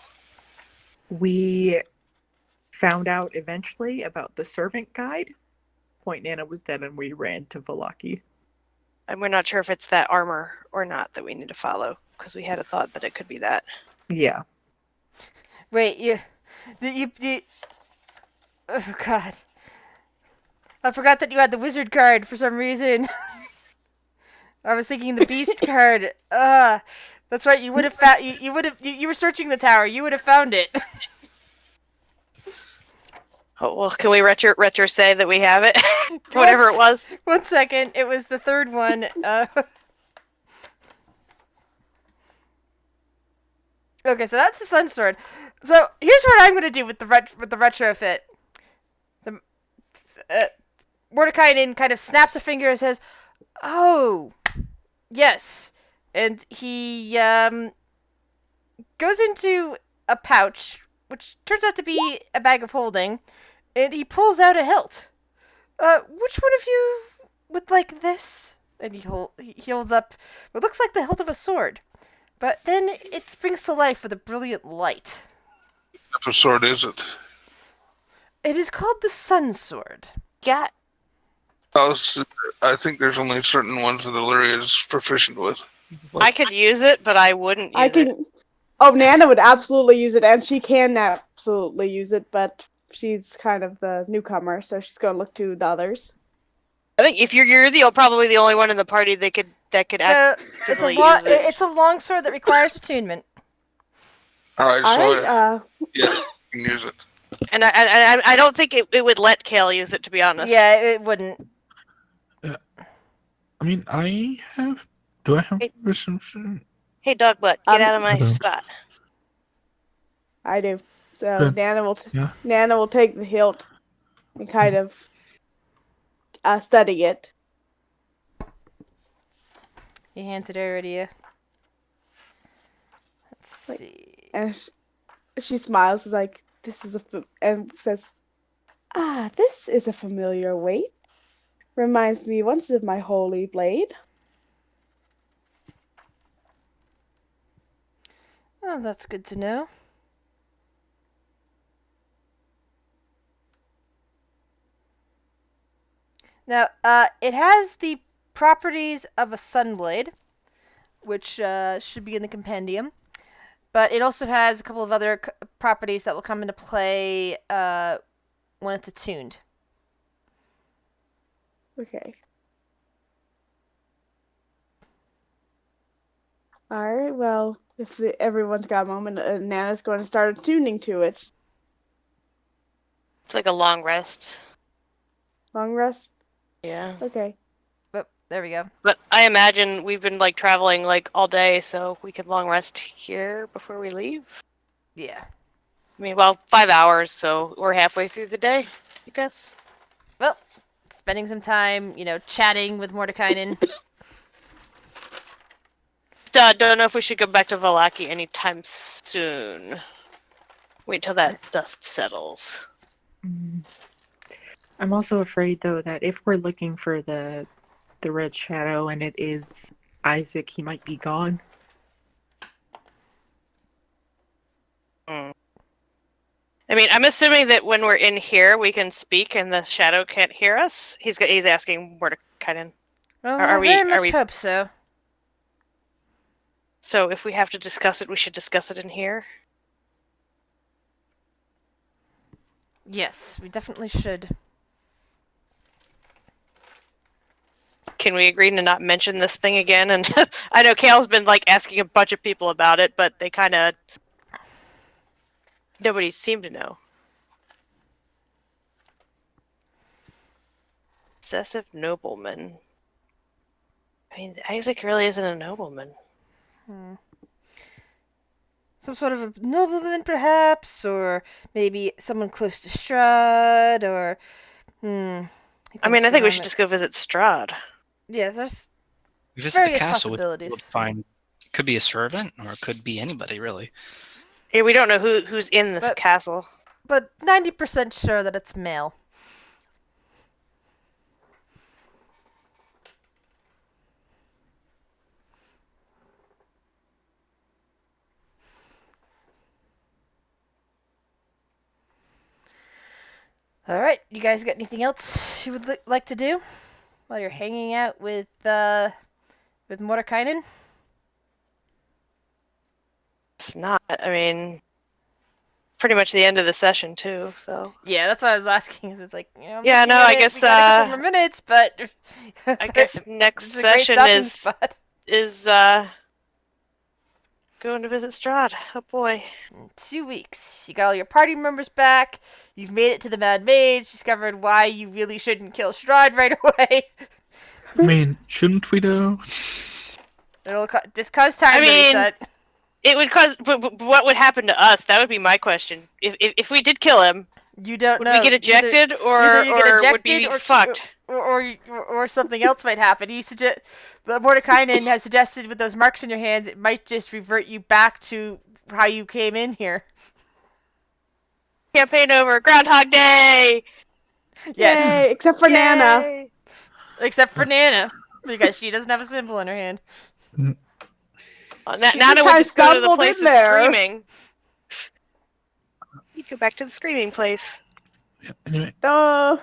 We found out eventually about the servant guide. Point Nana was dead and we ran to Valaki. And we're not sure if it's that armor or not that we need to follow because we had a thought that it could be that. Yeah. Wait, you oh god. I forgot that you had the wizard card for some reason. I was thinking the beast card. That's right. You would have found. You were searching the tower. You would have found it. Oh, well, can we retro say that we have it? Whatever it was. 1 second. It was the third one. Okay, so that's the sun sword. So here's what I'm gonna do with the retrofit. The Mordecai kind of snaps a finger and says, "Oh, yes," and he goes into a pouch, which turns out to be a bag of holding, and he pulls out a hilt. Which one of you would like this? And he holds up what looks like the hilt of a sword, but then it springs to life with a brilliant light. What sword is it? It is called the Sun Sword. Yeah. I think there's only certain ones that Illyria is proficient with. I could use it, but I wouldn't use it. Oh, Nana would absolutely use it, and she can absolutely use it, but she's kind of the newcomer, so she's going to look to the others. I think if you're probably the only one in the party that could actively use it. It's a long sword that requires attunement. All right, so yes, you can use it. And I don't think it would let Kale use it, to be honest. Yeah, it wouldn't. I mean, I have. Do I have wisdom? Hey, Dogbutt, get out of my spot. I do. So Good. Nana will take the hilt and kind of study it. He hands it over to you. Let's see. And she smiles, is like, "This is and says, this is a familiar weight. Reminds me once of my holy blade." Oh, that's good to know. Now, it has the properties of a sunblade, which should be in the compendium. But it also has a couple of other properties that will come into play when it's attuned. Okay. Alright, well, if everyone's got a moment, Nana's going to start attuning to it. It's like a long rest. Long rest? Yeah. Okay. But there we go. But I imagine we've been traveling all day, so we could long rest here before we leave. Yeah. I mean, 5 hours, so we're halfway through the day, I guess. Well, spending some time, chatting with Mordekainen. don't know if we should go back to Vallaki anytime soon. Wait till that dust settles. I'm also afraid, though, that if we're looking for the Red Shadow and it is Isaac, he might be gone. I mean, I'm assuming that when we're in here, we can speak and the shadow can't hear us. He's asking where to cut in. Well, Are I we- very are much we- hope so. So if we have to discuss it, we should discuss it in here. Yes, we definitely should. Can we agree to not mention this thing again? And I know Kale's been like asking a bunch of people about it, but they kind of nobody seemed to know. Excessive nobleman. I mean, Isaac really isn't a nobleman. Some sort of a nobleman, perhaps, or maybe someone close to Strahd, or I mean, I think we should just go visit Strahd. Yeah, there's We visit various the castle. We'll possibilities. find. Could be a servant, or it could be anybody, really. Yeah, we don't know who's in this But- castle. But 90% sure that it's male. Alright, you guys got anything else you would like to do while you're hanging out with Mordekainen? It's not. I mean, pretty much the end of the session too. So Yeah, that's what I was asking. Is it's like, you know, I'm Yeah, looking no, at I it, guess, we got a couple more minutes, but I guess next it's a great session stopping is spot. going to visit Strahd. Oh boy. In 2 weeks, you got all your party members back. You've made it to the Mad Mage. Discovered why you really shouldn't kill Strahd right away. I mean, shouldn't we though? This caused time I to mean, reset. It would cause. But what would happen to us? That would be my question. If we did kill him, You don't would know. we get ejected, either you get or would ejected we be or fucked? or something else might happen. The Mordekainen has suggested with those marks on your hands, it might just revert you back to how you came in here. Campaign over. Groundhog Day. Yes, Yay, except for Nana. Yay! except for Nana, because she doesn't have a symbol in her hand. Well, She Nana just would kinda just go to the stumbled place in of there. screaming. You'd go back to the screaming place. Yeah, anyway, Duh.